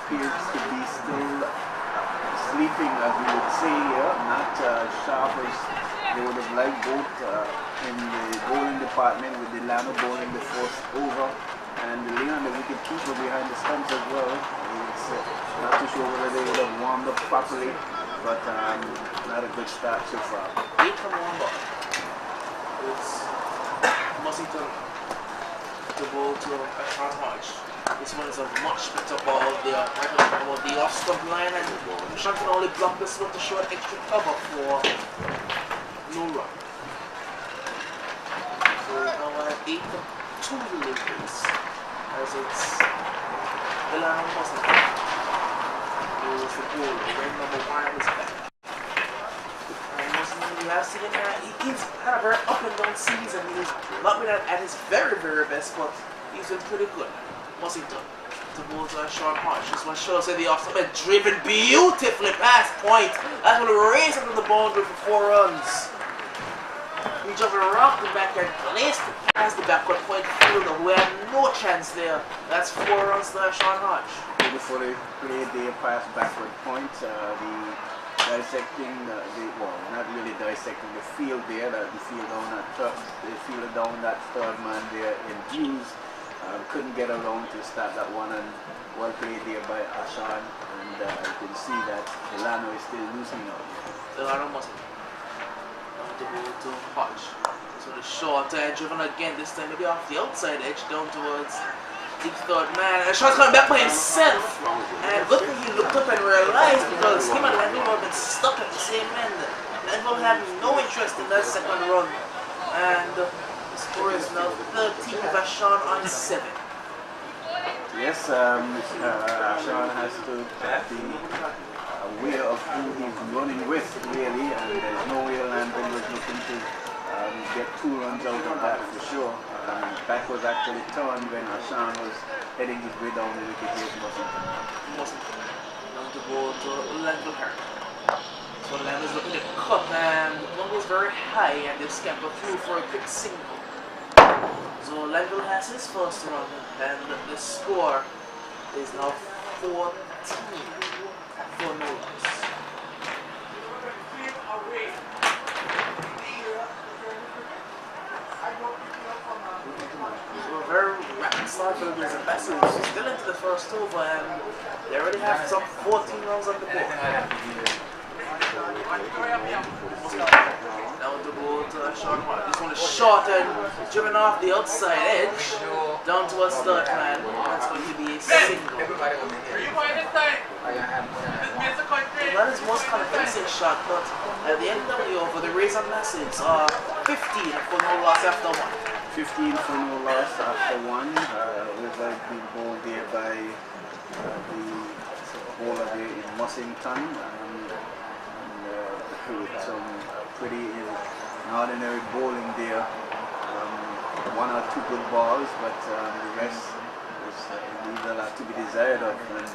appears to be still sleeping, as we would say here, not sharp as they would have liked, both in the bowling department, with Delano bowling the first over and Leon, the wicket keeper, behind the stumps as well. It's not too sure whether they would have warmed up properly, but not a good start so far. 8 from warm up. It's Mussington to bowl to Ashard Hodge. This one is a much better ball there, right about the off stump line, and Sean can only block this with the short extra cover for no run. So now I have 8 for 2 deliveries, as it's Delano Mussington. Here's the ball, red number 1 is back. You have seen he's had a very up and down season. He's not been at his very, very best, but he's been pretty good. Mussington to bowl to a short punch. This one shows that the off stump driven beautifully past point. That's going to raise up to the boundary for 4 runs. He jumped around the back and placed it past the backward point fielder who had no chance there. That's 4 runs to a short punch. Beautifully played there past backward point. Dissecting well, not really dissecting the field there, the field down that third man there in Hughes. Couldn't get around to start that one, and well played there by Ashan, and you can see that Delano is still losing out. Delano must to go to Hodge. This one is short and driven again, this time maybe off the outside edge down towards the third man, and Sean's coming back by himself, and good thing he looked up and realized, because him and Landville have been stuck at the same end. Landville had no interest in that second run, and the score is now 13 with Sean on 7. Yes, Sean has to be aware of who he's running with, really, and there's no way Landville was looking to get 2 runs out of that for sure. Back was actually turned when Ashan was heading his way down the wicket. Here's Mussington down to bowl to Landville Harry. So Landville's looking to cut, and the one goes very high, and they scamper through for a quick single. So Landville has his first run, and the score is now 14 for no loss. Very rapid start for the Ambassadors. Still into the first over, and they already have some 14 runs on the board. Now to go to a short one. This one is short and driven off the outside edge down towards third man. That's going to be a single. That is most convincing shot, but at the end of the over, the Rays Ambassadors are 15 for no loss after 1. 15 for no loss after 1. With a good ball there by the bowler there in Mussington, with some pretty ordinary bowling there. 1 or 2 good balls, but the rest leaves a lot to be desired of. And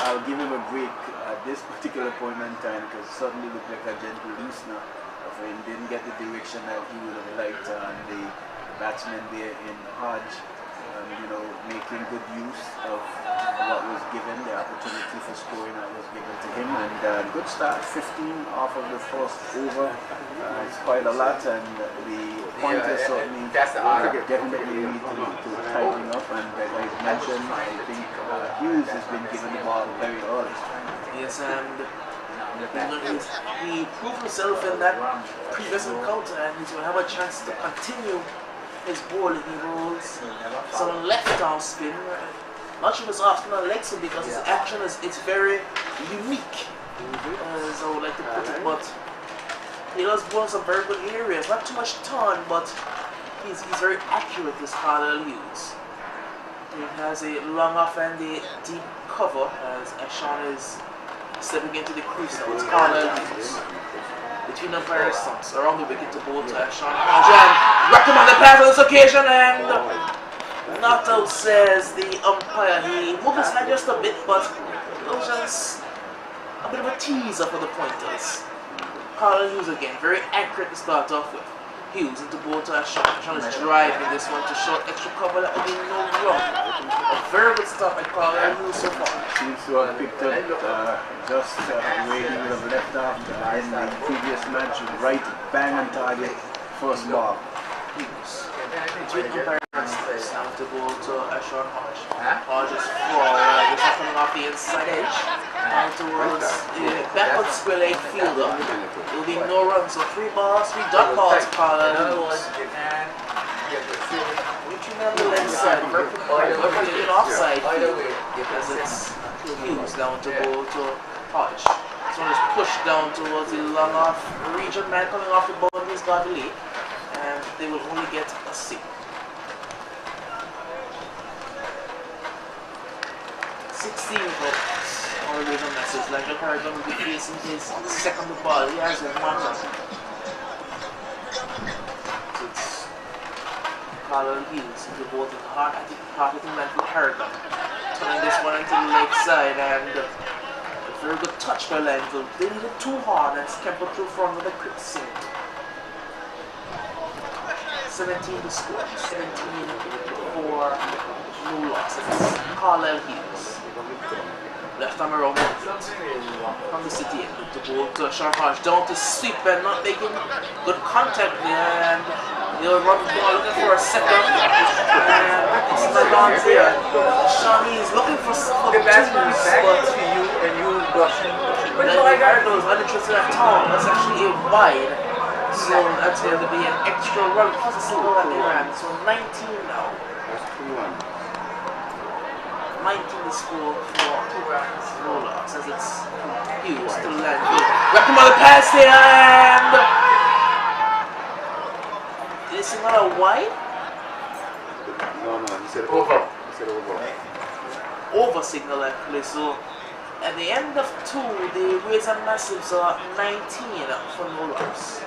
I'll give him a break at this particular point in time, because it certainly looked like a gentle loosener. He didn't get the direction that he would have liked, and the batsman there in Hodge, making good use of what was given, the opportunity for scoring that was given to him, and good start, 15 off of the first over. It's quite a lot, and the pointers certainly definitely need to tighten up, and as I mentioned, I think Hughes has been given the ball very early. Yes, and he proved himself in that previous encounter, and he's going to have a chance to continue his bowling. He rolls some left arm spin. Not sure if it's off spin or leg spin, because his action is very unique, as I would like to put it, but he does bowl some very good areas. Not too much turn, but he's very accurate, this Carlisle Hughes. He has a long off and a deep cover, as Sean is stepping into the crease now. It's Carlisle Hughes between the umpire stumps around the wicket to bowl to Sean Hodge, and whacked him on the path on this occasion, and not out, says the umpire. He moved his hand just a bit, but it was just a bit of a teaser for the pointers. Carlisle Hughes again, very accurate to start off with. Hughes into both Sean is driving this one to short extra cover. That will be no wrong. A very good stop by Carl Hughes so far. Seems to have picked up just where he would have left off in the previous match, right bang on target, first ball. Hughes. Between umpires, now to go to Sean Hodge. Hodge is forward, this is coming off the inside edge. Down towards the backward square leg fielder. There will be no run, so 3 balls, 3 dot balls, Carl Hughes. Reaching on the left side, perfectly in offside field, because it's Hughes down to go to Hodge. This one is pushed down towards the long off region man coming off the boundaries, God believe. And they will only get a C. 16 votes. Always a message. Like the card going to be facing his second ball. He has 1 run. So it's Carl Hughes into both the hard-hitting man for Paragon. Turning this one into the leg side, and a very good touch by Landville. They did it too hard and scampered through front with a quick swing. 17 to score, 17 for no losses. Carlisle Hughes. Left arm around from the city to go to Sean Hodge, down to sweep and not making good contact there, and he'll run the ball looking for a second, and it's not on there. Sean is looking for the best but to you and you rushing. But Cardinals are interested at all. That's actually a wide. So that's going to be an extra run plus a single that they ran. So 19 now. That's 2-1. 19 to score for 2 runs. No loss as it's Hughes to land. Wrapped him on the pass there, and is it not a wide? No, he said over. He said over. Over signal actually. So at the end of 2, the Rays and Massives are 19 for no loss.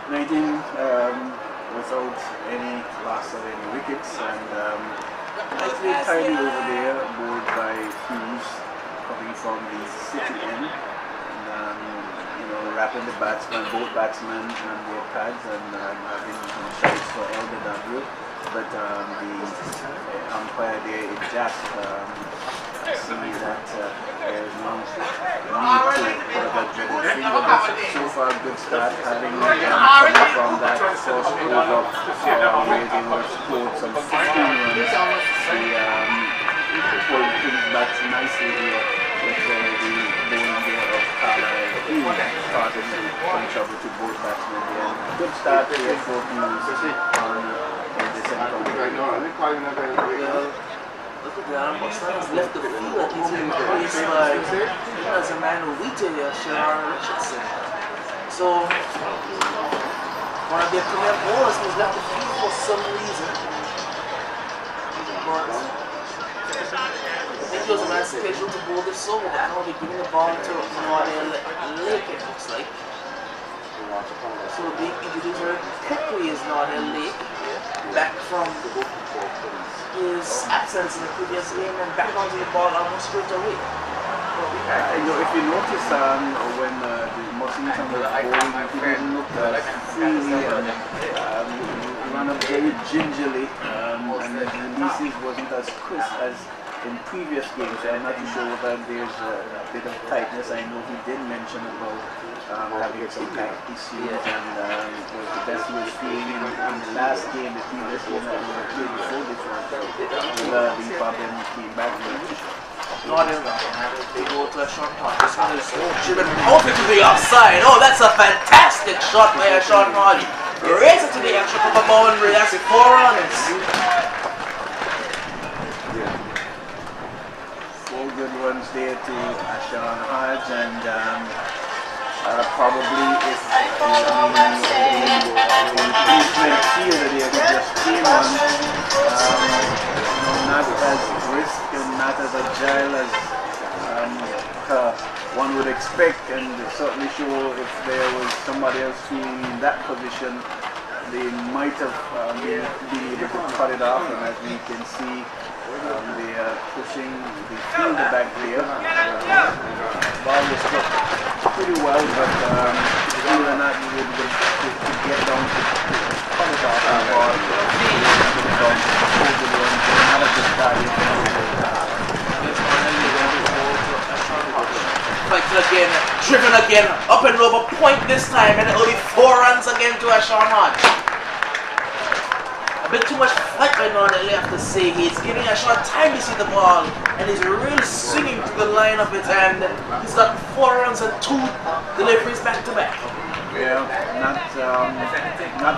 19 without any loss of any wickets, and nicely tidy over there, bowled by Hughes coming from the city end, and you know, wrapping the batsmen, both batsmen and their pads, and having some shots for LBW, but the umpire there is just see that there is no need to put that dreaded finger, but so far good start, having coming from that first over where they were scored some 15 runs. They pulled things back nicely here with the bowling there of Carlisle. He started some trouble to both batsmen there. Good start here for Hughes in the second. Look at that, Boston has left the field that he's been replaced by as a man who we tell you, Sharon Richardson. So, one of their premier bowlers has left the field for some reason. But I think he was a man scheduled to bowl this over, but now they're giving the ball to Northern Lake, it looks like. So being introduced very quickly is Northern Lake, back from his absence in the previous game and back onto the ball almost straight away. You know, if you notice when the Mossington was bowling, he didn't look freely and ran up very gingerly, and the releases wasn't as crisp as in previous games. So I'm not too sure whether there's a bit of tightness. I know he did mention about having some back issues, and was the best he was feeling in the last game, the previous game that we were playing before this one. The problem came back with. Not in they go to a short punt. This one is driven out into the offside. Oh, that's a fantastic shot by a short punt. Raise it to the extra cover boundary. That's 4 runs. 4 good runs there to Sean Hodge, and probably if the replacement fielder there who just came on, not as brisk and not as agile as one would expect, and certainly sure if there was somebody else feeling in that position, they might have been able to cut it off, and as we can see, they are pushing the fielder back there. Ball was struck pretty well, but feel not you would get down to cut it off the ball. Not a good start. Fighting again, driven again, up and over, point this time, and only 4 runs again to Sean Hodge. A bit too much fight going on, I have to say. He's giving Sean time to see the ball, and he's really swinging to the line of it, and he's got 4 runs and 2 deliveries back to back. Yeah, not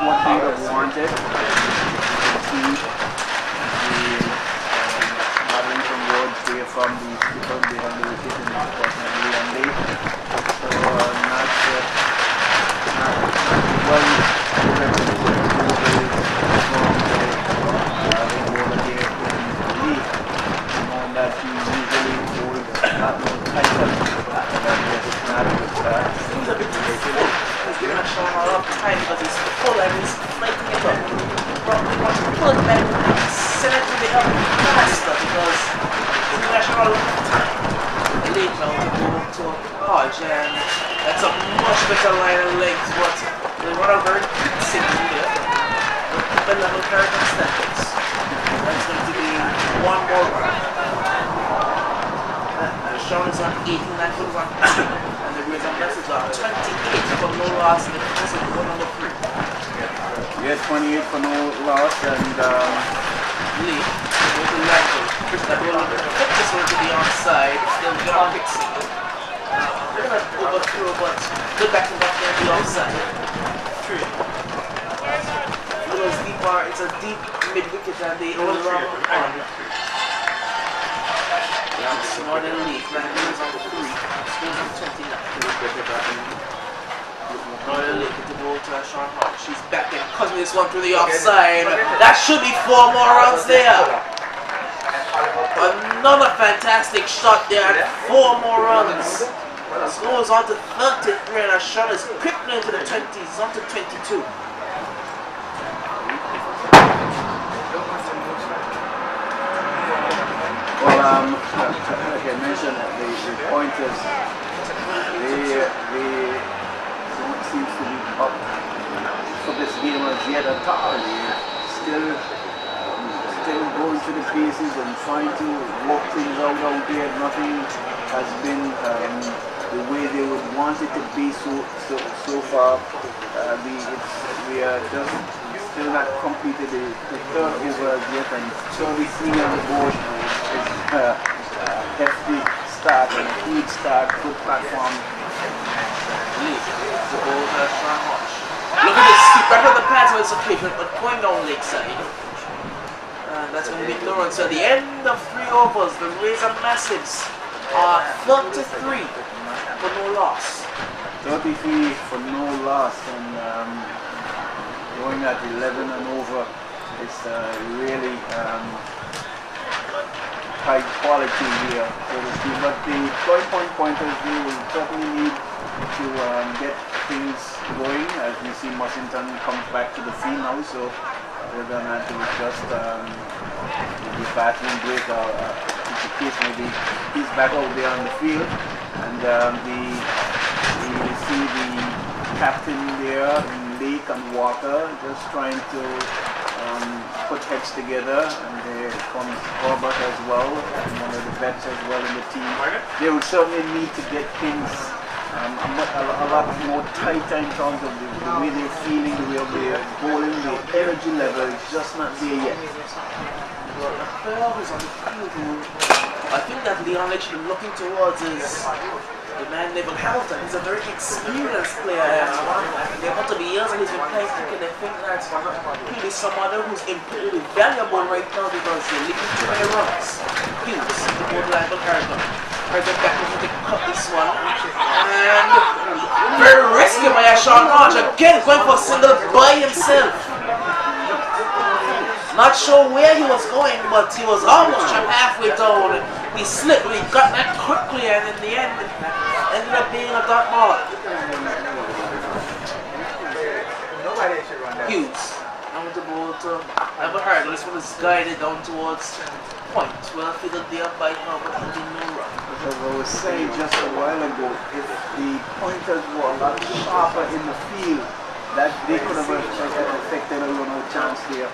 what they would have wanted. You can see Arlington Road there from the people behind the wicket in the unfortunately and late. So not well that he usually holds not more tighter than this not a good start. He's a bit too full. He's giving Sean a lot of time because he's full and he's fighting it up. But we want to pull it back and send it to the up faster because he's giving Sean a lot of time. Late now to go to Hodge, and that's a much better line of length, but they want a very quick signal here. The level character standards. That's going to be 1 more run. Sean is on 18, that was on 2, and the Rays and Message are 28 for no loss, and the Rays are going number 3. Yeah, 28 for no loss, and Lee, with the Landfill, that will put this one to the onside, still got a pick single. They're going to overthrow, but good back and back there on the offside. 3. It's a deep mid-wicket, and they all run on. Northern League, Landfill on 3, scores on 29. Northern League with the ball to Sean Hodge. She's back and cutting this one through the offside. That should be 4 more runs there. Another fantastic shot there, and 4 more runs. Scores on to 33, and Sean is quickly into the 20s, on to 22. well, like I mentioned, the pointers, they seems to be up for this game as yet at all. They still going to the paces and trying to work things out there. Nothing has been the way they would want it to be so far. We are just still not completed the 3rd over as yet, and 33 on the board is a hefty start and a huge start, good platform. The ball to Sean Hodge. Look at this, back on the pass on this occasion, but going down lakeside. And that's going to be no run. So at the end of 3 overs, the Rays and Massives are 33 for no loss. 33 for no loss, and going at 11 and over is really high quality here. But the pointers, they will certainly need to get things going as we see Mussington comes back to the field now, so they're going to have to just maybe a battling break or in the case maybe he's back out there on the field, and you see the captain there in Lake and Walker just trying to put heads together, and there comes Robert as well, and one of the vets as well in the team. They would certainly need to get things a lot more tighter in terms of the way they're feeling, the way they're bowling, the energy level is just not there yet. Well, the player who's on the field, I think that Leon Lynch is looking towards is the man Neville Hamilton. He's a very experienced player. There ought to be years and he's been playing cricket. They think that he'll be someone who's incredibly valuable right now because they're leading 2 many runs. Hughes, the more reliable character. Harrison back to cut this one. And very risky by Sean Hodge. Again, going for a single by himself. Not sure where he was going, but he was almost halfway down. He slipped, he got that quickly, and in the end, ended up being a dot ball. Hughes, now with the ball to Everhard. This one is guided down towards point. Well fielded there by Herbert and the no run. as I was saying just a while ago, if the pointers were a lot sharper in the field, that they could have affected a little chance there.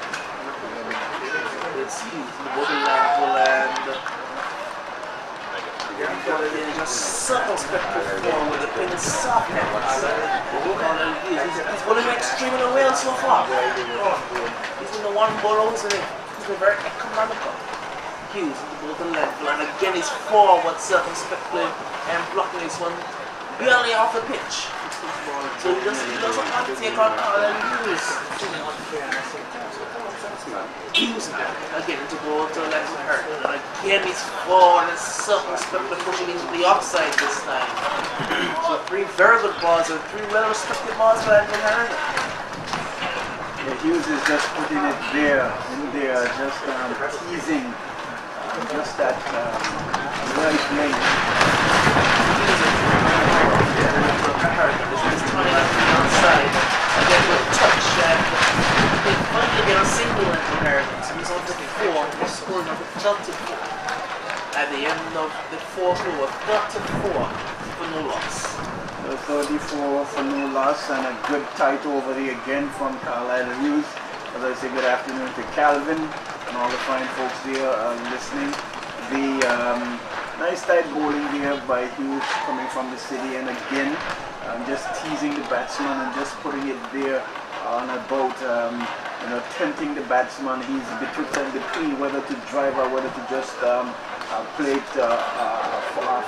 It's huge. The bottom level and just circumspect perform with the pin soft he's bowling extremely well so far. He's been the one ball out, and he's been very economical. Hughes at the bottom level, and again he's forward circumspectly and blocking this one barely off the pitch. So he doesn't want to take on Hughes. Hughes again into ball to left and hurt. And again he's forward and circumspectly pushing into the offside this time. So 3 very good balls and 3 well respected balls for Anguila. Yeah, Hughes is just putting it there, in there, just teasing, just that right length. This is turning out to the outside. Again with touch and they finally get a single in comparison. So he's on to 4, he's scoring number 34 at the end of the 4th over, 34 for no loss. 34 for no loss, and a good tight over there again from Carlisle Hughes. As I say, good afternoon to Calvin and all the fine folks there listening. The nice tight bowling there by Hughes coming from the city, and again just teasing the batsman and just putting it there on about tempting the batsman. He's between whether to drive or whether to just play it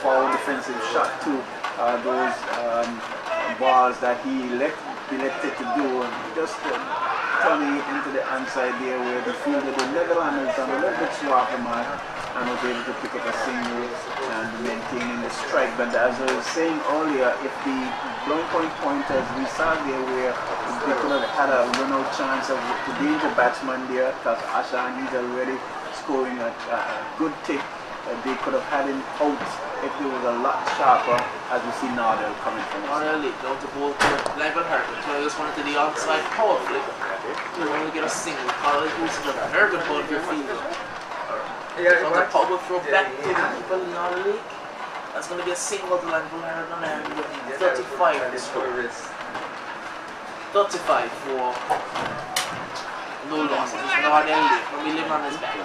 forward defensive shot to those balls that he elected to do, and just turning it into the inside there where the fielder, the Netherlands, done a little bit sharper mark and was able to pick up a single and maintaining the strike. But as I was saying earlier, if the blowing point pointers we saw there where they could have had a run-out chance of being the batsman there, because Ashan, he's already scoring a good tick. They could have had him out if there was a lot sharper, as we see Nardell coming from us. Nardell down to ball to level Hurt. So I just wanted to the outside power flip. We want to get a single. Carlisle uses a very good ball for your fielder. So the power throw back to the people in our league. That's going to be a single to Level Hurt and 35 this score. 35 for no losses. Nardell from William on his back.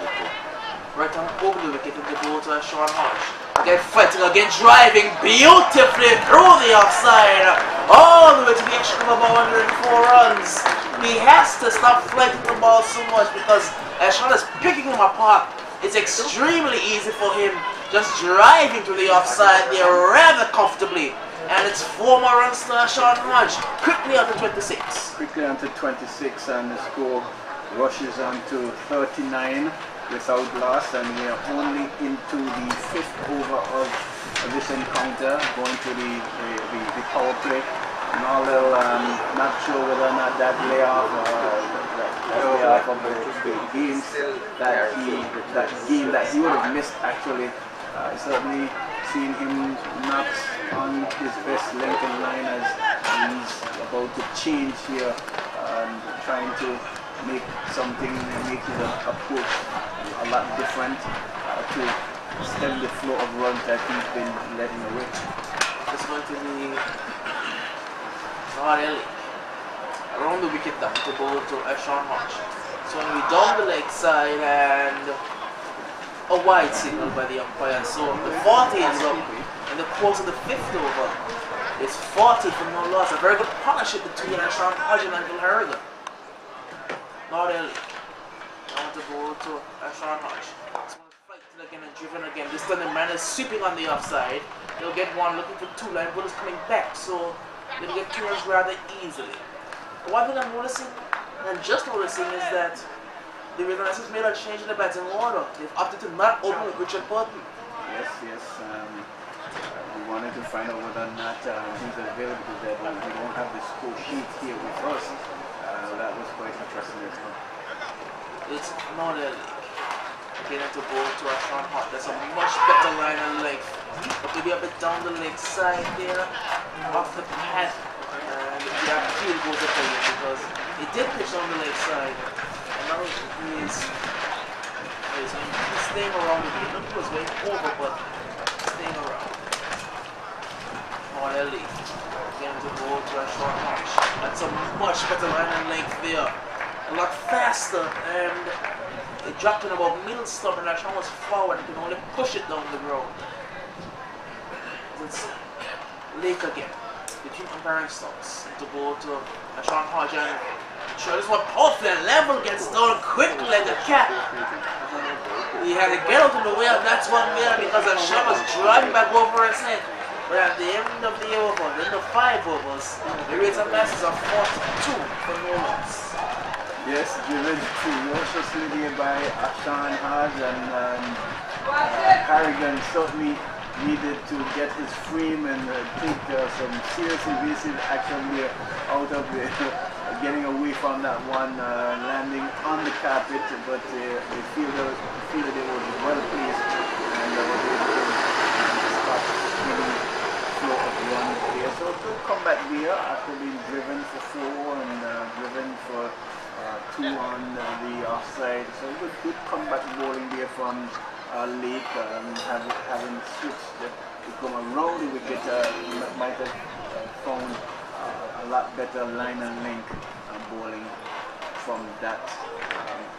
Right on over the wicket with the ball to Sean Hodge. Again fighting, again driving beautifully through the offside. All the way to the extra of about 104 runs. He has to stop flighting the ball so much because Sean is picking him apart. It's extremely easy for him just driving to the offside there rather comfortably. And it's 4 more runs to Sean Hodge. Quickly on to 26. Quickly on to 26, and the score rushes on to 39. Without loss, and we are only into the 5th over of this encounter, going to the power play. Nardell, not sure whether or not that layoff of the games that he would have missed actually. Certainly seen him not on his best length in line as he's about to change here and trying to make something and make his approach a lot different to stem the flow of runs that he's been letting away. It's going to be Nardell around the wicket down to ball to Sean Hodge. So when we down the leg side and a wide signal by the umpire. So the 40 is up in the course of the 5th over. It's 40 for no loss. A very good partnership between Sean Hodge and Anguila. Nardell down the ball to Sean Hodge. Fighting again and driven again. This time the man is sweeping on the offside. They'll get one looking for 2 line bowlers coming back, so they'll get 2 runs rather easily. One thing I'm noticing, and just noticing, is that the Reconnaissance made a change in the batting order. They've opted to not open with Richard Burton. Yes. We wanted to find out whether or not he's available because we don't have the score sheet here with us. That was quite interesting as well. It's Nardell getting to ball to Sean Hodge. That's a much better line and length. But maybe a bit down the leg side there, off the pad. And the field goes up again because he did pitch on the leg side. And now he's staying around with it. He was going over, but staying around. a much better line and length there. A lot faster, and it dropped in about middle stop, and Ashan was forward and could only push it down the ground. It's late again. Between comparing stops to go to Ashan Hodjan. Sure, this one powerful and level gets down quick like a cat. He had to get out of the way of that one there because Ashan was driving back over his head. But at the end of the over, then the 5 overs, the rate of passes are 42 for no loss. Yes, driven ferociously by Ashan Haj, and Harrigan certainly needed to get his frame and take some serious evasive action there out of the, getting away from that one, landing on the carpet, but the fielder was well placed and was able to stop the flow of run there. So a good comeback there after being driven for 4 and driven for 2 on the offside. So good comeback bowling there from Lake, having switched to come around the wicket, might have found a lot better line and length bowling from that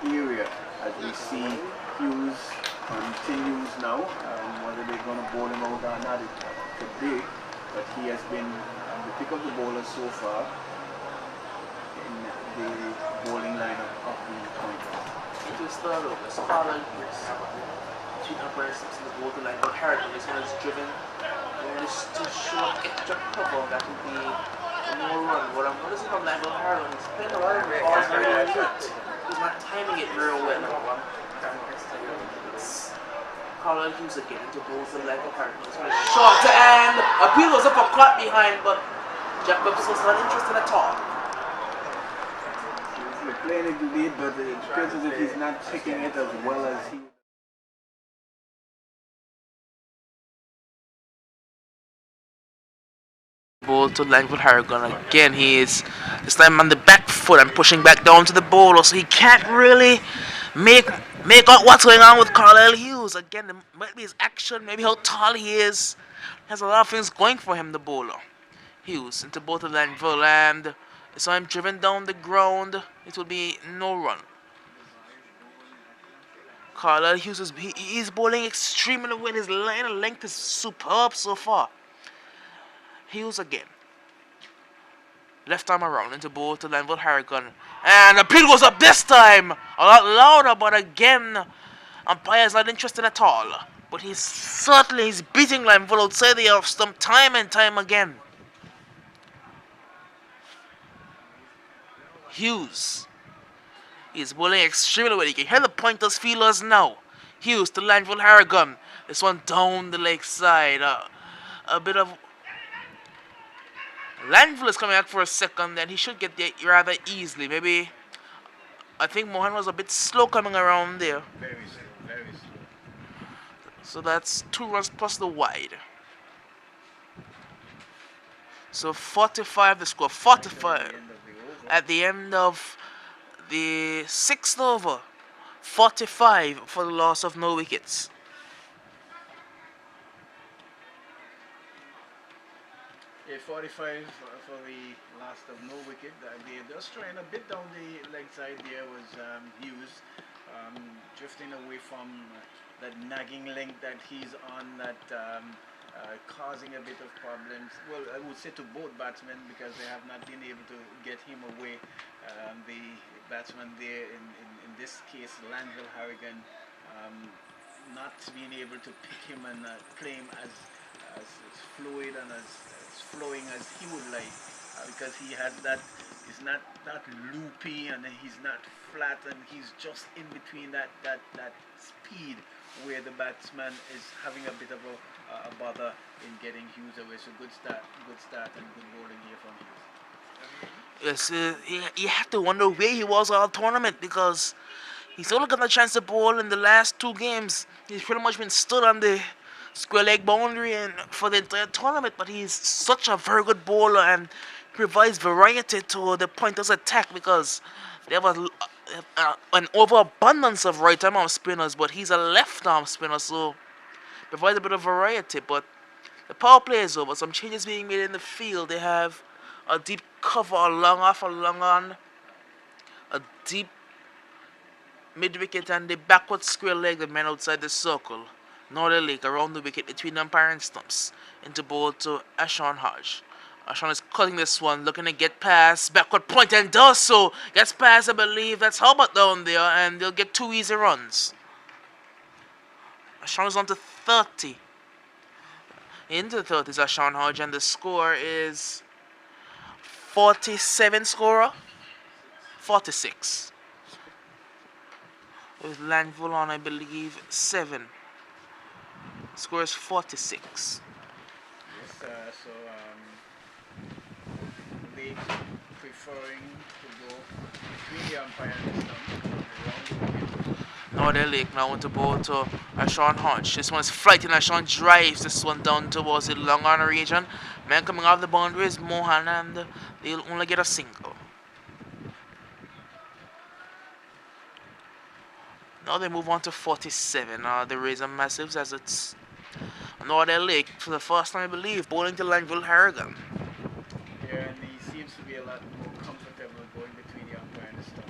area. As we see, Hughes continues now, whether they're going to bowl him out or not today, but he has been the pick of the bowler so far in the bowling lineup of the pointers. Just start over, so far like this. Between umpire steps in the ball to line, but Harrigan, this one is driven. Just to show extra cover, that would be a more run. What I'm noticing from Lionel Harrigan, he's playing a lot of balls very late. He's not timing it very well. Carl Hughes again into balls to Lionel Harrigan. This one is short and Appeal was up a caught behind, but Jack Bubbs was not interested at all. He's playing it late, but it appears as if he's not picking it as well as he. Ball to Langford Harrigan again. He is this time on the back foot and pushing back down to the bowler, so he can't really make out what's going on with Carlisle Hughes. Again, it might be his action, maybe how tall he is. Has a lot of things going for him, the bowler. Hughes into both of Langford, and so I'm driven down the ground. It will be no run. Carlisle Hughes is bowling extremely well. His line of length is superb so far. Hughes again. Left arm around into bowl to Langford Harrigan. And the pin goes up this time. A lot louder, but again, umpire is not interested at all. But he's beating Langford outside the off stump time and time again. Hughes is bowling extremely well. You can hear the pointers feelers now. Hughes to Langford Harrigan. This one down the leg side. A bit of Langford is coming out for a second, and he should get there rather easily. Maybe, I think Mohan was a bit slow coming around there. Very slow, very slow. So that's 2 runs plus the wide. So 45 the score, 45 at the end of the 6th over. 45 for the loss of no wickets. Yeah, 45 for the last of no wicket. They're just trying a bit down the leg side there was Hughes, drifting away from that nagging length that he's on, that causing a bit of problems. Well, I would say to both batsmen, because they have not been able to get him away. The batsman there, in this case, Langford Harrigan, not being able to pick him and play him as fluid and as flowing as he would like, because he has that, he's not that loopy and he's not flat, and he's just in between that speed where the batsman is having a bit of a bother in getting Hughes away. So good start and good bowling here from Hughes. Yes, you have to wonder where he was all tournament, because he's only got a chance to bowl in the last 2 games. He's pretty much been stood on the square leg boundary and for the entire tournament, but he's such a very good bowler and provides variety to the pointers attack, because they have an overabundance of right arm spinners, but he's a left arm spinner, so provides a bit of variety. But the power play is over, some changes being made in the field. They have a deep cover, a long off, a long on, a deep mid wicket and the backward square leg, the man outside the circle. Northern Lake around the wicket between umpire and stumps. Into ball to Ashon Hodge. Ashon is cutting this one, looking to get past, backward point and does so. Gets past, I believe. That's Hobart down there, and they'll get 2 easy runs. Ashon is on to 30. Into the 30s, Ashon Hodge, and the score is 47 scorer, 46. With Landville on, I believe, 7. Score is 46. Yes, so they preferring to go between the umpire and the stump around the wicket. Northern Lake now into ball to Ashon Hodge. This one's flighting. Ashon drives this one down towards the long on region. Man coming off the boundary is Mohan, and they'll only get a single. Now they move on to 47. The Razor Massives, as it's Northern Lake for the first time, I believe, bowling to Langville Harrigan. Yeah, and he seems to be a lot more comfortable going between the umpire and the stumps.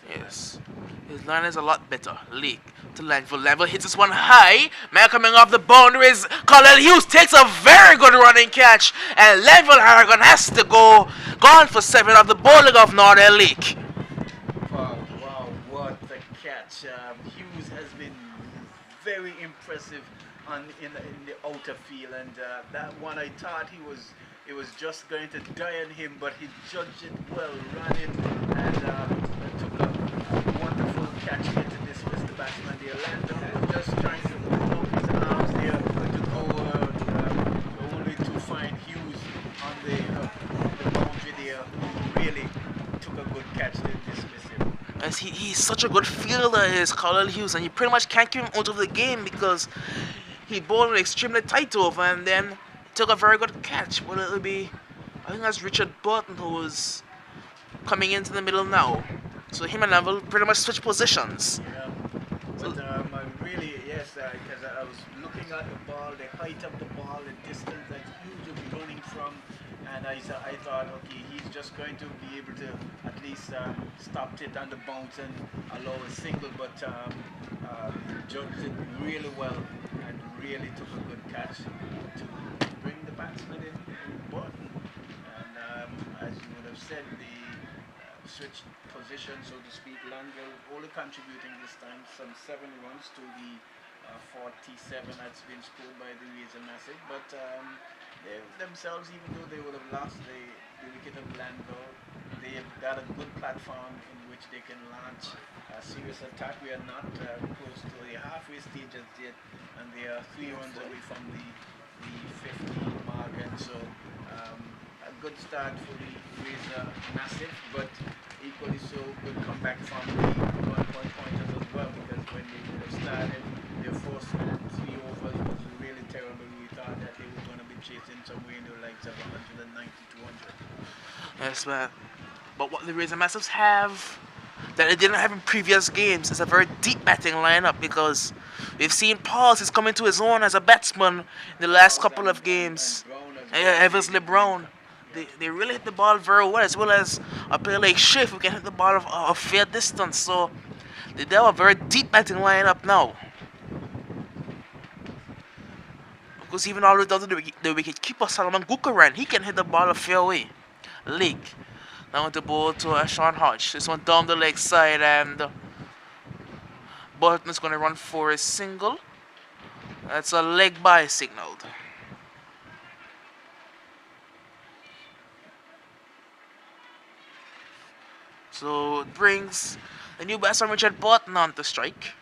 Yes. His line is a lot better. Lake to Langville. Langville hits this one high. Man coming off the boundaries. Colin Hughes takes a very good running catch. And Langville Harrigan has to go. Gone for 7 of the bowling of Northern Lake. Wow, what a catch. Hughes has been very impressive in the outer field, and that one I thought it was just going to die on him, but he judged it well, ran it, and took a wonderful catch here to dismiss the batsman there. Landon was just trying to put up his arms there to go only to find Hughes on the boundary there, who really took a good catch to dismiss him. As he's such a good fielder, is Colin Hughes, and you pretty much can't keep him out of the game because he bowled extremely tight over and then took a very good catch. Well, it'll be, I think that's Richard Burton who was coming into the middle now. So him and Neville pretty much switch positions. Yeah, but I really, yes, because I was looking at the ball, the height of the ball, the distance that Hughes will be running from, and I thought, okay, he's just going to be able to at least stop it on the bounce and allow a single, but judged it really well and really took a good catch to bring the batsman in Burton. And as you would have said, the switched position, so to speak. Langville only contributing this time some 7 runs to the 47 that's been scored by the Razor Massive, but they themselves, even though they would have lost the wicket of Langville, they have got a good platform in which they can launch a serious attack. We are not close to the halfway stage as yet, and they are 3 runs away from the 15 mark, and so a good start for the Razor Massive, but equally so good comeback from the 1-point pointers as well, because when they would have started their first 3 overs was really terrible. We thought that they were going to be chasing somewhere in the likes of 190 to 100. Yes, man. But what the Razor Massives have that they didn't have in previous games is a very deep batting lineup, because we've seen Pauls is coming to his own as a batsman in the last couple of games. Eversley Brown. They really hit the ball very well as a player like Schiff who can hit the ball of a fair distance. So they have a very deep batting lineup now. Because even all the way down to the wicket keeper Salman Gukaran, he can hit the ball a fair way. Lake. Now the ball to Ashon Hodge. This one down the leg side, and Burton is going to run for a single. That's a leg by signaled. So it brings the new batsman Richard Burton on to strike.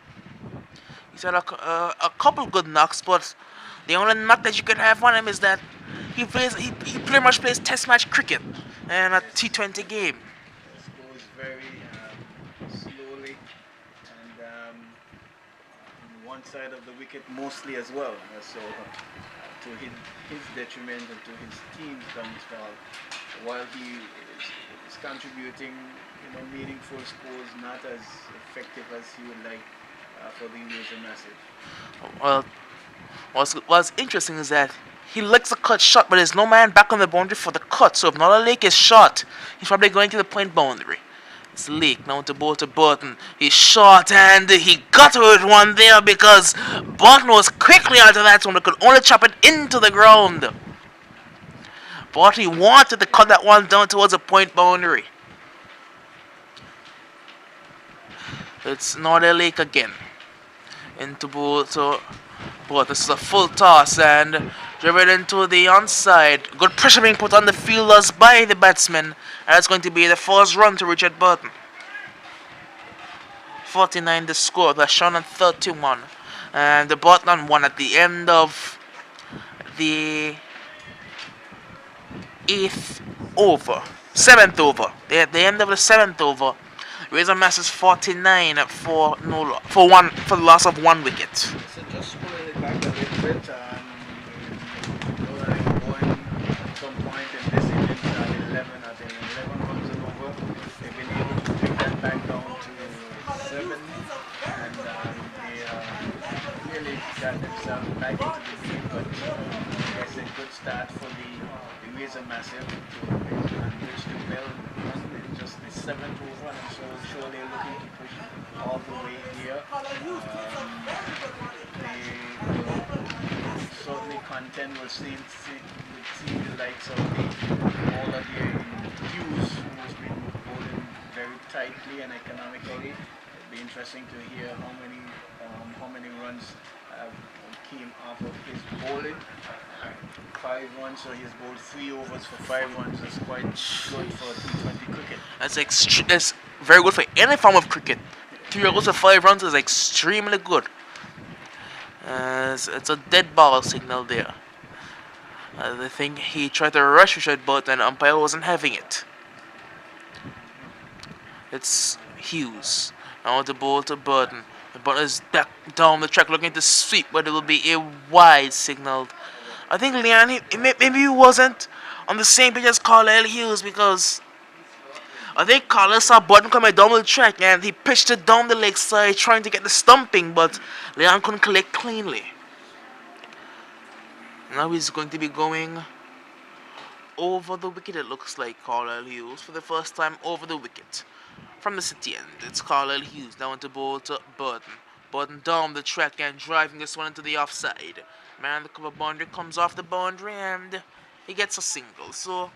He's had a couple good knocks, but the only knock that you could have on him is that he pretty much plays test match cricket and a T20 game. It goes very slowly and on one side of the wicket mostly as well. So to his detriment and to his team's downfall, while he is contributing, meaningful scores, not as effective as he would like for the Razor Massive. Well, what's interesting is that He licks the cut shot, but there's no man back on the boundary for the cut. So if Northern Lake is shot, he's probably going to the point boundary. It's Lake now to ball to Burton. He's short and he got with one there because Burton was quickly out of that one. He could only chop it into the ground. But he wanted to cut that one down towards the point boundary. It's Northern Lake again. Into ball to Burton. This is a full toss and driven into the onside. Good pressure being put on the fielders by the batsman. And that's going to be the first run to Richard Burton. 49 the score. That's shown on 31. And the Burton won at the end of the 8th over. 7th over. At the end of the 7th over. Razor Masters 49 for the loss of 1 wicket. So just pulling it back a little bit, know that they were going at some point in this innings at 11 runs and over. They've been able to bring that back down to 7, and they really got themselves back into the game. But I guess a good start for the Razor Massive to reach the bell in just the 7th over, and so sure they're looking to push all the way here. Certainly content will see the likes of the bowler here in Hughes, who's been bowling very tightly and economically. It'll be interesting to hear how many runs came off of his bowling. 5 runs, so he's bowled 3 overs for 5 runs. That's quite good for T20 cricket. That's very good for any form of cricket. 3 overs for 5 runs is extremely good. It's a dead ball signal there. I think he tried to rush Richard Burton and umpire wasn't having it. It's Hughes. Now the ball to Burton. The Burton is back down the track looking to sweep, but it will be a wide signal. I think Leon, maybe he wasn't on the same page as Carlisle Hughes because I think Carlisle saw Burton coming down the track and he pitched it down the leg side trying to get the stumping, but Leon couldn't collect cleanly. Now he's going to be going over the wicket, it looks like. Carlisle Hughes for the first time over the wicket. From the city end, it's Carlisle Hughes down to ball to Burton. Burton down the track and driving this one into the offside. Man, the cover boundary comes off the boundary and he gets a single. So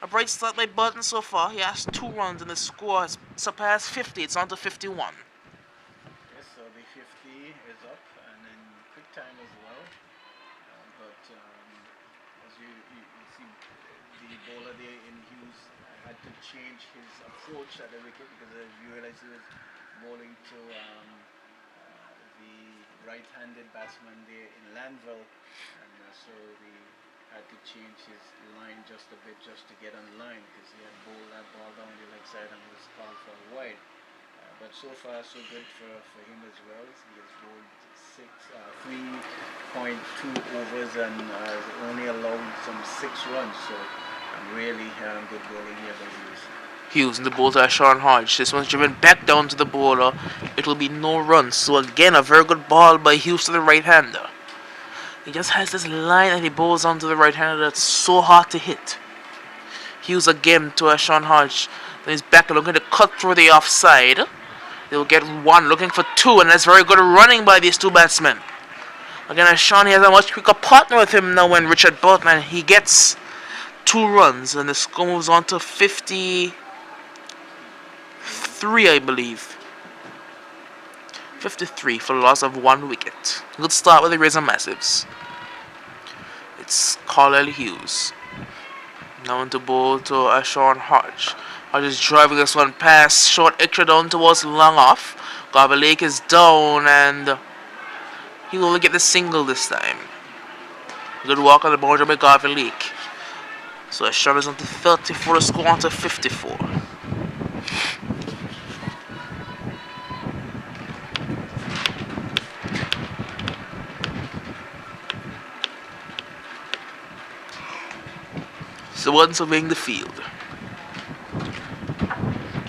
a bright start by Burton so far. He has 2 runs and the score has surpassed 50. It's on to 51. Yes, so the 50 is up and in quick time as well. But as you see, the bowler there in Hughes had to change his approach at the wicket because as you realize he was bowling to the right-handed batsman there in Lanville, and so he had to change his line just a bit just to get on line because he had bowled that ball down the leg side and was called for a wide. But so far so good for him as well. He has bowled 3.2 overs and only allowed some 6 runs, so really good bowling here by Hughes. Hughes in the ball to Sean Hodge. This one's driven back down to the bowler. It will be no runs. So again, a very good ball by Hughes to the right-hander. He just has this line that he bowls onto the right-hander that's so hard to hit. Hughes again to Sean Hodge. Then he's back looking to cut through the offside. They'll get 1, looking for 2, and that's very good running by these 2 batsmen. Again, Sean, he has a much quicker partner with him now when Richard Burton, and he gets 2 runs, and the score moves on to 53, I believe. 53 for the loss of 1 wicket. Good start with the Razor Massives. It's Carlisle Hughes. Now into bowl to Sean Hodge. Hodge is driving this one past short extra down towards long off. Garvey Lake is down and he'll only get the single this time. Good walk on the boundary by Garvey Lake. So Sean is on to 34, the score on to 54. So one surveying the field.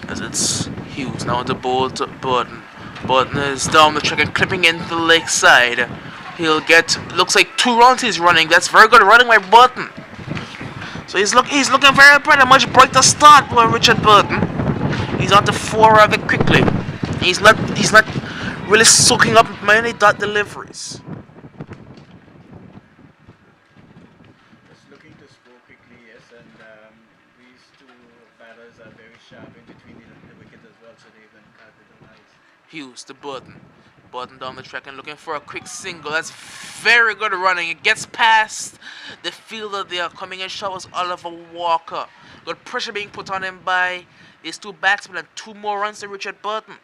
As it's Hughes now on the ball to Burton. Burton is down the track and clipping into the leg side. He'll get, looks like 2 runs he's running. That's very good running by Burton. So he's looking very bright. A much brighter start for Richard Burton. He's on to 4 rather quickly. He's not really soaking up many dot deliveries. Just looking to score quickly, yes, and these two batters are very sharp in between the wicket as well, so they can capitalize. Hughes to Burton. Burton down the track and looking for a quick single. That's very good running. It gets past the fielder there. Coming in shot was Oliver Walker. Good pressure being put on him by these 2 batsmen and 2 more runs to Richard Burton.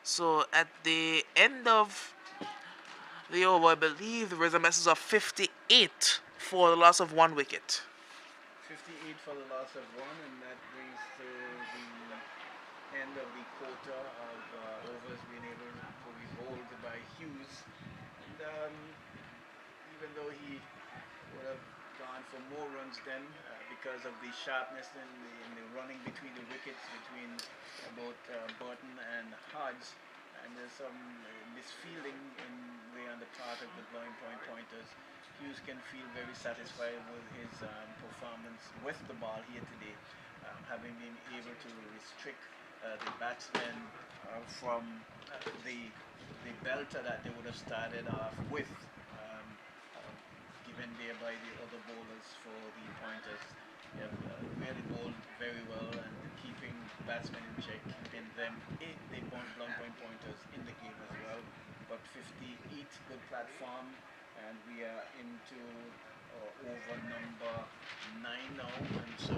So at the end of the over, I believe there was a message of 58 for the loss of 1 wicket. 58 for the loss of 1, and that brings to the end of the quota of overs being able to be bowled by Hughes. And even though he would have gone for more runs then, because of the sharpness in the running between the wickets between both Burton and Hodge, and there's some misfielding on the part of the blowing pointers. Hughes can feel very satisfied with his performance with the ball here today, having been able to restrict the batsmen from the belter that they would have started off with, given there by the other bowlers for the pointers. They have really bowled very well and keeping batsmen in check, keeping them in the long point pointers in the game as well. But 58 good platform, and we are into over number 9 now, and so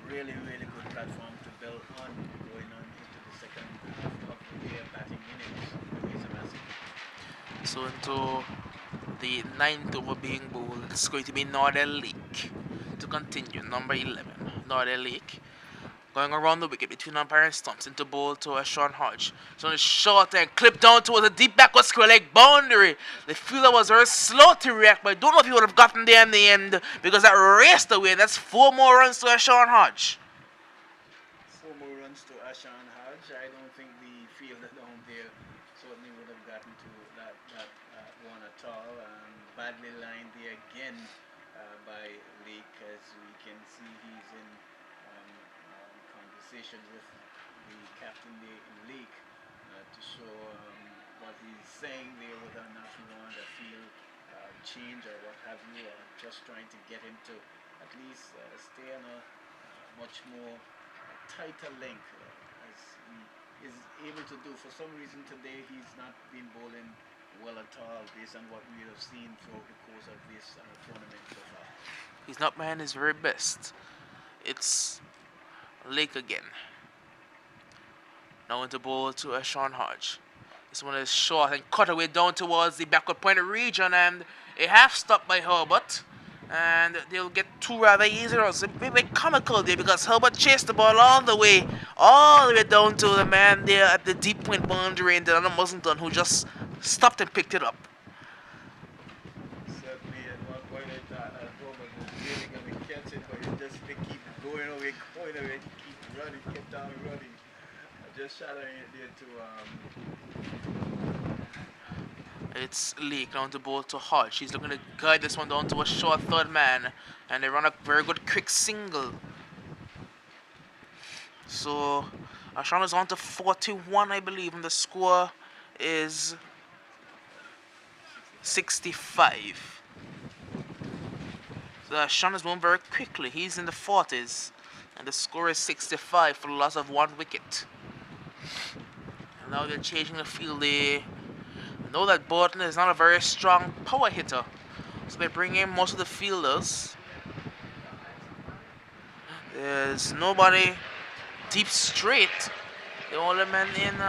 really good platform to build on going on into the second half of their batting innings. So into the 9th over being bowled, it's going to be Northern Lake to continue. Number 11, Northern Lake. Going around the wicket between umpire and stumps into bowl to Sean Hodge. So it's short and clipped down towards a deep backward square leg boundary. The fielder was very slow to react, but I don't know if he would have gotten there in the end because that raced away. That's 4 more runs to Sean Hodge. 4 more runs to Sean Hodge. I don't think the fielder down there certainly would have gotten to that one at all. Badly lined there again by Lake, as we can see he's in conversation with the captain there in Lake to show what he's saying there, whether or not he wanted a field change or what have you, or just trying to get him to at least stay on a much more tighter length as he is able to do. For some reason today he's not been bowling well at all based on what we have seen throughout the course of this tournament so far. He's not behind his very best. It's Lake again. Now into bowl to Sean Hodge. This one is short and cut away down towards the backward point region, and a half stop by Herbert. And they'll get 2 rather easy runs. It's a bit comical there because Herbert chased the ball all the way down to the man there at the deep point boundary, and Dylan Muzzleton, who just stopped and picked it up. Certainly at one point I thought Herbert was really going to catch it, but he just keep going away, keep running, kept on running. Just shadowing it there to It's Lake down the ball to Hodge. He's looking to guide this one down to a short third man, and they run a very good quick single. So Sean is on to 41, I believe, and the score is 65. So Sean is moving very quickly. He's in the 40s, and the score is 65 for the loss of 1 wicket. And now they're changing the field. They know that Burton is not a very strong power hitter, so they bring in most of the fielders. There's nobody deep straight. The only man in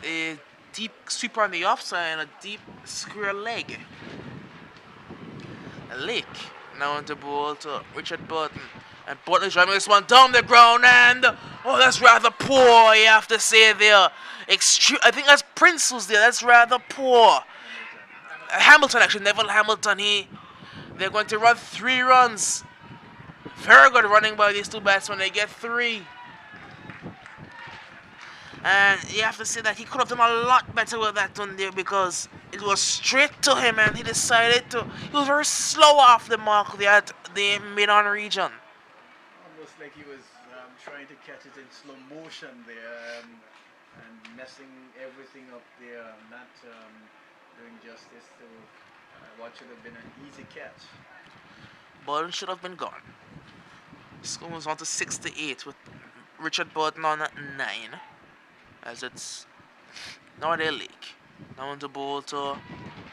a deep sweeper on the offside and a deep square leg. Lake now into ball to Richard Burton. And Burton is driving this one down the ground, and oh, that's rather poor, you have to say there. Extreme, I think that's Prince who's there. That's rather poor. Hamilton, actually, Neville Hamilton. They're going to run 3 runs. Very good running by these 2 batsmen. They get 3. And you have to say that he could have done a lot better with that one there because it was straight to him and he decided to. He was very slow off the mark there at the mid-on region. Almost like he was trying to catch it in slow motion there and messing everything up there, not doing justice to what should have been an easy catch. Burton should have been gone. Score moves on to 6-8 with Richard Burton on 9. As it's now their league. Now on the ball to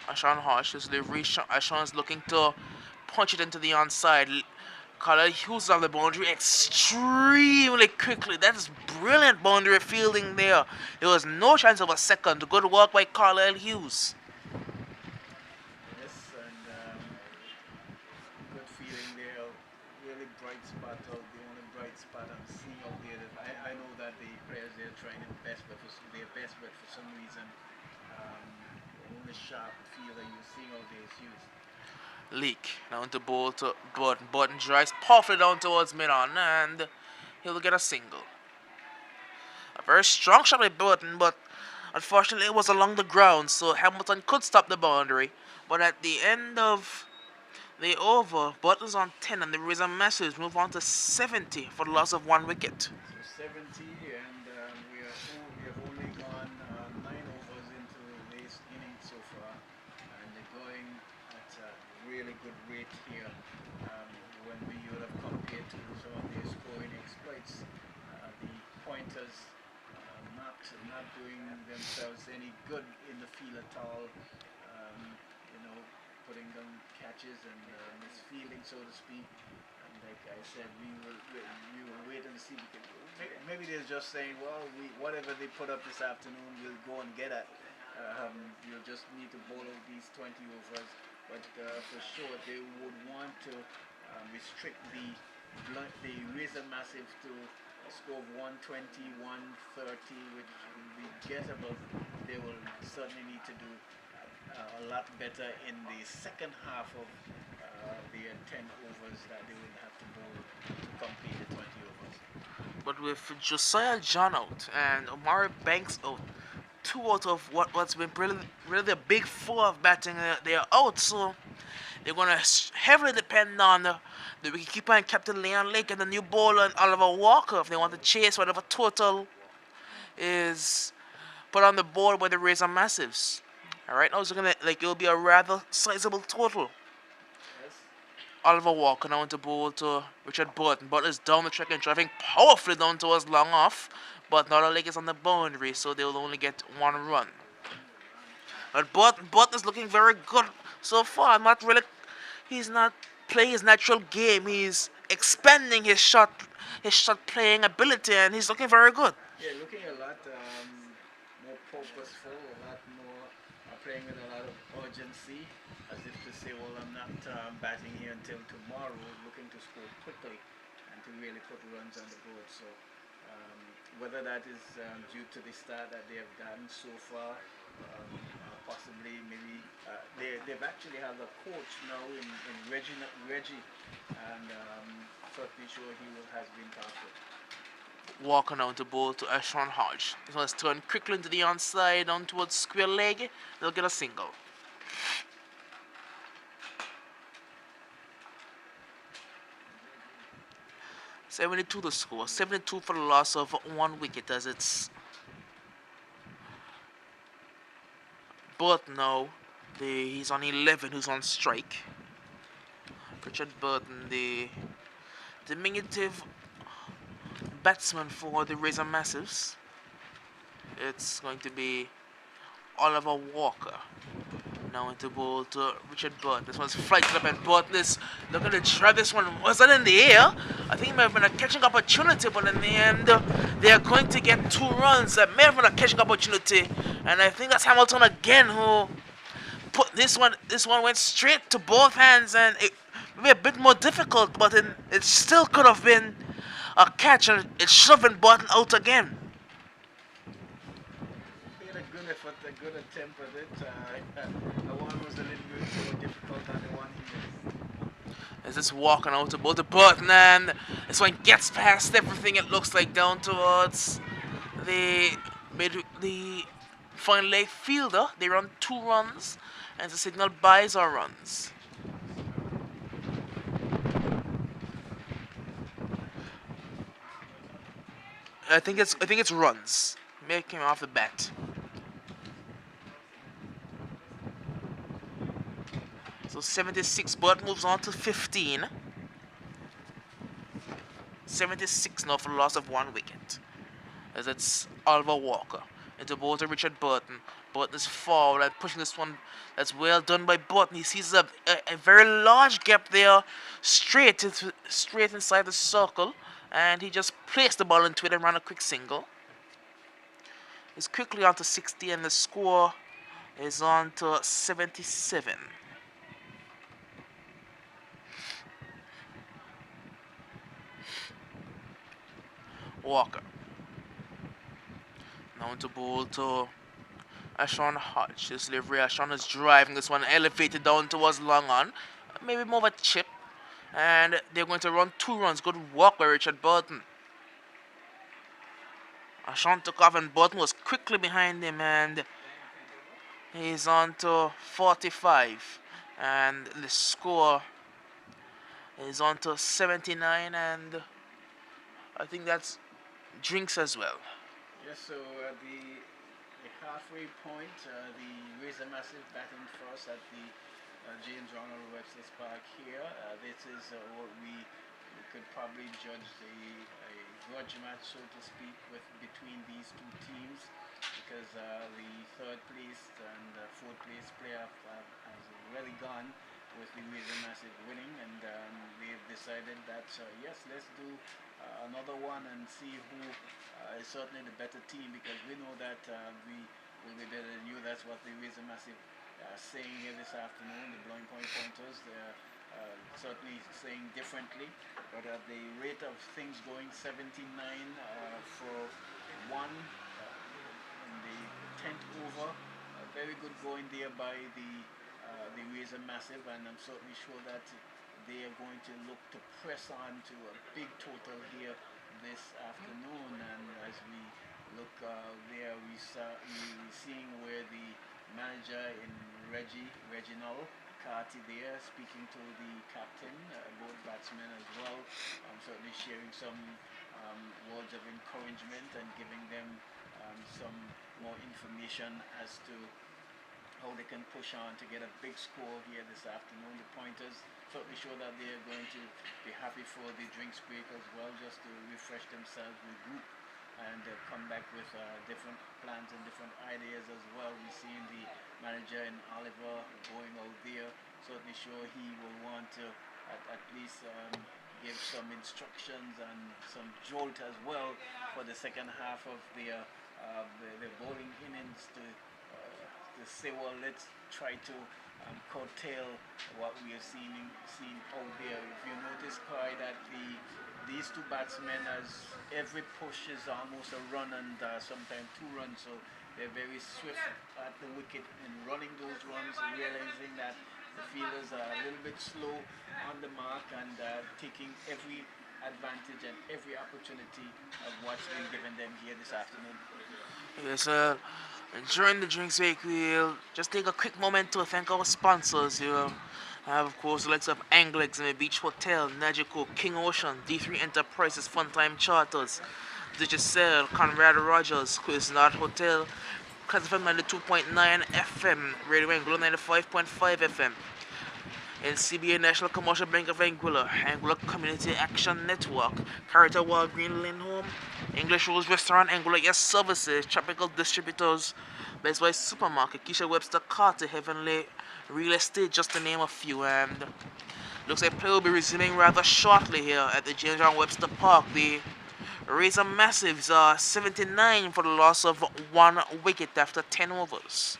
Ashan Hodge. This delivery. Ashan is looking to punch it into the onside. Carlisle Hughes on the boundary extremely quickly. That is brilliant boundary fielding there. There was no chance of a second. Good work by Carlisle Hughes. Yes, and good feeling there. Really bright spot out. The only bright spot I'm seeing out there. I know that the players they're trying their best, but for some reason, the only sharp fielder you're seeing out there is Hughes. Leak down to ball to Burton. Burton drives powerfully down towards mid-on and he'll get a single. A very strong shot by Burton, but unfortunately it was along the ground, so Hamilton could stop the boundary. But at the end of the over, Burton's on 10 and the Razor Masters move on to 70 for the loss of 1 wicket. So 70, and we have only gone 9 overs into this inning so far, and they're going at a really good rate here. When we would have compared to some of their scoring exploits, the pointers not doing themselves any good in the field at all. Putting them catches and misfielding, so to speak. And like I said, we will wait and see. Maybe they're just saying, well, whatever they put up this afternoon, we'll go and get at. You'll just need to bowl out these 20 overs. But for sure, they would want to restrict the Razor Massive to a score of 120, 130, which will be gettable. They will certainly need to do a lot better in the second half of the 10 overs that they will have to bowl to complete the 20 overs. But with Josiah John out and Omari Banks out, 2 out of what's been really a big 4 of batting, they are out, so they're going to heavily depend on the wicketkeeper and Captain Leon Lake and the new bowler and Oliver Walker if they want to chase whatever total is put on the board by the Razor Massives. Alright, now it's looking like it'll be a rather sizable total. Yes. Oliver Walker now into bowl to Richard Burton. Burton is down the track and driving powerfully down towards long off. But Northern Lake is on the boundary, so they'll only get 1 run. But Burton is looking very good so far. He's not playing his natural game. He's expanding his shot playing ability, and he's looking very good. Yeah, looking a lot more purposeful, a lot more playing with a lot of urgency, as if to say, well, I'm not batting here until tomorrow, looking to score quickly and to really put runs on the board. So whether that is due to the start that they have gotten so far, possibly maybe they've actually have a coach now in Reggie, and certainly sure he has been tasked with. Walker now to bowl to Ashon Hodge. This one's turned quickly into the onside, down towards square leg. They'll get a single. .72 the score. 72 for the loss of 1 wicket, as it's Burton now. He's on 11, who's on strike. Richard Burton, the diminutive batsman for the Razor Massives. It's going to be Oliver Walker now into bowl to Richard Burton. This one's flighted up and Burton is looking to try this one. Wasn't in the air. I think it may have been a catching opportunity, but in the end they are going to get 2 runs. That may have been a catching opportunity, and I think that's Hamilton again who put this one. This one went straight to both hands, and it may be a bit more difficult, but it still could have been a catch, and it should have been Burton out again. He had a good effort, a good attempt at it. The one was a little bit more difficult than the one he missed. As it's walking out to both the Burton, and this one gets past everything, it looks like, down towards the made the final leg fielder. They run 2 runs, and the signal buys or runs. I think it's runs. Make him off the bat. So 76, but moves on to 15. 76 now for the loss of 1 wicket. As it's Oliver Walker into ball to Richard Burton. Burton is forward and pushing this one. That's well done by Burton. He sees a very large gap there, straight inside the circle, and he just placed the ball into it and ran a quick single. He's quickly on to 60, and the score is on to 77. Walker. Now into ball to Ashon Hodge. This delivery, Ashon is driving this one, elevated down towards long on. Maybe more of a chip. And they're going to run 2 runs. Good walk by Richard Burton. Ashon took off and Burton was quickly behind him, and he's on to 45. And the score is on to 79, and I think that's drinks as well. Yes, so the halfway point, the Razor Massive batting first at the James Ronald Webster's Park here. This is what we could probably judge a grudge match, so to speak, between these two teams, because the third place and fourth place player has already gone with the Razor Massive winning, and they've decided that yes, let's do another one and see who is certainly the better team, because we know that we will be better than you. That's what the Razor Massive saying here this afternoon. The Blowing Point Pointers, they're certainly saying differently, but at the rate of things going, 79 for one in the 10th over, very good going there by the Razor Massive, and I'm certainly sure that they are going to look to press on to a big total here this afternoon. And as we look there, we're seeing where the manager in Reginald Carty there, speaking to the captain, both batsmen as well, certainly sharing some words of encouragement and giving them some more information as to how they can push on to get a big score here this afternoon. The Pointers certainly sure that they're going to be happy for the drinks break as well, just to refresh themselves, regroup, and come back with different plans and different ideas as well. We've seen the manager in Oliver going out there. Certainly sure he will want to at least give some instructions and some jolt as well for the second half of the bowling innings to say, well, let's try to curtail what we are seeing out there. If you notice, Kai, that these two batsmen, as every push is almost a run and sometimes 2 runs, so they're very swift at the wicket in running those runs, realizing that the fielders are a little bit slow on the mark, and taking every advantage and every opportunity of what's been given them here this afternoon. Yes, during the drinks break, we'll just take a quick moment to thank our sponsors. You have, of course, the likes of Anguila Beach Hotel, Nagico, King Ocean, D3 Enterprises, Funtime Charters, Digicel, Conrad Rogers, Quiznos Hotel, Classified 92.9 FM, Radio Anguilla 95.5 FM, NCBA National Commercial Bank of Anguilla, Anguilla Community Action Network, Carter Walgreen Lane Home, English Rose Restaurant, Anguilla Yes Services, Tropical Distributors, Best Buy Supermarket, Keisha Webster Carter, Heavenly Real Estate, just to name a few. And looks like play will be resuming rather shortly here at the James John Webster Park. The Razor Massives are 79 for the loss of 1 wicket after 10 overs.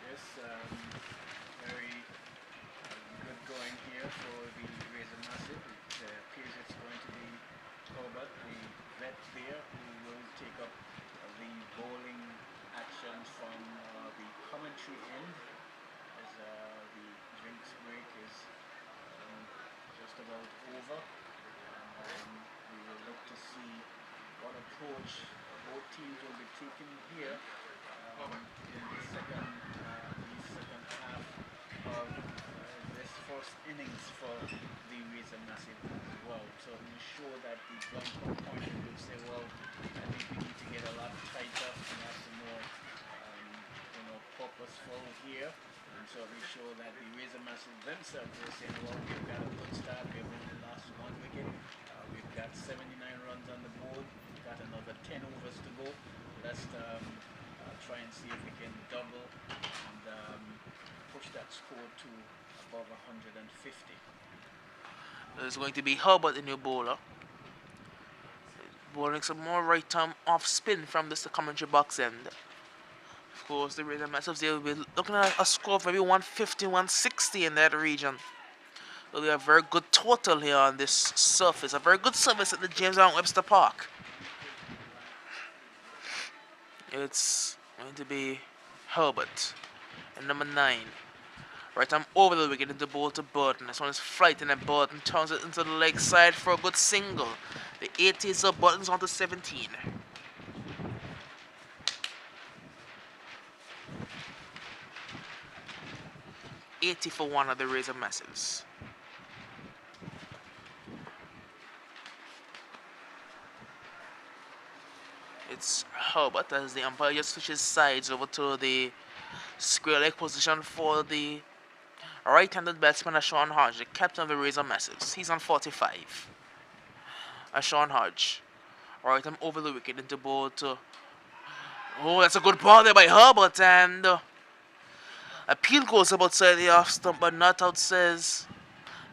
Yes, very good going here for the Razor Massive. It appears it's going to be Corbett, the vet there, who will take up the bowling action from the commentary end, as the drinks break is just about over. And we will look to see what approach both teams will be taking here in the second half of this first innings for the Razor Massive as well. So I'm sure that the Blanco point will say, well, I think we need to get a lot tighter and have some more, purposeful here. And so we show that the Razor Massive themselves are saying, well, we've got a good start. We've only lost 1 wicket. We've got 79 runs on the board. We've got another 10 overs to go. Let's try and see if we can double and push that score to above 150. There's going to be Herbert, the new bowler. Bowling some more right arm off spin from this commentary box end. Of course, the Razor Massives, they will be looking at a score of maybe 150, 160 in that region. It'll be a very good total here on this surface. A very good surface at the James Allen Webster Park. It's going to be Herbert and number 9. Right arm over the wicket into ball to Burton. This one is flighting and Burton turns it into the leg side for a good single. The 80s of Burton's on to 17. $80 for one of the Razor Massives. It's Herbert as the umpire just switches sides over to the square leg position for the right-handed batsman Sean Hodge, the captain of the Razor Massives. He's on 45. Sean Hodge. Right arm over the wicket into ball to... Oh, that's a good ball there by Herbert, and appeal goes outside the off stump, but not out, says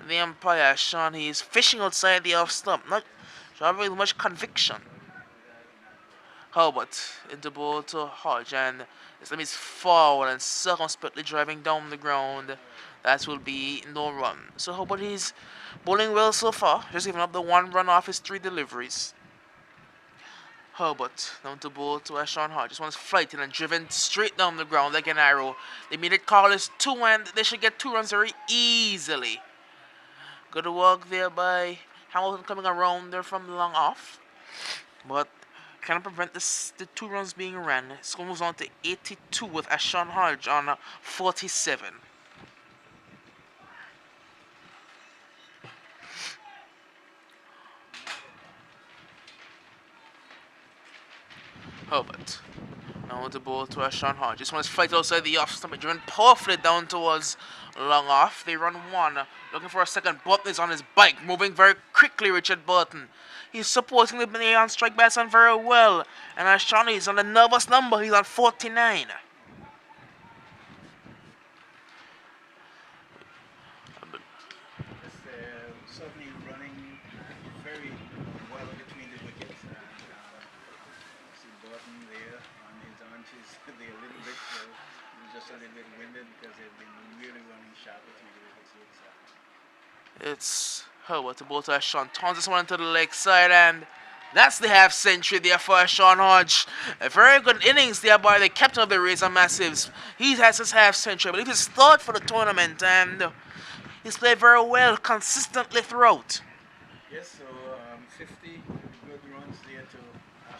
the umpire. Sean, he's fishing outside the off stump, not showing much conviction. Herbert into ball to Hodge, and this time he's forward and circumspectly driving down the ground. That will be no run. So Herbert is bowling well so far, just giving up the 1 run off his 3 deliveries. Herbert down to ball to Sean Hodge. This one's flighting and driven straight down the ground like an arrow. The immediate call is 2, and they should get 2 runs very easily. Good work there by Hamilton coming around there from long off, but cannot prevent the 2 runs being ran. Score moves on to 82 with Sean Hodge on 47. Herbert. Now the ball to Sean Hodge. This one is flighted outside the off stump, driven powerfully down towards long off. They run 1, looking for a second. Burton is on his bike, moving very quickly. Richard Burton. He's supporting the on strike batsman very well. And Sean is on a nervous number. He's on 49. Certainly running very well between the wickets. See Burton there on his arches. They're a little bit, just a little bit winded because they've been really running sharp between the wickets. It's Herbert to ball to Sean. Turns this one into the leg side, and that's the half century there for Sean Hodge. A very good innings there by the captain of the Razor Massives. He has his half century. I believe his third for the tournament, and he's played very well consistently throughout. Yes, so 50 good runs there to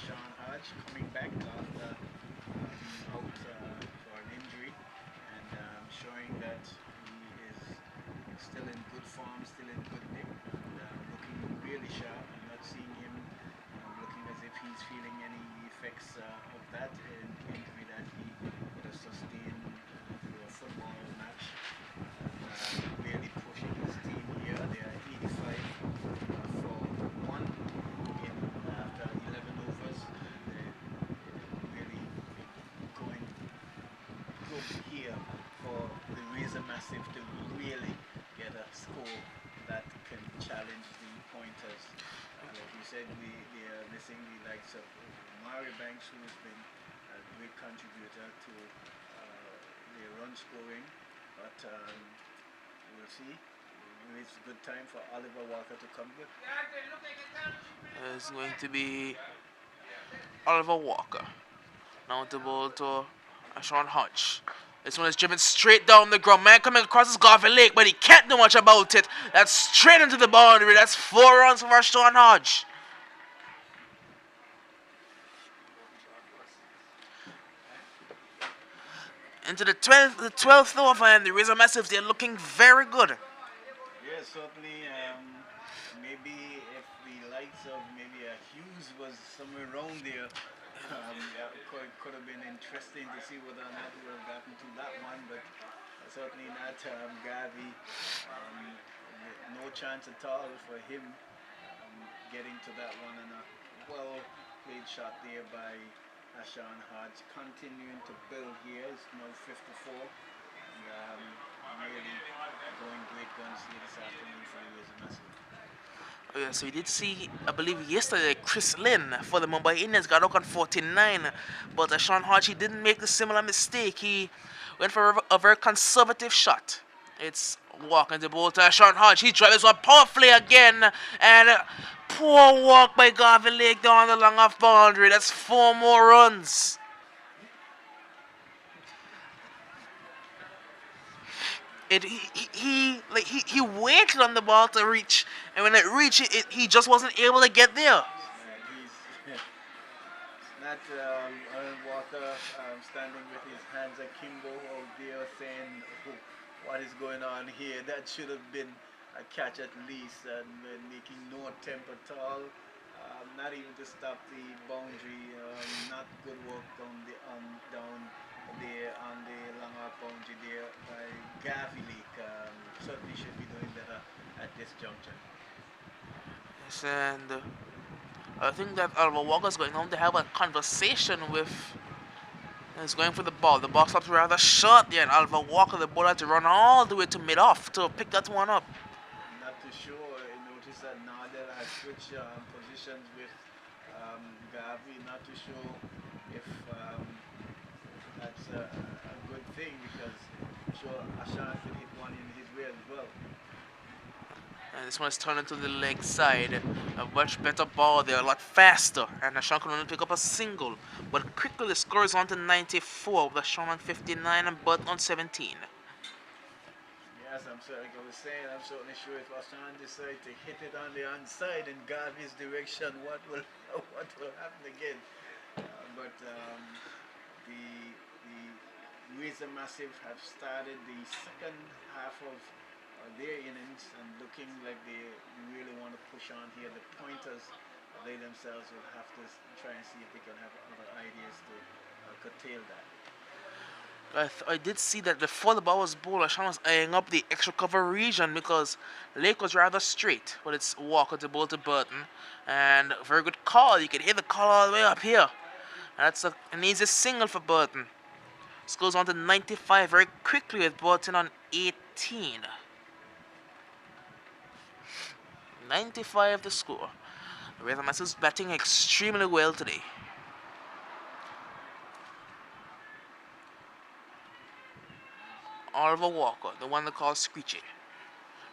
Sean Hodge, coming back after out for an injury, and showing that he is still in good form, still in good nick, and looking really sharp. I'm not seeing him looking as if he's feeling any effects of that injury that he would have sustained through a football match. Really pushing his team here. They are 85 for 1 after 11 overs. They're really going good here for the Razor Massive to really get a score that can challenge the pointers. Like you said, they are missing the likes of Mari Banks, who has been a great contributor to their run scoring, but we'll see. It's a good time for Oliver Walker to come good. It's going to be Oliver Walker. Now the ball to Sean Hodge. This one is driven straight down the ground. Man coming across his Garfield Lake, but he can't do much about it. That's straight into the boundary. That's 4 runs for Sean Hodge. into the 12th over, and the Razor Massives, they're looking very good. Yes, certainly. Maybe if the likes of maybe a Hughes was somewhere around there, that could have been interesting to see whether or not we would have gotten to that one. But certainly not Gavi. No chance at all for him getting to that one, and a well played shot there by Ashan Hodge. Continuing to build here. It's now 54. And, really going great guns here this afternoon for the Razor Massive. Oh, yeah, so we did see, I believe yesterday, Chris Lynn for the Mumbai Indians got out on 49, but Sean Hodge, he didn't make the similar mistake. He went for a very conservative shot. It's walking the ball to Sean Hodge. He drives one powerfully again, and poor walk by Garvey Lake down the long off boundary. That's 4 more runs. He waited on the ball to reach, and when it reached, he just wasn't able to get there. He's not Aaron Walker standing with his hands akimbo out there saying, oh, what is going on here? That should have been a catch at least, and making no attempt at all. Not even to stop the boundary. Not good work down there on the long off boundary there by Gavi Lake. Certainly should be doing better at this juncture. Yes, and I think that Alva Walker's going home to have a conversation with. He's going for the ball. The ball stops rather short there, and Alva Walker, the ball had to run all the way to mid-off to pick that one up. Not too sure. I noticed that Nadal has switched positions with Gavi. Not too sure if that's a good thing, because I'm sure Ashan could hit one in his way as well. And this one is turned into the leg side. A much better ball there, a lot faster. And Ashan could only pick up a single. But quickly the score is on to 94 with Ashan on 59 and Button on 17. Yes, I'm certainly going to say, I'm certainly sure if Ashan decides to hit it on the onside in Gavi's direction, what will happen again? But the Razor Massive have started the second half of their innings and looking like they really want to push on here. The Pointers, they themselves will have to try and see if they can have other ideas to curtail that. I did see that before the ball was bowled, Ashan was eyeing up the extra cover region because Lake was rather straight. But it's Walker to bowl to Burton. And a very good call. You can hear the call all the way up here. And that's an easy single for Burton. Scores on to 95 very quickly with Burton on 18. 95 the score. The Razor Massives batting extremely well today. Oliver Walker, the one they call Screechy.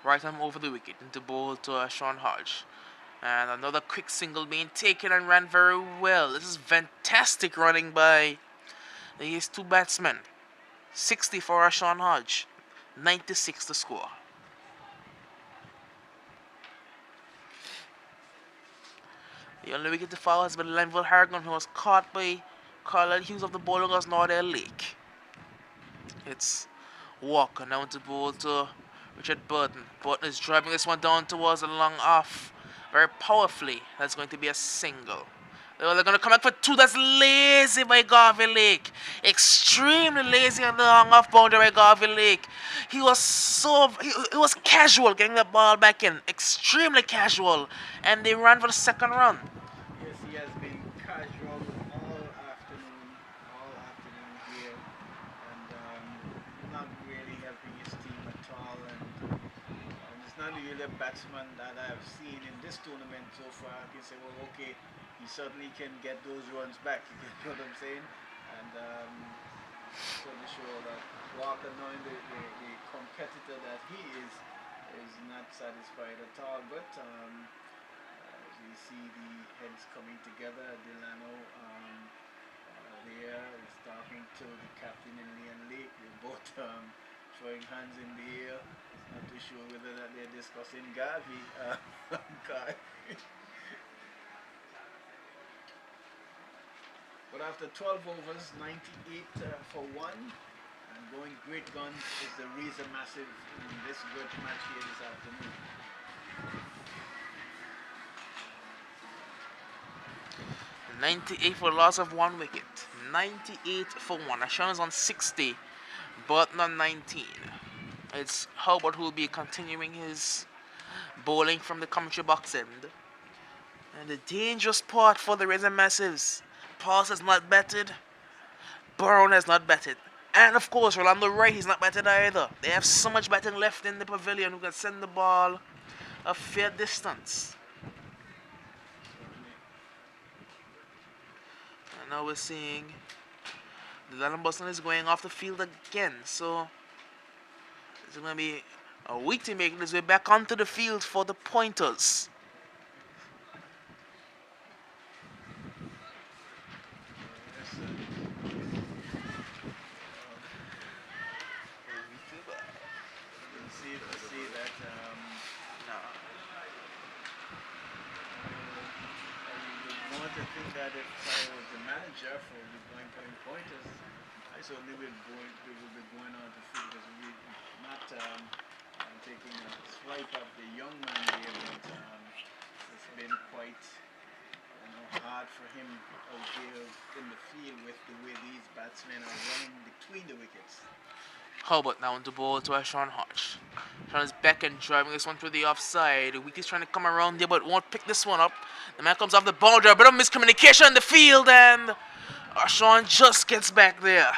Right arm over the wicket into bowl to Sean Hodge. And another quick single being taken and ran very well. This is fantastic running by these two batsmen. 60 for Sean Hodge. 96 the score. The only wicket to follow has been Lenville Harrigan, who was caught by Carlisle Hughes of the Bowlingers Nordale Lake. It's Walker now to bowl to Richard Burton. Burton is driving this one down towards the long off very powerfully. That's going to be a single. They're going to come back for 2. That's lazy by Garvey Lake. Extremely lazy on the long off boundary by Garvey Lake. He was casual getting the ball back in. Extremely casual. And they ran for the second run. Yes, he has been casual all afternoon here, and not really helping his team at all. And it's not really a batsman that I've seen in this tournament so far. I can say, well, okay, he certainly can get those runs back. You know what I'm saying? And certainly sure that Walker, knowing the competitor that he is not satisfied at all. But as we see the heads coming together, Delano there is talking to the captain in Leon Lake. They're both throwing hands in the air. Not too sure whether that they're discussing Gavi. But after 12 overs, 98 for 1, going great guns is the Razor Massive in this good match here this afternoon. 98 for the loss of 1 wicket. 98 for 1. Ashan is on 60, but not 19. It's Hobart who will be continuing his bowling from the commentary box end. And the dangerous part for the Razor Massives. Pass has not batted. Brown has not batted. And of course, Rolando Wright, he's not batted either. They have so much batting left in the pavilion who can send the ball a fair distance. And now we're seeing the London Boston is going off the field again. So it's going to be a week to make his way back onto the field for the pointers. I think that if I was the manager for the Blind Pointers, I certainly will be going on to field because we're not taking a swipe at the young man here, but it's been quite hard for him out there in the field with the way these batsmen are running between the wickets. Hobart now on the ball to Ashan Hodge. Ashan is back and driving this one through the offside. Wheatley's trying to come around there but won't pick this one up. The man comes off the boundary. A bit of miscommunication in the field and Ashan just gets back there.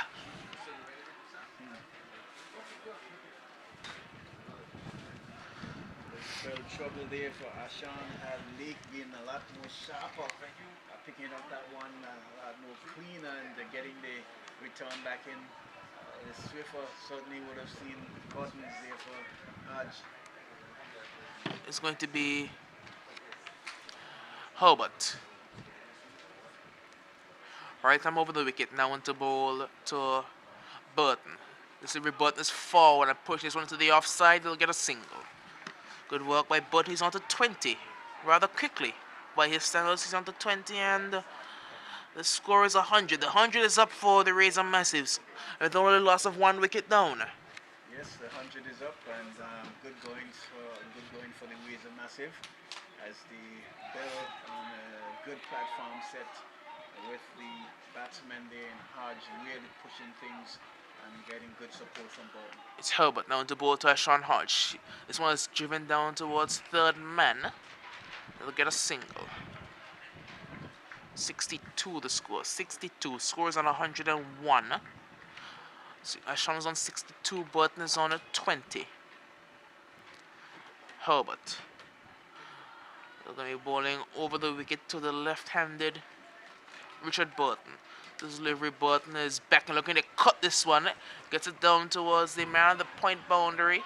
There's trouble there for Ashan. Had Lake been a lot more sharper, picking up that one a lot more cleaner and getting the return back in. Swiffer certainly would have seen buttons there for Hodge. It's going to be Hobart. Right time over the wicket. Now on to bowl to Burton. This is where Burton is forward and push this one to the offside. They'll get a single. Good work by Burton. He's on to 20 rather quickly. By his standards, he's on to 20 and the score is 100. The 100 is up for the Razor Massives with only loss of 1 wicket down. Yes, the 100 is up and good going for the Razor Massive as the bell on a good platform set with the batsmen there in Hodge really pushing things and getting good support from Bolton. It's Herbert now into ball to Ashan Hodge. This one is driven down towards third man. They'll get a single. 62 the score. 62. Scores on 101. Ashan is on 62. Burton is on a 20. Herbert. They're going to be bowling over the wicket to the left-handed Richard Burton. This delivery, Burton is back and looking to cut this one. Gets it down towards the man on the point boundary.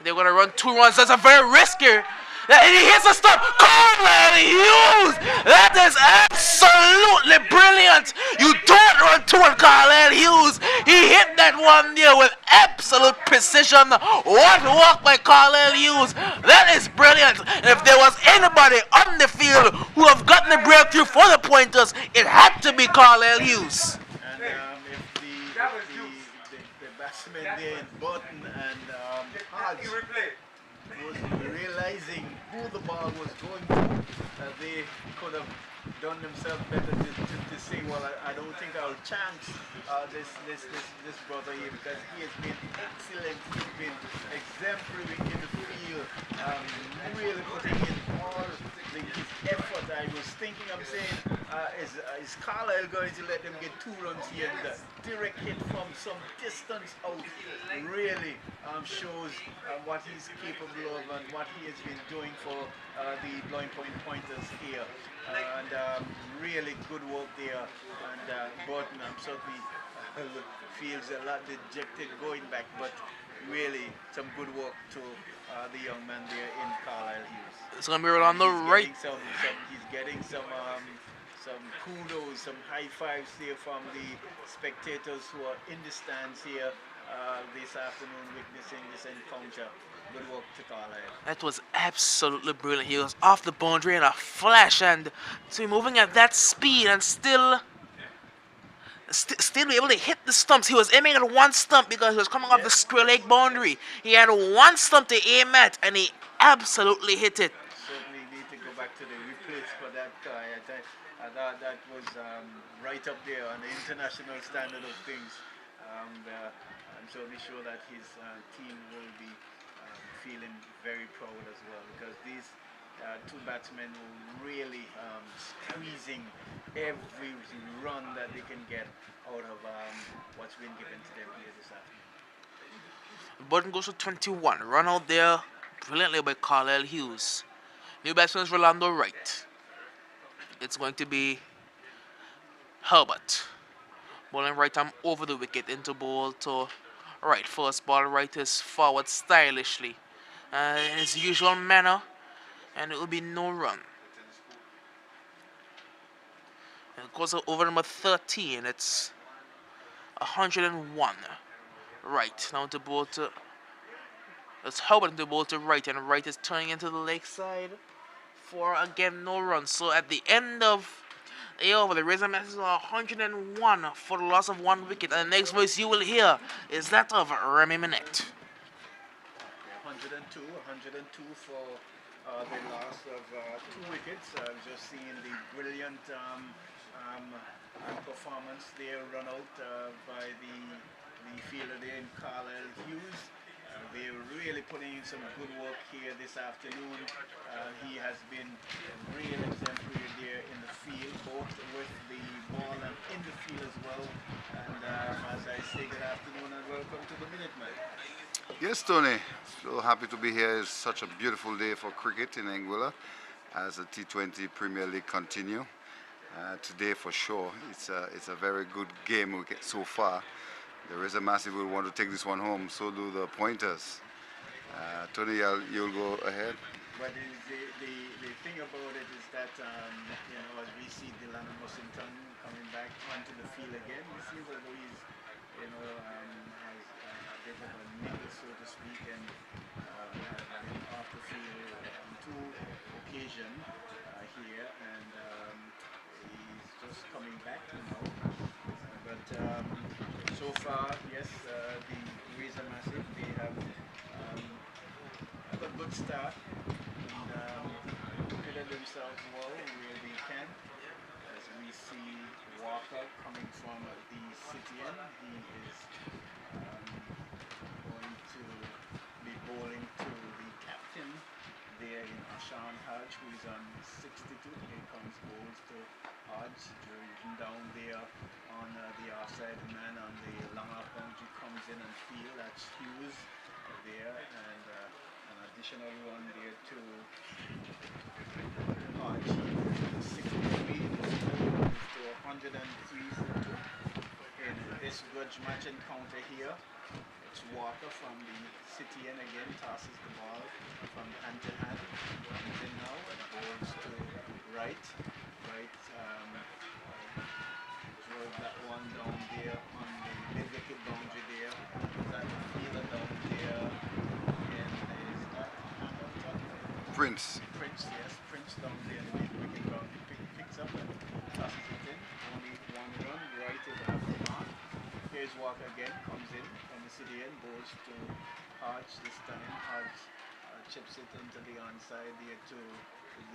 They're going to run 2 runs. That's a very risky. He hits a stop. Carl Hughes. That is absolutely brilliant. You don't run 2 on Carl Hughes. He hit that one there with absolute precision. What work by Carl Hughes. That is brilliant. And if there was anybody on the field who have gotten the breakthrough for the pointers, it had to be Carl Hughes. And if the batsman there in Burton and Hodge was realizing who the ball was going to, they could have done themselves better to say, well, I don't think I'll chance this brother here because he has been excellent, he's been exemplary in the field, really putting in all his effort. I was thinking, I'm saying, is Carlisle going to let them get 2 runs here? And the direct hit from some distance out really shows what he's capable of and what he has been doing for the Blind Pointers here. And really good work there. And Burton, I'm certainly feels a lot dejected going back, but really some good work to the young man there in Carlisle Hughes. It's going to be right on the right. He's getting some kudos, some high fives here from the spectators who are in the stands here this afternoon witnessing this encounter. Good work to Carlisle. That was absolutely brilliant. He was off the boundary in a flash, and to be moving at that speed and still Still be able to hit the stumps. He was aiming at one stump because he was coming off the square leg boundary. He had one stump to aim at, and he absolutely hit it. Certainly need to go back to the replays for that guy. I thought that was right up there on the international standard of things. I'm certainly sure that his team will be feeling very proud as well, because these two batsmen were really squeezing every run that they can get out of what's been given to them here this afternoon. Button goes to 21. Run out there brilliantly by Carlisle Hughes. New batsman is Rolando Wright. It's going to be Herbert. Bowling right arm over the wicket into ball to Wright. First ball, Wright is forward stylishly in his usual manner, and it will be no run. And it goes over number 13. It's 101. Right, now to bowl to... It's Herbert to bowl to Wright, and Wright is turning into the leg side for, again, no run. So at the end of the over, the Razor Masters are 101 for the loss of one wicket. And the next voice you will hear is that of Remy Minette. 102 for the loss of two wickets. Just seeing the brilliant performance there run out by the fielder there in Carlisle Hughes. They're really putting in some good work here this afternoon. He has been real exemplary there in the field, both with the ball and in the field as well. And as I say, good afternoon and welcome to the Minutemen. Yes, Tony. So happy to be here. It's such a beautiful day for cricket in Anguilla as the T20 Premier League continue. Today, for sure, it's a very good game we get so far. There is a massive will want to take this one home. So do the Pointers. Tony, you'll go ahead. But the thing about it is that you know, as we see Dylan Mussington coming back onto the field again, it seems as though he's, you know, has a bit of a niggle, so to speak, and has been off the field on two occasions here, and he's just coming back, you know. But so far, yes, the Razor Massive, they have a good start and prepared themselves well where they can. As we see Walker coming from the city end, he is going to be bowling to the captain there in Ashan Hodge, who is on 62. Here comes bowls to Hodge, driven down there on the offside man on the long off boundary, comes in and field. That's Hughes there, and an additional one there to Hodge. 63 to 103 in this grudge match encounter here. It's Walker from the city end again, tosses the ball from hand to hand. Comes in now and bowls to Wright. Wright drove that one down there on the mid-wicket boundary there. That fielder down there. And is that Hamilton? Prince. Prince, yes. Prince down there in the mid-wicket boundary. Picks up and tosses it in. Only one run. Wright is after mark. Here's Walker again. Comes in from the city end. Bowls to Hodge this time. Hodge chips it into the onside there to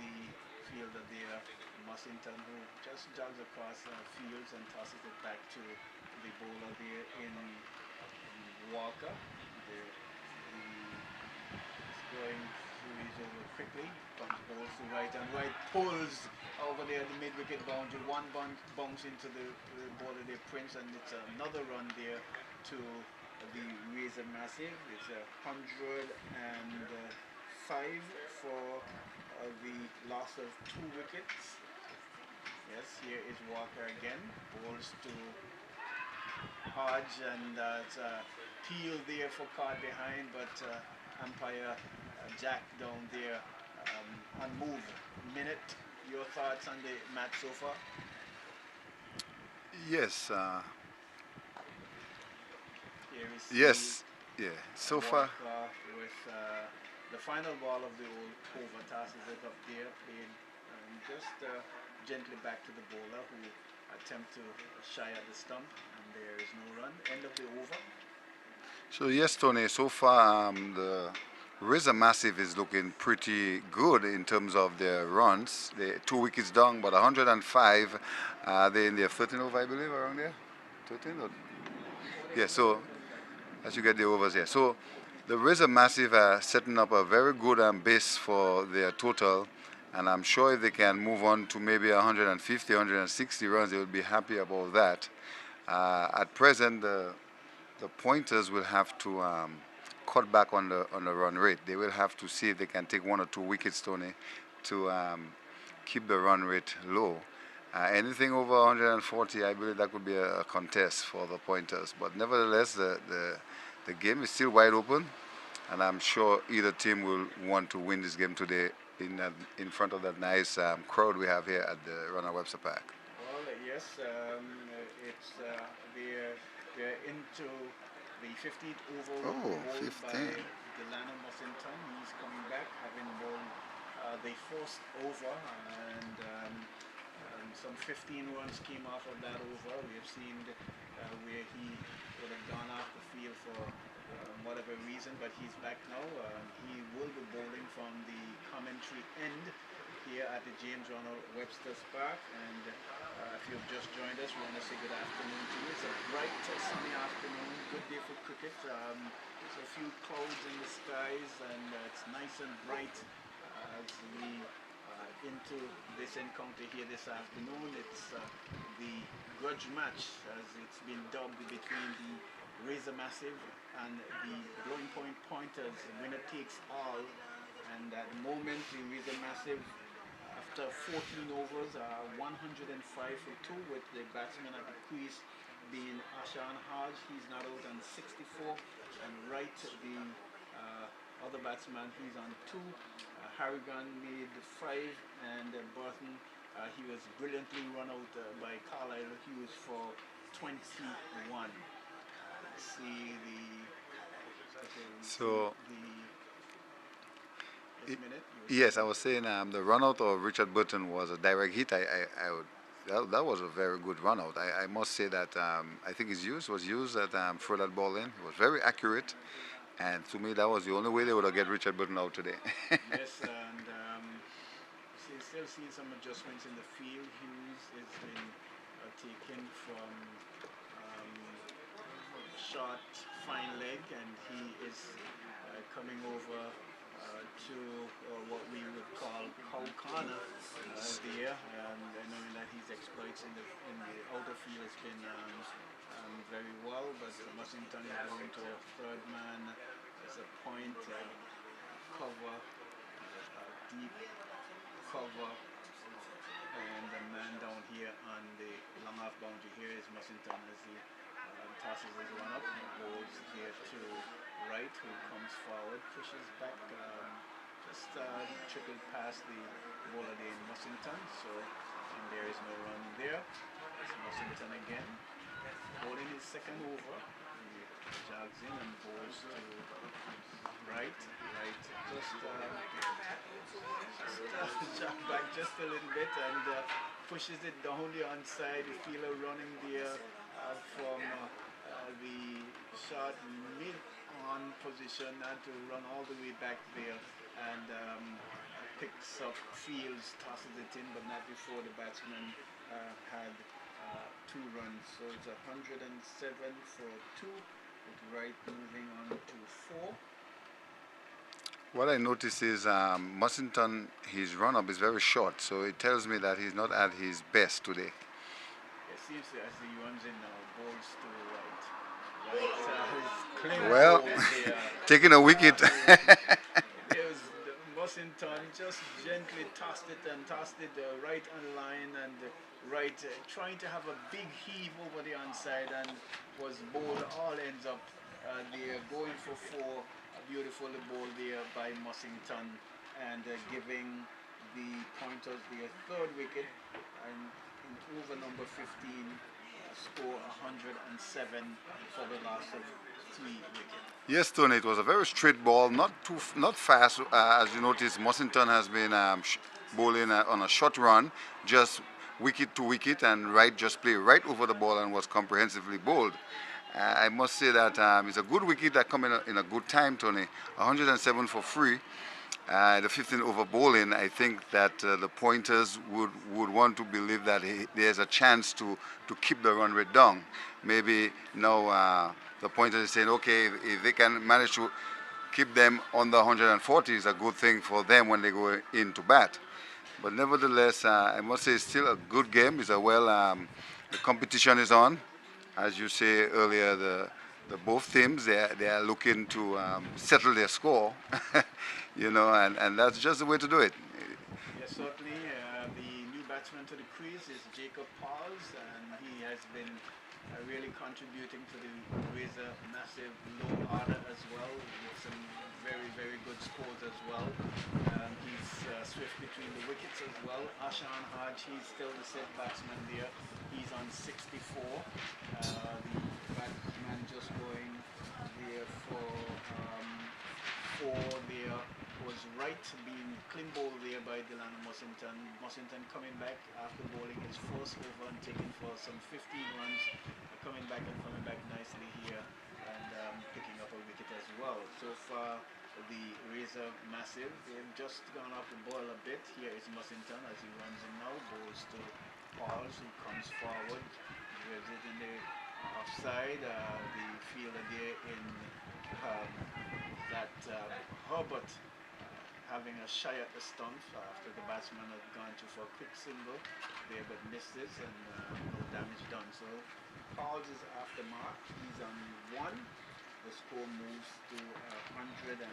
the fielder there, Mussington, who just jogs across fields and tosses it back to the bowler there in Walker. It's going through his over quickly, comes bowls to Wright, and Wright pulls over there the mid-wicket boundary. One bounce into the bowler there, Prince, and it's another run there to the Razor Massive. It's 105 for the loss of two wickets. Yes, here is Walker again. Bowls to Hodge, and it's a peel there for caught behind, but umpire Jack down there unmoved. Minute, your thoughts on the match so far? Yes. Here is Yes. Yeah. So far. With the final ball of the over, tosses it up there, played just gently back to the bowler, who attempt to shy at the stump, and there is no run. End of the over. So yes, Tony. So far, the Razor Massive is looking pretty good in terms of their runs. They 2 wickets down, but 105. They in their 13 over, I believe, around there. 13 or yeah. So as you get the overs here, so the Razor Massive are setting up a very good base for their total. And I'm sure if they can move on to maybe 150, 160 runs, they will be happy about that. At present, the pointers will have to cut back on the run rate. They will have to see if they can take 1 or 2 wickets, Tony, to keep the run rate low. Anything over 140, I believe that could be a contest for the pointers. But nevertheless, the game is still wide open, and I'm sure either team will want to win this game today in front of that nice crowd we have here at the Ronald Webster Park. Well, yes, it's they're into the 15th over bowled by 15. Delano Mussington. He's coming back, having bowled the first over, and some 15 runs came off of that over. We have seen where he would have gone off the field for whatever reason, but he's back now. He will be bowling from the commentary end here at the James Ronald Webster's Park. And if you've just joined us, we want to say good afternoon to you. It's a bright, sunny afternoon, good day for cricket. There's a few clouds in the skies, and it's nice and bright as we into this encounter here this afternoon. It's the grudge match, as it's been dubbed, between the Razor Massive and the Blowing Point Pointers. Winner takes all, and at the moment the Razor Massive, after 14 overs, are 105 for 2, with the batsman at the crease being Ashan Haj. He's not out on 64, and right, the other batsman, he's on 2. Harrigan made 5, and Burton, he was brilliantly run out by Carlisle Hughes for 21. See So this minute. yes, I was saying the run out of Richard Burton was a direct hit. That was a very good run out. I must say that I think his use was used at throw that ball in. It was very accurate, and to me that was the only way they would have get Richard Burton out today. Yes, and still seeing some adjustments in the field. Hughes has been taken from short, fine leg, and he is coming over to what we would call cow corner there, and knowing that his exploits in the outer field has been very well. But Mussington is going to a third man as a point, cover, deep cover, and the man down here on the long off boundary here is Mussington as he tosses his one up and goes here to right, who comes forward, pushes back, just trickled past the bowler there in Mussington, so, and there is no run there. It's Mussington again, bowling his second over. He jogs in and bowls to right, just jog back just a little bit, and pushes it down the onside. The fielder running there from the shot mid-on position, and to run all the way back there, and picks up fields, tosses it in, but not before the batsman had 2 runs. So it's 107 for 2, with Wright moving on to 4. What I notice is Mussington, his run-up is very short, so it tells me that he's not at his best today. It seems as he runs in now, balls to right. Well, taking a wicket. There's Mussington just gently tossed it right on line, and right trying to have a big heave over the onside, and was bowled. All ends up there going for 4. Beautifully bowled there by Mussington, and giving the pointers their 3rd wicket, and in over number 15 score 107 for the loss of 3 wickets. Yes, Tony, it was a very straight ball, not fast. As you notice, Mussington has been bowling on a short run, just wicket to wicket, and Wright just played right over the ball and was comprehensively bowled. I must say that it's a good wicket that come in a good time, Tony. 107 for free. The 15 over bowling, I think that the pointers would want to believe that there's a chance to keep the run rate down. Maybe now the pointers is saying, okay, if they can manage to keep them under 140, is a good thing for them when they go into bat. But nevertheless, I must say it's still a good game. It's a the competition is on. As you say earlier, the both teams they are looking to settle their score, and that's just the way to do it. Yes, certainly. The new batsman to the crease is Jacob Pauls, and he has been really contributing to the Razor massive low order as well, with some very, very good scores as well. He's swift between the wickets as well. Ashan Haj, he's still the set batsman there. He's on 64. The batsman just going there for there was Wright being clean bowled there by Delano Mussington. Mussington coming back after bowling his first over and taking for some 15 runs, coming back nicely here and picking up a wicket as well. So far, the Razor massive, they've just gone off the ball a bit. Here is Mussington as he runs in now, bowls to Pauls, who comes forward, drives it in the offside. The fielder there in Herbert having a shy at the stump after the batsman had gone to for a quick single there, but missed it and no damage done. So Pauls is after mark. He's on 1. The score moves to 108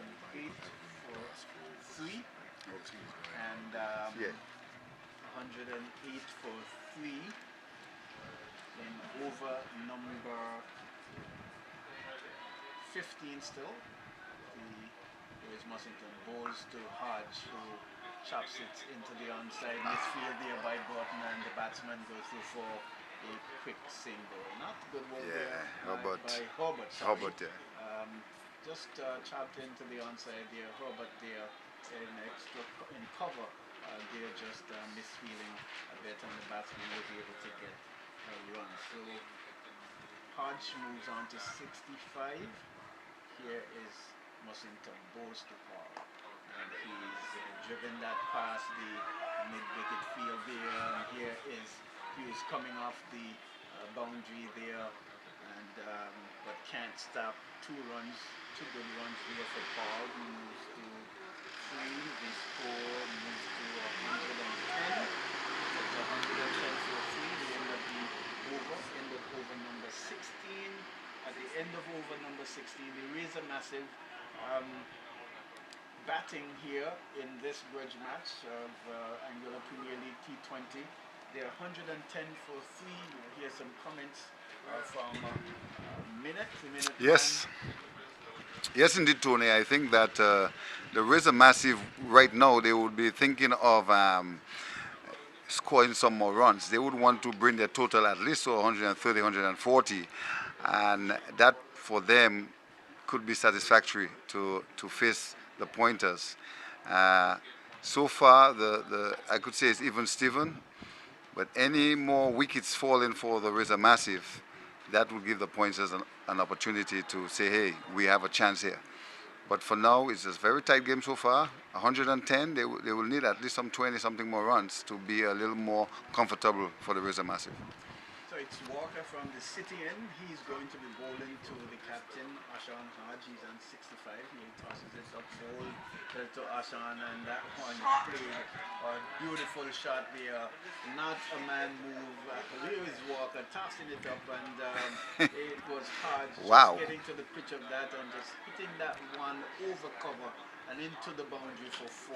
for 3 and 108 for 3 in over number 15 still. Here's Mussington, bowls to Hodge, who chops it into the onside midfield there by Burton, and the batsman goes through for a quick single. Not good work there by Herbert. Just chopped into the onside there. Herbert there in extra in cover. They're just misfeeling a bit, and the batsman was able to get a run. So Hodge moves on to 65. Here is Mussington, bowls to Paul, and he's driven that past the mid-wicket field there, and here is he is coming off the boundary there, and but can't stop. 2 good runs there for Paul. He moves to 3. The score moves to 110. It's 110 for 3. The end of the over number 16. At the end of over number 16, the Razor massive batting here in this grudge match of Anguilla Premier League T20. They're 110 for 3. Here's some comments from Minute. Yes. Yes, indeed, Tony. I think that the Razor massive right now, they would be thinking of scoring some more runs. They would want to bring their total at least to 130, 140. And that for them could be satisfactory to face the pointers. So far, I could say it's even Steven, but any more wickets falling for the Razor massive, that will give the pointers an opportunity to say, hey, we have a chance here. But for now, it's a very tight game so far. 110, they will need at least some 20-something more runs to be a little more comfortable for the Razor massive. So it's Walker from the City end. He's going to be bowling to the captain, Ashan Haj. He's on 65. He tosses it up bowl to Ashan, and that one played a beautiful shot there. Not a man move. Here is Walker tossing it up, and it was Haj just getting to the pitch of that and just hitting that one over cover and into the boundary for 4.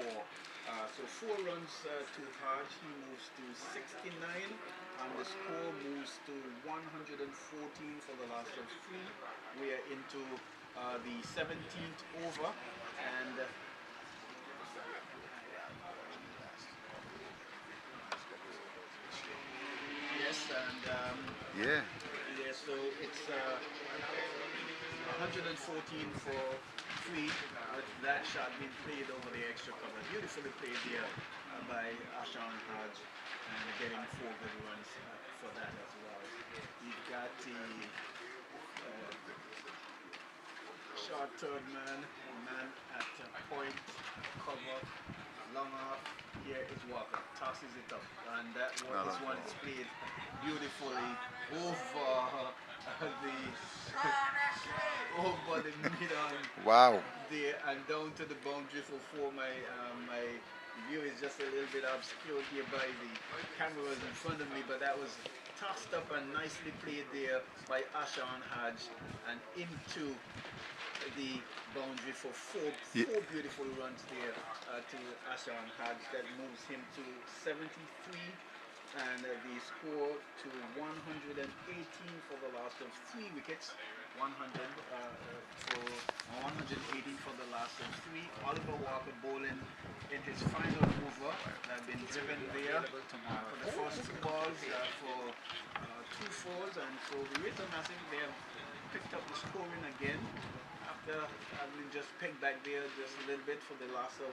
So 4 runs to Haj. He moves to 69, and the score moves to 114 for the last of 3. We are into the 17th over, and yes, and so it's 114 for 3, with that shot being played over the extra cover. Beautifully played here by Ashan Hodge, and getting 4 good runs for that as well. You've got the short third man at point, cover, long off. Here is Walker, tosses it up, and this one is played beautifully over the over the mid-on. Wow. There and down to the boundary for 4. My view is just a little bit obscured here by the cameras in front of me, but that was tossed up and nicely played there by Ashan Hodge and into the boundary for 4 beautiful runs there to Ashan Hodge. That moves him to 73, and the score to 118 for the last of 3 wickets. 118 for the last of 3. Oliver Walker bowling in his final over. Been driven there for the first 2 balls for 2 fours, and so the Razor Massive, they have picked up the scoring again after having just pegged back there just a little bit for the loss of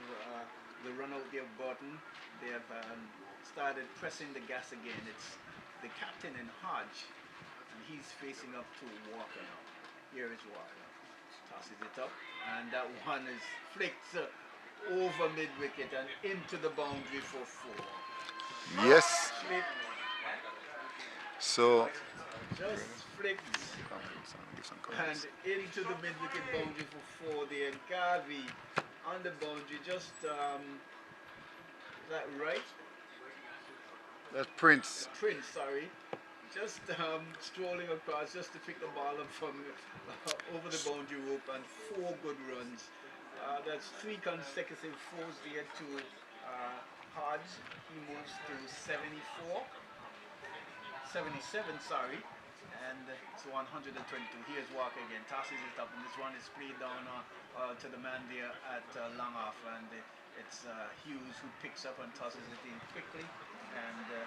the run out there button. They have started pressing the gas again. It's the captain in Hodge, and he's facing up to Walker now. Here is Walker, tosses it up, and that one is flicked over mid-wicket and into the boundary for 4. Yes. So Just flicked and into the mid-wicket boundary for 4 there. Garvey on the boundary, just is that right? that's Prince. Prince, sorry. Just strolling across just to pick the ball up from over the boundary rope, and 4 good runs. That's 3 consecutive 4s there to Hodge. He moves to 77, sorry, and it's 122. Here's Walker again, tosses it up, and this one is played down to the man there at long off, and it's Hughes who picks up and tosses it in quickly, and the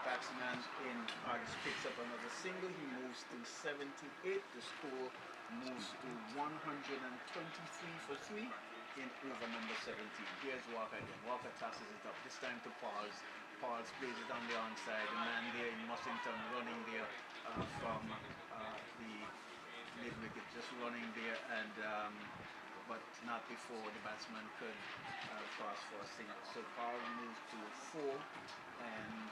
batsman in Hodge picks up another single. He moves to 78. The score moves to 123 for 3 in over number 17. Here's Walker again. Walker tosses it up, this time to Pauls. Pauls plays it on the onside. The man there in Mussington running there from the mid-wicket, just running there, and but not before the batsman could cross for a single. So Pauls moves to 4, and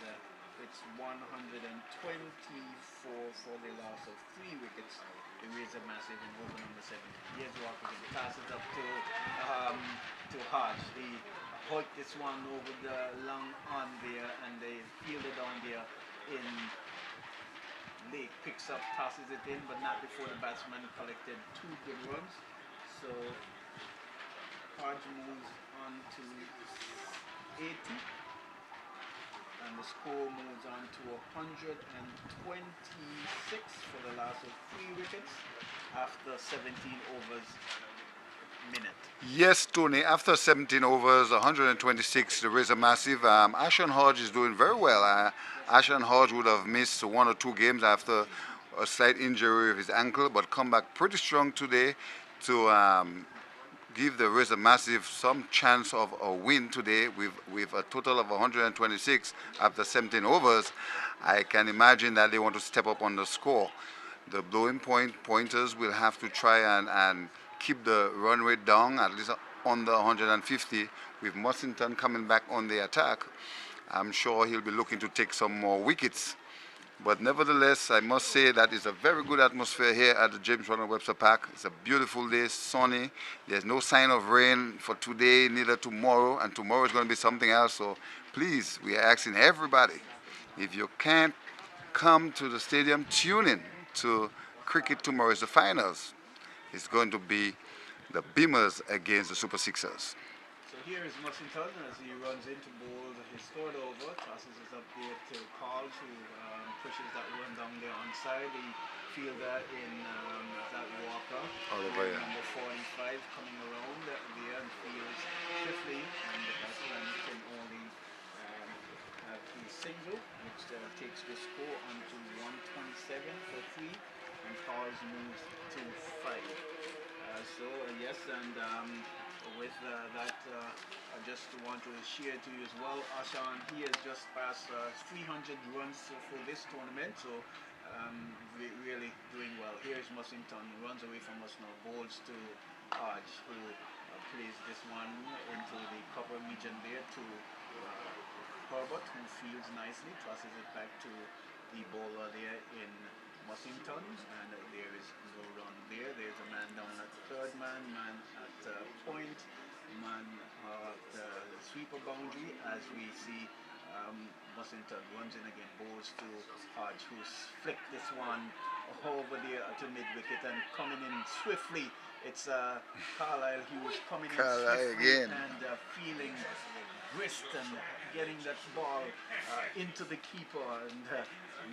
it's 124 for the loss of 3 wickets. The Razor Massive in over number 7. Here's Walker again, passes up to Hodge. He hoiked this one over the long on there, and they fielded down there in Lake. Picks up, tosses it in, but not before the batsman collected 2 good runs. So Hodge moves on to 80. And the score moves on to 126 for the last of 3 wickets after 17 overs minute. Yes, Tony, after 17 overs, 126, the Razor Massive. Ashan Hodge is doing very well. Ashan Hodge would have missed 1 or 2 games after a slight injury of his ankle, but come back pretty strong today to give the Razor Massive some chance of a win today with a total of 126 after 17 overs. I can imagine that they want to step up on the score. The blowing pointers will have to try and keep the run rate down, at least under 150, with Mussington coming back on the attack. I'm sure he'll be looking to take some more wickets. But nevertheless, I must say that it's a very good atmosphere here at the James Ronald Webster Park. It's a beautiful day, sunny. There's no sign of rain for today, neither tomorrow, and tomorrow is going to be something else. So please, we are asking everybody, if you can't come to the stadium, tune in to cricket tomorrow. Is the finals. It's going to be the Beamers against the Super Sixers. So here is Mussington as he runs into bowl. He scored over, tosses it up there to Pauls, who pushes that run down there on side. The fielder in that Walker, number 45, coming around there and fields swiftly, and the batsman can only have the single, which takes the score on to 127 for 3. and Paul's moves to 5. Yes, and with that, I just want to share to you as well, Ashan, he has just passed 300 runs for this tournament, so really doing well. Here's Mussington, runs away from us now, bowls to Hodge, who plays this one into the cover region there to Herbert, who fields nicely, tosses it back to the bowler there in Mussington, and there is no run there. There's a man down at third man at point, man at sweeper boundary, as we see Mussington runs in again, bowls to Hodge, who's flicked this one over there to mid wicket and coming in swiftly. It's Carlisle Hughes coming in swiftly again. and feeling wrist and getting that ball into the keeper, and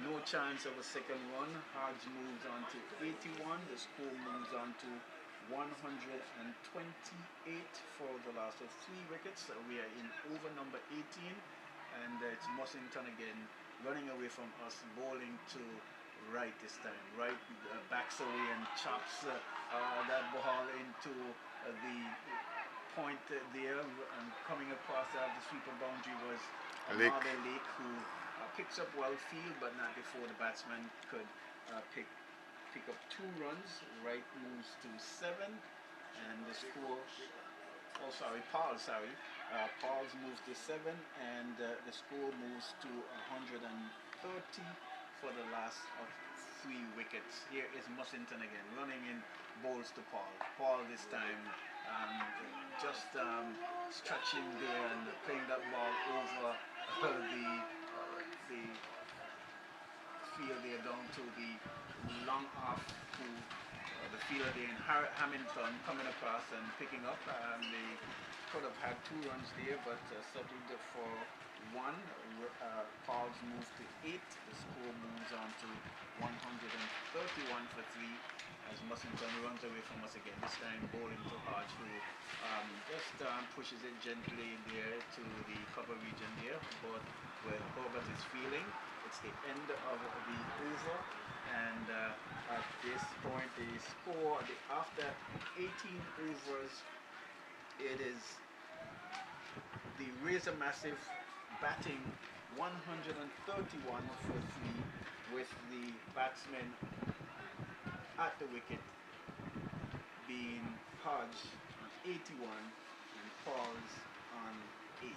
no chance of a second run. Hodge moves on to 81. The score moves on to 128 for the last of 3 wickets. We are in over number 18, and it's Mussington again running away from us, bowling to right this time. Right backs away and chops that ball into the point there, and coming across the sweeper boundary was Marley Lake, who picks up well field, but not before the batsman could pick up 2 runs. Right moves to 7, and the score. Paul's moves to 7, and the score moves to 130 for the last of 3 wickets. Here is Mussington again, running in, bowls to Paul. Paul this time just stretching there and playing that ball over the field there down to the long off, who the fielder there in Hamilton coming across and picking up. They could have had 2 runs there, but settled for 1. Paul's moves to 8. The score moves on to 131 for 3 as Mussington runs away from us again. This time bowling to Hodge, who just pushes it gently there to the cover region there, but where Herbert is feeling. It's the end of the over, and at this point the score, after 18 overs, it is the Razor Massive batting 131 for 3, with the batsman at the wicket being Hodge on 81 and Paul's on 8.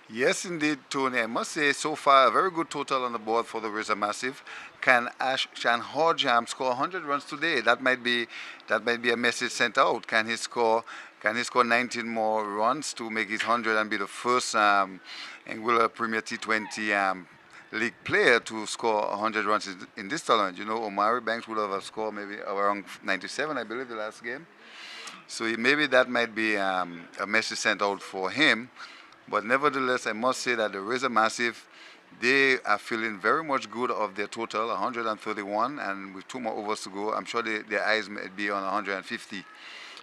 Yes, indeed, Tony. I must say, so far, a very good total on the board for the Razor Massive. Can Hodge score 100 runs today? That might be a message sent out. Can he score 19 more runs to make it 100 and be the first Anguilla Premier T20 League player to score 100 runs in this tournament? You know, Omari Banks would have scored maybe around 97, I believe, the last game. So maybe that might be a message sent out for him. But nevertheless, I must say that the Razor Massive, they are feeling very much good of their total, 131, and with 2 more overs to go, I'm sure their eyes may be on 150,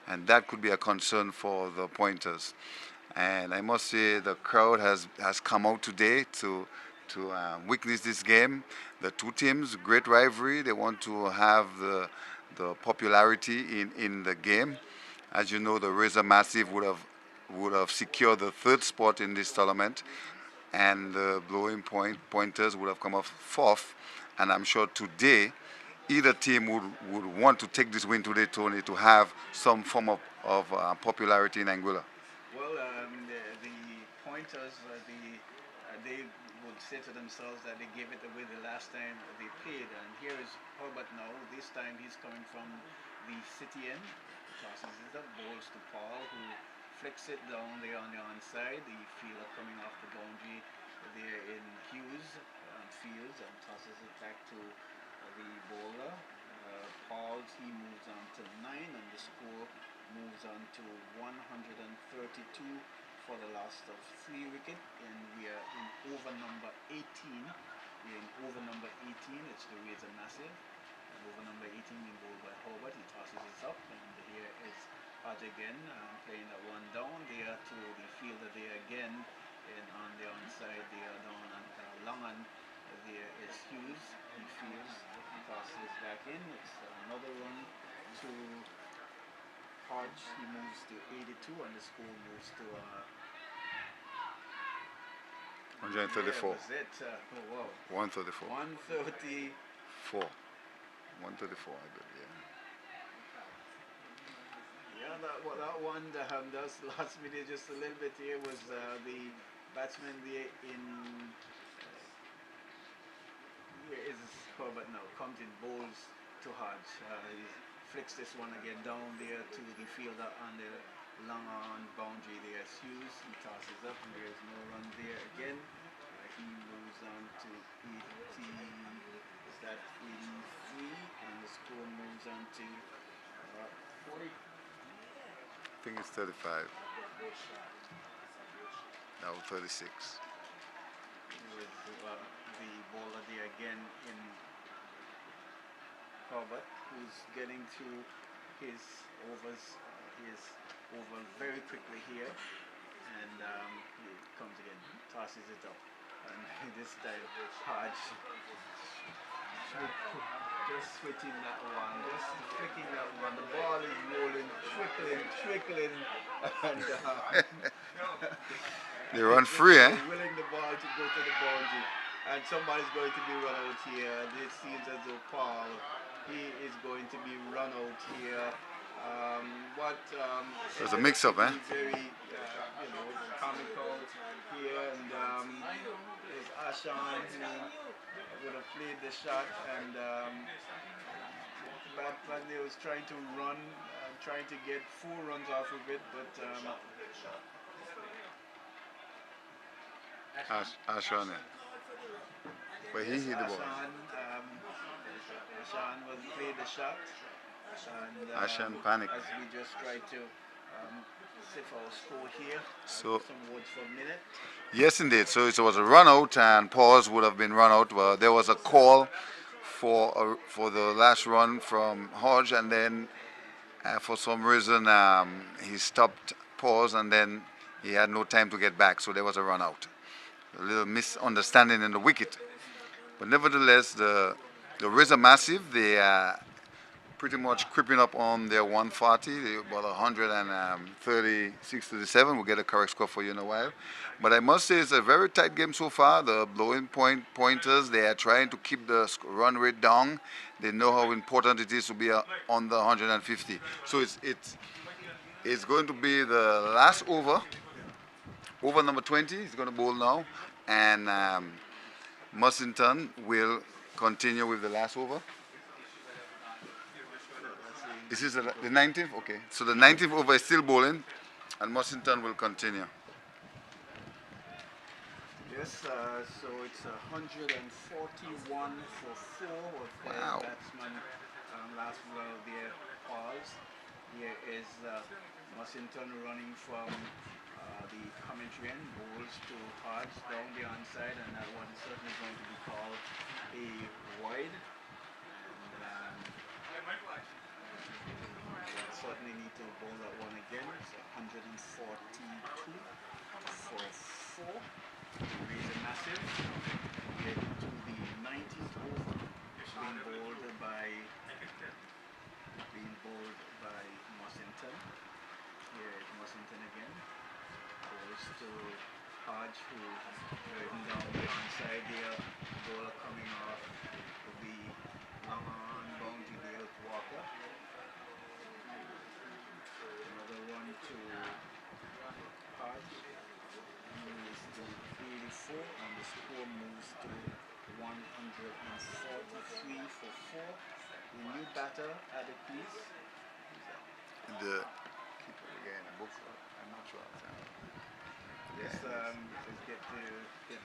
and that could be a concern for the Pointers. And I must say the crowd has come out today to witness this game. The 2 teams, great rivalry. They want to have the popularity in the game. As you know, the Razor Massive would have secured the 3rd spot in this tournament, and the Blowing Pointers would have come off 4th. And I'm sure today either team would want to take this win today, Tony, to have some form of popularity in Anguilla. Well, the Pointers, they would say to themselves that they gave it away the last time they played, and here is Herbert now. This time he's coming from the city end, tosses it up, bowls to Paul, who flicks it down there on the onside. The fielder coming off the boundary there in Hughes fields and tosses it back to the bowler. Paul's, he moves on to 9, and the score moves on to 132 for the last of 3 wickets, and we are in over number 18. We're in over number 18. It's the Razor Massive. And over number 18 being bowled by Herbert. He tosses it up, and here is Hodge again, playing that one down there to the fielder there again, and on the onside there down on Longan, there is Hughes. He fields, tosses back in. It's another run to Hodge. He moves to 82 and the score moves to 134. yeah, that's it. Oh wow. 134. 134. 134, I believe, yeah. Yeah, that one does lost me there just a little bit here was the batsman there in here is Herbert now comes in bowls to Hodge. He flicks this one again down there to the fielder on the long on boundary there. Hughes, he tosses up and there's no run there again. He moves on to 80, is that 83 and the score moves on to 40. I think it's 35. Now 36. With the bowler there again in Herbert, who's getting through his over very quickly here, and he comes again, tosses it up, and this time Hodge just switching that one, just flicking that one. The ball is rolling, trickling, and They run free, eh? willing the ball to go to the boundary, and somebody's going to be run out here. It seems as though Paul, he is going to be run out here. There's a mix-up, eh? Very, comical here, and there's Ashan who would have played the shot, and Batman was trying to run, trying to get 4 runs off of it, but Ashan, but he hit the ball. Ashan was played the shot, and Ashan panicked. as we just tried to see our score here. So Some words for a minute. yes, indeed. So it was a run out, and pause would have been run out. Well, there was a call for the last run from Hodge, and then for some reason he stopped pause, and then he had no time to get back. So there was a run out. A little misunderstanding in the wicket, but nevertheless, the Rays are massive. They are pretty much creeping up on their 140, about 136 to the 7. We'll get a correct score for you in a while. But I must say it's a very tight game so far. The blowing pointers, they are trying to keep the run rate down. They know how important it is to be on the 150. So it's going to be the last over number 20. He's going to bowl now. And Mussington will continue with the last over. This is the 19th? Okay. So the 19th over is still bowling, and Mussington will continue. Yes, so it's 141 for 4 with the Wow. batsman last ball there, pause. Here is Mussington running from the commentary end, bowls to Hodge down the onside, and that one is certainly going to be called a wide. And certainly need to bowl that one again. It's 142 for 4. Raise a massive. Get to the 19th over. Being bowled by Mussington. Here is Mussington again. Goes to Hodge, who's driving down the onside there. Bowler coming off the long on boundary there with Walker. Another one to Hodge. Moves to 84 and the score moves to 143 for 4. The new batter at the crease. The keeper again, book. I'm not sure. Yes, let's get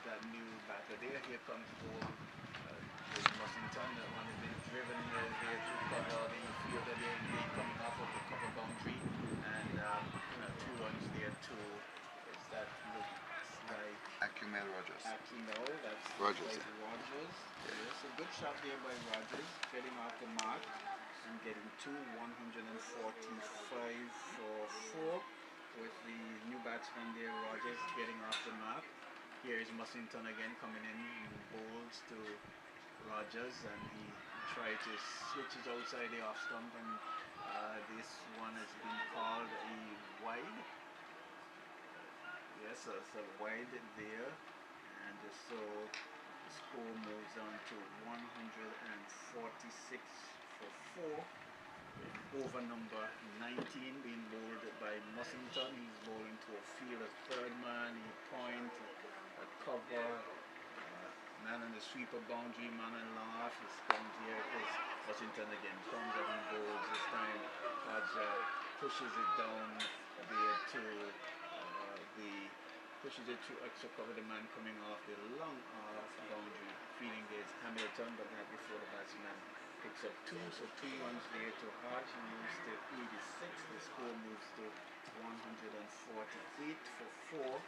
that new batter there. Here comes the ball. Mussington, that one has been driven there to cover the fielder there, coming off of the cover boundary, and 2 runs there to, that looks like Acumel Rogers. Aquino, that's Rogers, like yeah. Rogers. Yes, a good shot there by Rogers, getting off the mark and getting to 145 for 4 with the new batsman there, Rogers, getting off the mark. Here is Mussington again coming in, bowls to Rogers, and he try to switch it outside the off stump, and this one has been called a wide. Yes, so it's a wide there, and so the score moves on to 146 for 4. Over number 19 being bowled by Mussington. He's bowling to a field as third man. He point, a cover, man on the sweeper boundary, man on long off. His comes here is Mussington again. Comes up and bowls this time. Pushes it down there to pushes it to extra cover. The man coming off the long off boundary. Feeling there's Hamilton, but not before the batsman picks up 2, so 2 runs there to Hodge. He moves to 86. The score moves to 148 for 4.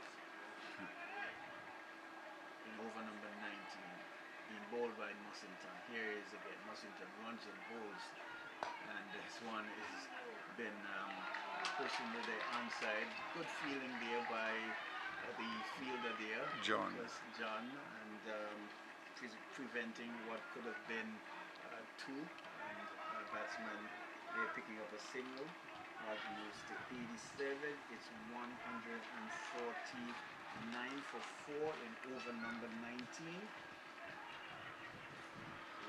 In over number 19, being bowled by Mussington. Here is again Mussington runs and bowls, and this one is been pushing to the onside. Good feeling there by the fielder there, John, and preventing what could have been 2, and batsman they're picking up a single. Hodge moves to 87. It's 149 for 4 in over number 19.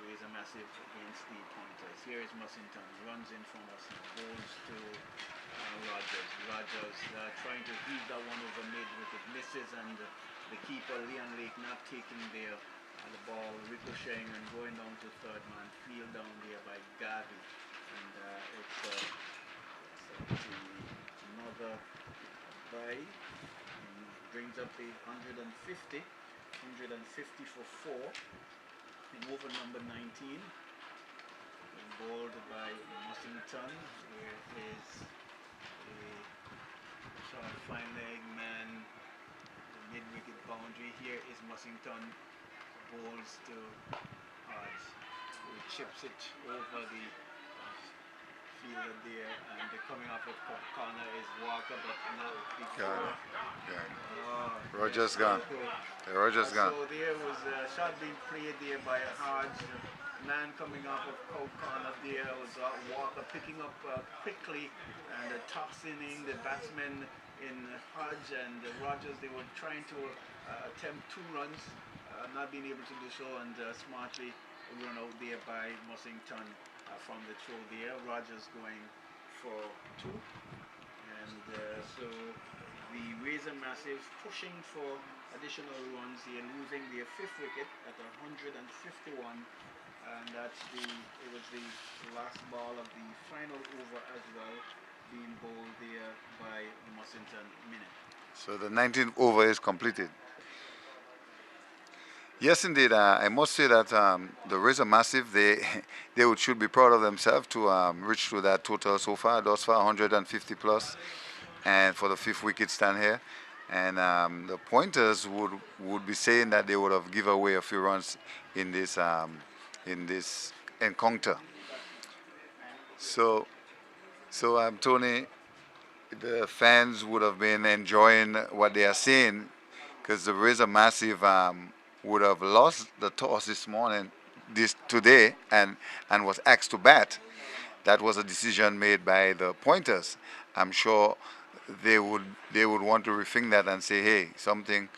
There is a massive against the pointers. Here is Mussington, runs in from us, bowls to Rogers. Rogers trying to heave that one over mid with it misses, and the keeper Leon Lake not taking there. The ball ricocheting and going down to third man. Field down there by Garvey, and it's another by, and brings up the 150 for 4 in over number 19. And bowled by Mussington. Here is a short fine leg man, the mid wicket boundary. Here is Mussington. Bowls to Hodge, who chips it over the fielder there, and the coming off at corner is Walker, but not before. Roger's gone. Roger's gone. So there was a shot being played there by Hodge. Man coming off of corner there was Walker picking up quickly and tossing in the batsmen in Hodge and Rogers. They were trying to attempt 2 runs. Not being able to do so, and smartly run out there by Mussington from the throw there. Rogers going for 2, and so the Razor Massive pushing for additional runs here, losing their 5th wicket at 151, and it was the last ball of the final over as well, being bowled there by Mussington minute. So the 19th over is completed. Yes, indeed. I must say that the Razor Massive, they should be proud of themselves to reach to that total so far, thus far 150 plus, and for the 5th wicket stand here. And the Pointers would be saying that they would have given away a few runs in this encounter. So Tony, the fans would have been enjoying what they are seeing, because the Razor Massive would have lost the toss today, and was asked to bat. That was a decision made by the Pointers. I'm sure they would want to rethink that and say, hey, something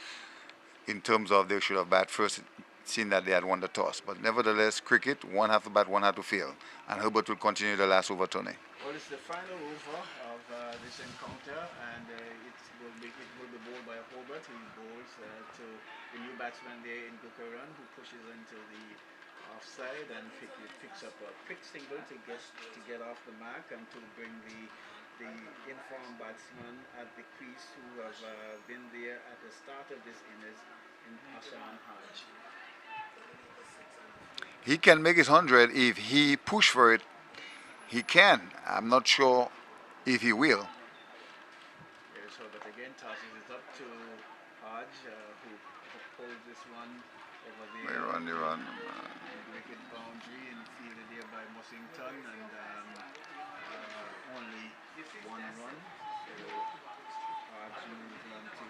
in terms of they should have bat first, seeing that they had won the toss. But nevertheless, cricket, one have to bat, one have to field, and Herbert will continue the last over, Tony. Well, it's the final over of this encounter, and it will be bowled by Herbert. He bowls to the new batsman there in Bukaran, who pushes into the offside and picks up a quick single to get off the mark, and to bring the informed batsman at the crease, who have been there at the start of this innings, in Hassan Hodge. He can make his 100 if he push for it. He can. I'm not sure if he will. Yes, but again tosses it up to Hodge, who pulls this one over there. They run. Wicket boundary, and fielded there by Mussington, and only 1 run. So Hodge moves on to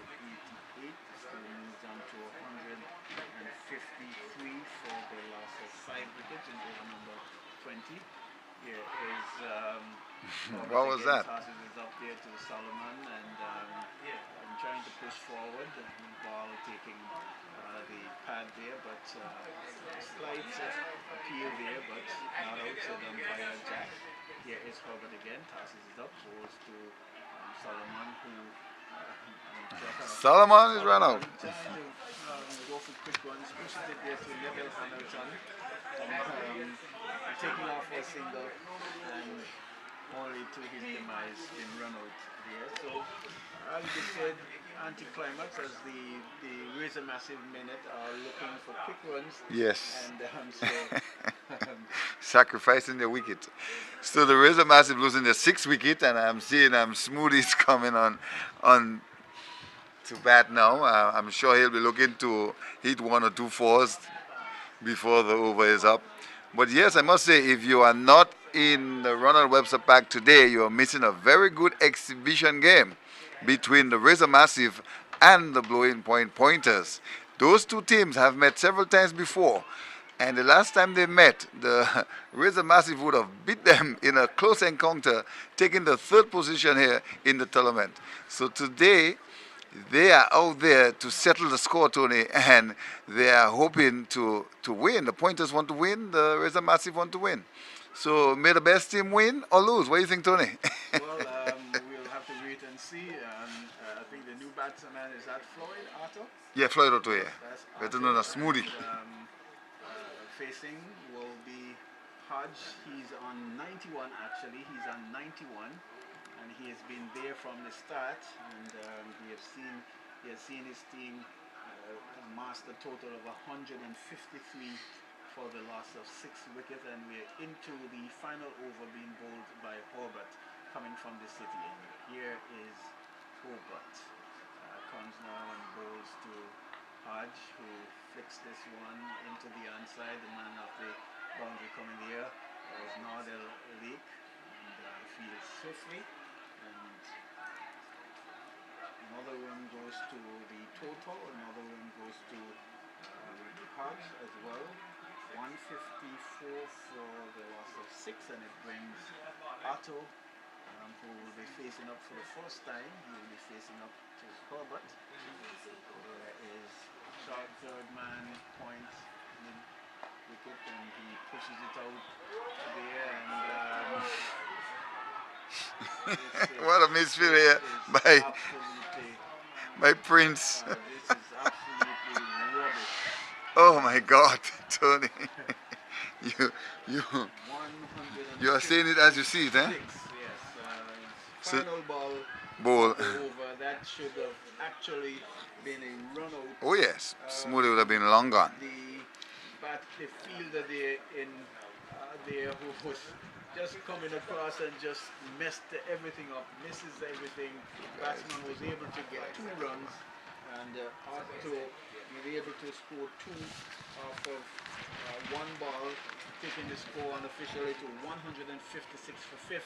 88. The score moves on to 153 for the loss of 5 wickets in over number 20. Here is What was that? tosses it up there to Solomon, and I'm trying to push forward. The ball taking the pad there, but slight appeal there, but not out. So the umpire Jack. Here is Herbert again, tosses it up, goes to Solomon, who Solomon is run out. trying to go for quick ones, pushes it there to Neville Hamilton, taking off for a single, and only to his demise in run out there. So as you said, anticlimax as the Razor Massive minute are looking for quick runs. Yes. And so Sacrificing the wicket. So the Razor Massive losing the 6th wicket, and I'm seeing Smoothies coming on to bat now. I'm sure he'll be looking to hit 1 or 2 fours before the over is up. But yes, I must say, if you are not in the Ronald Webster Park today, you are missing a very good exhibition game between the Razor Massive and the Blowing Point Pointers. Those two teams have met several times before, and the last time they met, the Razor Massive would have beat them in a close encounter, taking the 3rd position here in the tournament. So today, they are out there to settle the score, Tony, and they are hoping to win. The Pointers want to win, the Razor Massive want to win. So may the best team win or lose. What do you think, Tony? Well, we'll have to wait and see. I think the new batsman is that Floyd Otto. Yeah, Floyd Otto, yeah. That's Better known as Smoothie. Facing will be Hodge. He's on 91 actually. He's on 91. And he has been there from the start, and he has seen his team amass a total of 153 for the loss of 6 wickets, and we're into the final over being bowled by Herbert coming from the city. And here is Herbert, comes now and bowls to Hodge, who flicks this one into the onside. The man of the boundary coming here was Nordell Lake, and fields swiftly. And another one goes to the total, another one goes to Hodge as well. 154 for the loss of 6, and it brings Otto, who will be facing up for the first time. He will be facing up to Herbert. There is short 3rd man point mid wicket, and he pushes it out there, and what a misfield here by Prince. This is absolutely rubbish. Oh my God, Tony. you are saying it as you see it, eh? Yes. Final Ball. over. That should have actually been a run out. Oh yes, Smoothie would have been long gone. The fielder there who was just coming across and just messed everything up, misses everything. Batsman was able to get 2 runs, and Otto was able to score 2 off of 1 ball, taking the score unofficially to 156 for 6,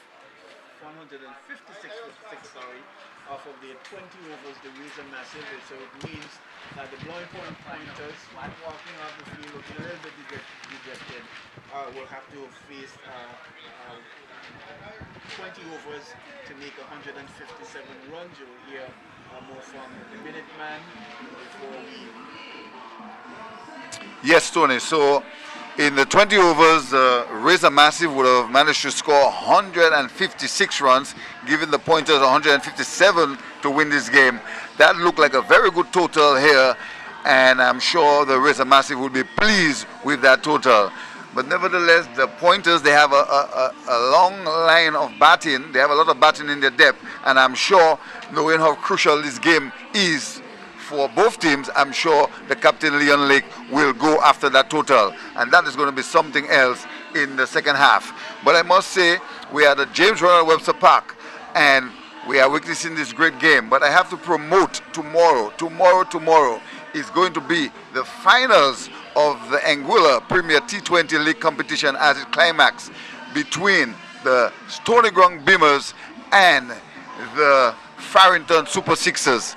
sorry, off of the 20 overs the Razor Massive. So it means that the Blowing Point Pointers, walking off the field looking a little bit dejected, will have to face 20 overs to make 157 runs. You'll hear more from the Minuteman before we... Yes, Tony. So in the 20 overs, Razor Massive would have managed to score 156 runs, giving the Pointers 157 to win this game. That looked like a very good total here, and I'm sure the Razor Massive would be pleased with that total. But nevertheless, the Pointers, they have a long line of batting. They have a lot of batting in their depth, and I'm sure, knowing how crucial this game is for both teams, I'm sure the captain Leon Lake will go after that total, and that is going to be something else in the second half. But I must say, we are at the James Ronald Webster Park, and we are witnessing this great game. But I have to promote tomorrow. Tomorrow is going to be the finals of the Anguila Premier T20 League competition as it climax between the Stony Ground Beamers and the Farrington Super Sixers.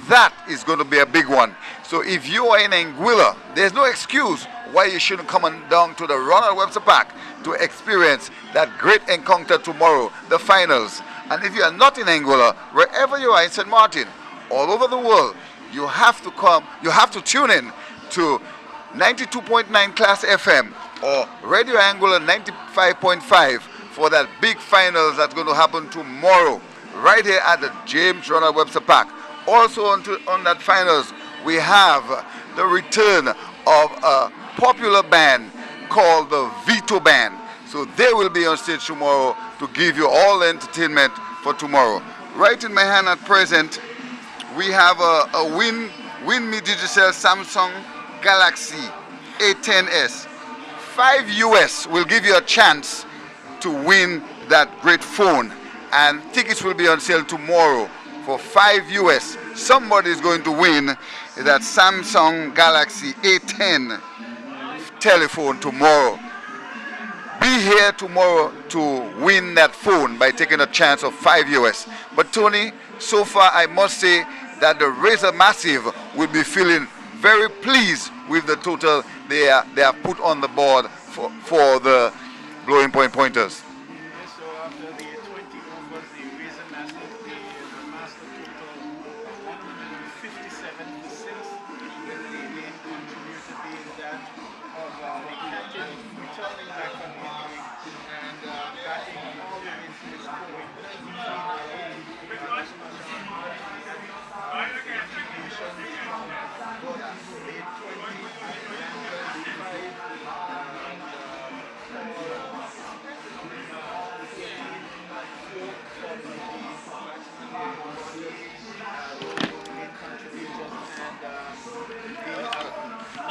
That is going to be a big one. So if you are in Anguilla, there's no excuse why you shouldn't come on down to the Ronald Webster Park to experience that great encounter tomorrow, the finals. And if you are not in Anguilla, wherever you are in St. Martin, all over the world, you have to come, you have to tune in to 92.9 Class FM or Radio Anguilla 95.5 for that big finals that's going to happen tomorrow, right here at the James Ronald Webster Park. Also on that finals, we have the return of a popular band called the Vito Band. So they will be on stage tomorrow to give you all the entertainment for tomorrow. Right in my hand at present, we have a WinMe Digicel Samsung Galaxy A10s. 5 US will give you a chance to win that great phone. And tickets will be on sale tomorrow for 5 US. Somebody is going to win that Samsung Galaxy A10 telephone tomorrow. Be here tomorrow to win that phone by taking a chance of 5 US. But Tony, so far I must say that the Razor Massive will be feeling very pleased with the total they have put on the board for the blowing point pointers. So after the 20 overs, the Razor Massive, the master total 157 for 6, with the main contributor being that of the captain returning back from injury and batting all the way to his scoring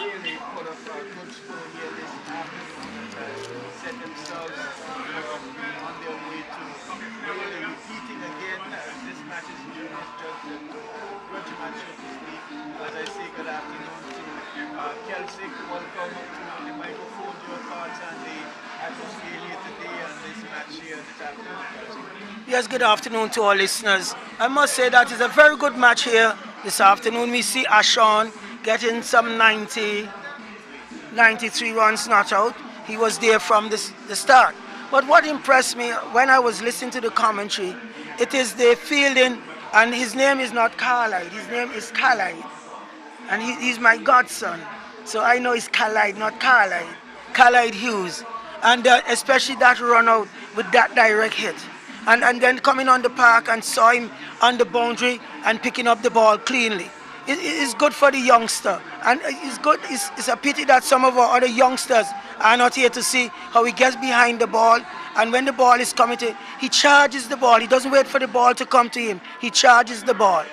really put up a good score here this afternoon and set themselves on their way to really repeating again. This match is just a grudge match, so to speak. As I say, good afternoon to Kelsey. Welcome to the microphone, your thoughts on the atmosphere here today and this match here this afternoon, Kelsey. Yes, good afternoon to all listeners. I must say that it's a very good match here this afternoon. We see Ashon getting some 93 runs not out. He was there from the start. But what impressed me when I was listening to the commentary, it is the fielding, and his name is not Carlide, his name is Carlide. And he's my godson. So I know it's Carlide, not Carlide. Carlide Hughes. And especially that run out with that direct hit. And then coming on the park and saw him on the boundary and picking up the ball cleanly. It's good for the youngster, and it's good. It's a pity that some of our other youngsters are not here to see how he gets behind the ball, and when the ball is coming to him, he charges the ball. He doesn't wait for the ball to come to him. He charges the ball.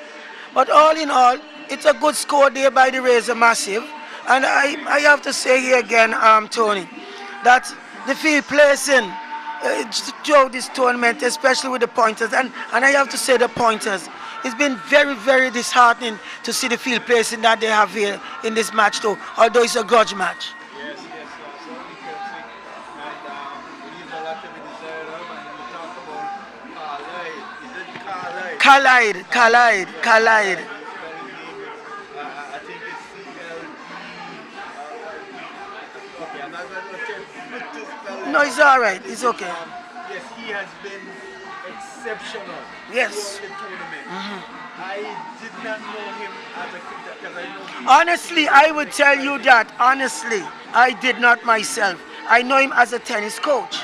But all in all, it's a good score there by the Razor Massive, and I have to say here again, Tony, that the field placing throughout this tournament, especially with the pointers, and I have to say the pointers, it's been very, very disheartening to see the field placing that they have here in this match too, although it's a grudge match. Yes, certainly Kelsey. And leaves a lot to be desired of. And we talk about Carlide. Is it Carlide? Carlide. Spelling name is, I think it's C-L-E. Okay, I'm not going to attempt to spell it. No, it's all right. It's okay. Yes, he has been exceptional Yes. throughout the tournament. I did not know him as a cricketer because I know he Honestly, I would tell you that, honestly, I did not myself. I know him as a tennis coach,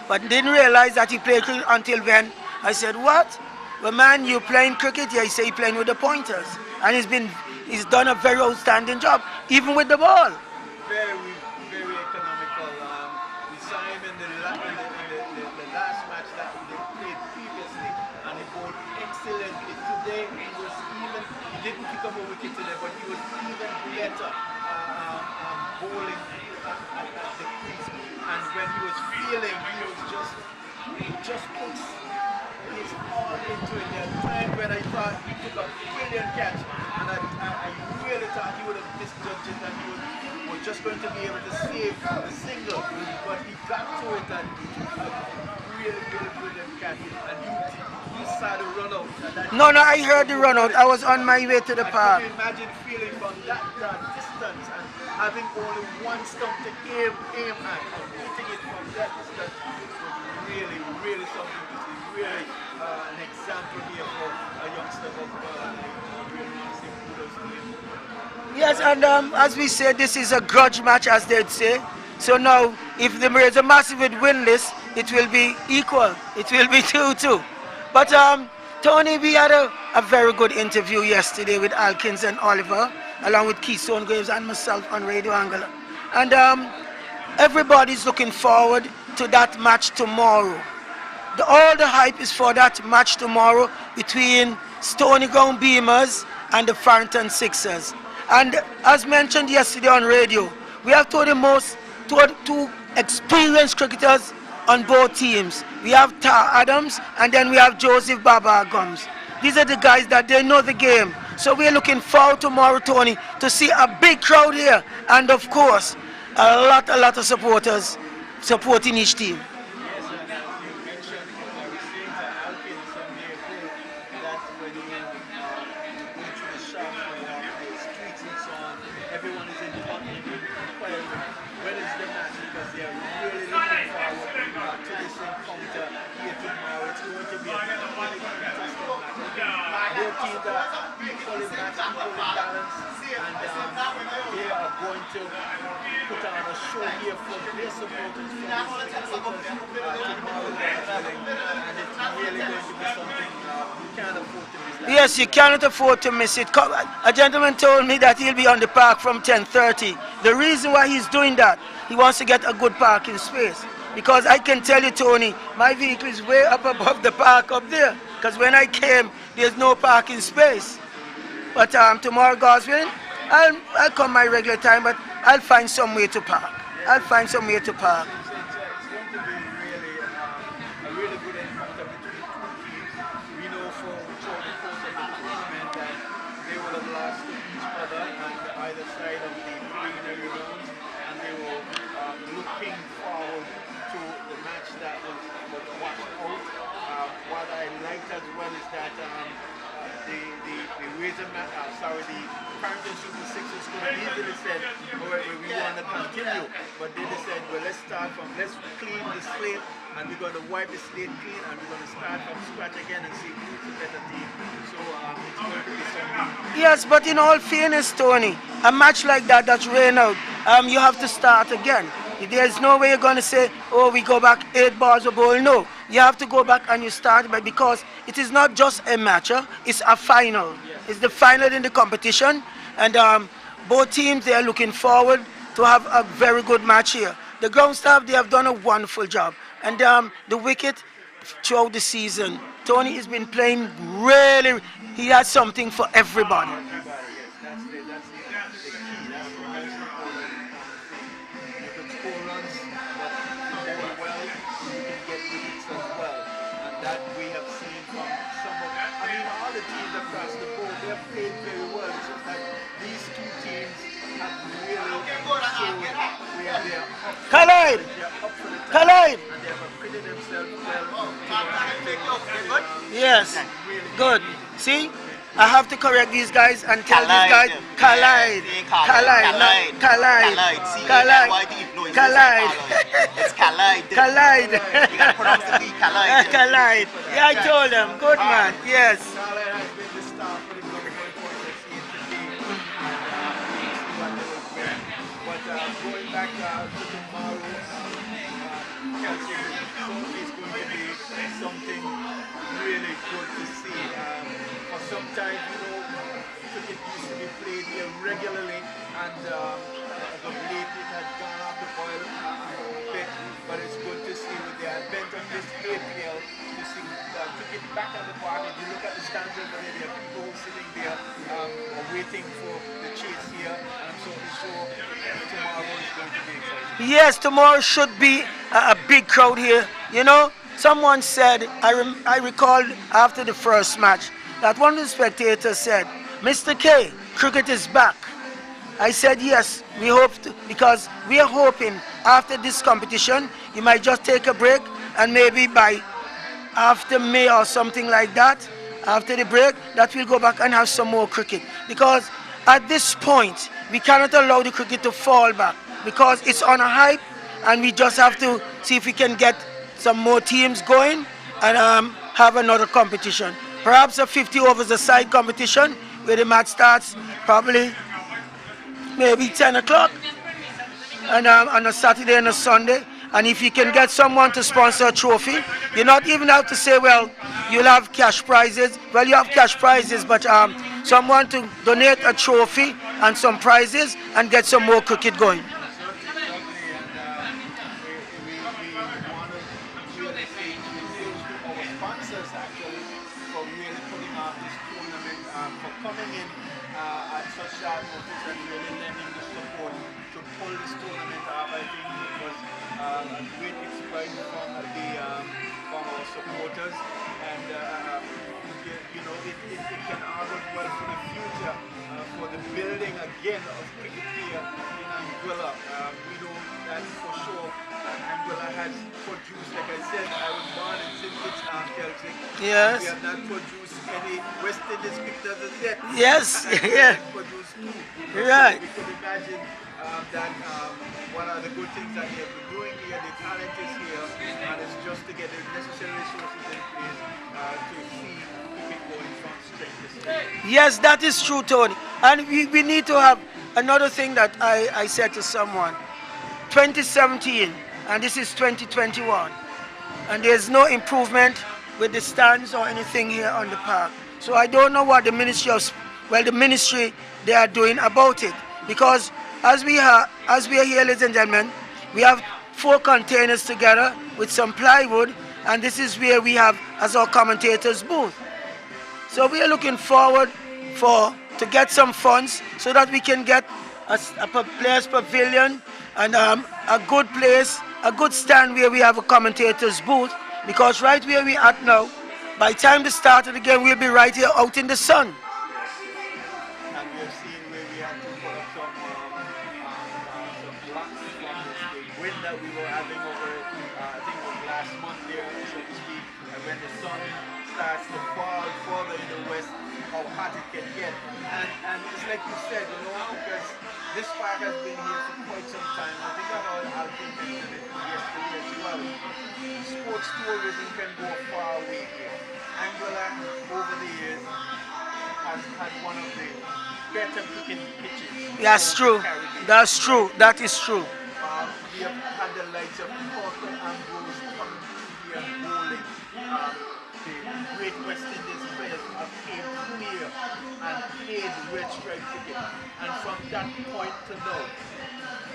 but didn't realize that he played cricket until when I said, what? Well, man, you playing cricket? Yeah, he said he playing with the pointers. And he's done a very outstanding job, even with the ball. very economical. We saw him in the last match that they played previously, and he bowled excellently. Today he didn't pick up a wicket today, but he was even better bowling at the crease. And when he was feeling, he was just puts his all into it. There were times when I thought he took a brilliant catch, and I really thought he would have misjudged it, and he was just going to be able to save the single, but he got to it and a really brilliant catch. And you saw the run out. No, I heard the run out. I was on my way to the park. Can you imagine feeling from that distance and having only one stump to aim at and hitting it from that distance was really, really something to see. Really an example here for a youngster of really saying kudos to him. Yes, and as we said, this is a grudge match, as they'd say. So now, if the Razor Massive would win this, it will be equal. It will be 2-2. But Tony, we had a very good interview yesterday with Alkins and Oliver, along with Keystone Graves and myself on Radio Anguila. And everybody's looking forward to that match tomorrow. All the hype is for that match tomorrow between Stony Ground Beamers and the Farrington Sixers. And as mentioned yesterday on radio, we have two experienced cricketers on both teams. We have Tar Adams and then we have Joseph Baba Gums. These are the guys that they know the game. So we're looking forward tomorrow, Tony, to see a big crowd here and of course a lot of supporters supporting each team. Yes, you cannot afford to miss it. A gentleman told me that he'll be on the park from 10:30. The reason why he's doing that, he wants to get a good parking space. Because I can tell you, Tony, my vehicle is way up above the park up there. Because when I came, there's no parking space. But tomorrow, God's willing, I'll come my regular time, but I'll find some way to park. I'll find some way to park. But they just said, well, let's clean the slate, and we're going to wipe the slate clean, and we're going to start from scratch again and see who's the better team. So it's going to be something. Yes, but in all fairness, Tony, a match like that's ran out, you have to start again. There's no way you're going to say, oh, we go back 8 balls a ball. No, you have to go back and you start, but because it is not just a match, it's a final. Yes. It's the final in the competition, and both teams, they are looking forward to have a very good match here. The ground staff, they have done a wonderful job. And the wicket throughout the season, Tony has been playing really, he has something for everybody. Collide! Yes, good. See, I have to correct these guys and tell these guys, collide. It's collide. Collide. You gotta pronounce the D, collide. Collide. Yeah, I told them. Good man. Yes. Going back to tomorrow, Kelsey, is going to be something really good to see. For some time, cricket used to be played here regularly, and as of late it had gone off the boil a bit, but it's good to see with the advent of this APL, to see cricket back on the park. If you look at the stands over there are people sitting there waiting for the chase here, and I'm so sure tomorrow is going to be exciting. Yes, tomorrow should be a big crowd here. Someone said, I recalled after the first match, that one of the spectators said, Mr. K, cricket is back. I said yes, we hope to, because we are hoping after this competition, you might just take a break, and maybe by after May or something like that, after the break, that we'll go back and have some more cricket. Because at this point, we cannot allow the cricket to fall back because it's on a hype, and we just have to see if we can get some more teams going and have another competition. Perhaps a 50 overs a side competition where the match starts probably maybe 10 o'clock and on a Saturday and a Sunday. And if you can get someone to sponsor a trophy, you not even have to say, well, you'll have cash prizes. Well, you have cash prizes, but someone to donate a trophy and some prizes and get some more cricket going. Supporters, and you know, it can argue well for the future, for the building again of cricket here in Anguilla. We know that for sure. Anguilla has produced, like I said, I was born in St. Kitts Celtic. Yes. We have not produced any West Indies cricketers as yet. Yes, yeah. Produced two. Right. So we could imagine that one of the good things that they have been doing here, the talent is here, and it's just to get the necessary resources in place to see cricket going from strength to strength. Yes, that is true, Tony. And we need to have another thing that I said to someone. 2017, and this is 2021, and there's no improvement with the stands or anything here on the park. So I don't know what the ministry they are doing about it, because as we are here, ladies and gentlemen, we have 4 containers together with some plywood, and this is where we have as our commentators booth. So we are looking forward to get some funds so that we can get a players pavilion and a good place, a good stand where we have a commentators booth, because right where we at now, by the time the start of the game, we'll be right here out in the sun. Starts to fall further in the west, how hot it can get. And it's like you said, you know, because this park has been here for quite some time. I think I'll mention it yesterday as well. Sports tourism can go far away here. Anguilla, over the years, has had one of the better cricket pitches. That's true. That's true. That is true. We have had the likes of Porter and Rose coming through here and bowling. The great West Indies players have came through here and played red stripe cricket, and from that point to now,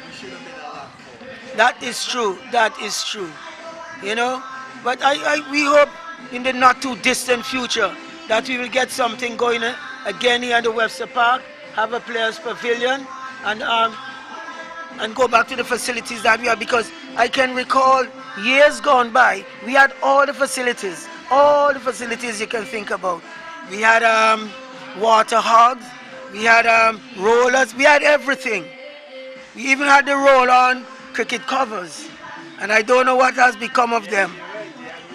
we should have been a lot more. That is true. That is true. You know, but we hope in the not too distant future that we will get something going again here at the Webster Park, have a players pavilion, and go back to the facilities that we have, because I can recall years gone by, we had all the facilities you can think about. We had water hogs, we had rollers, we had everything. We even had the roll-on cricket covers, and I don't know what has become of them.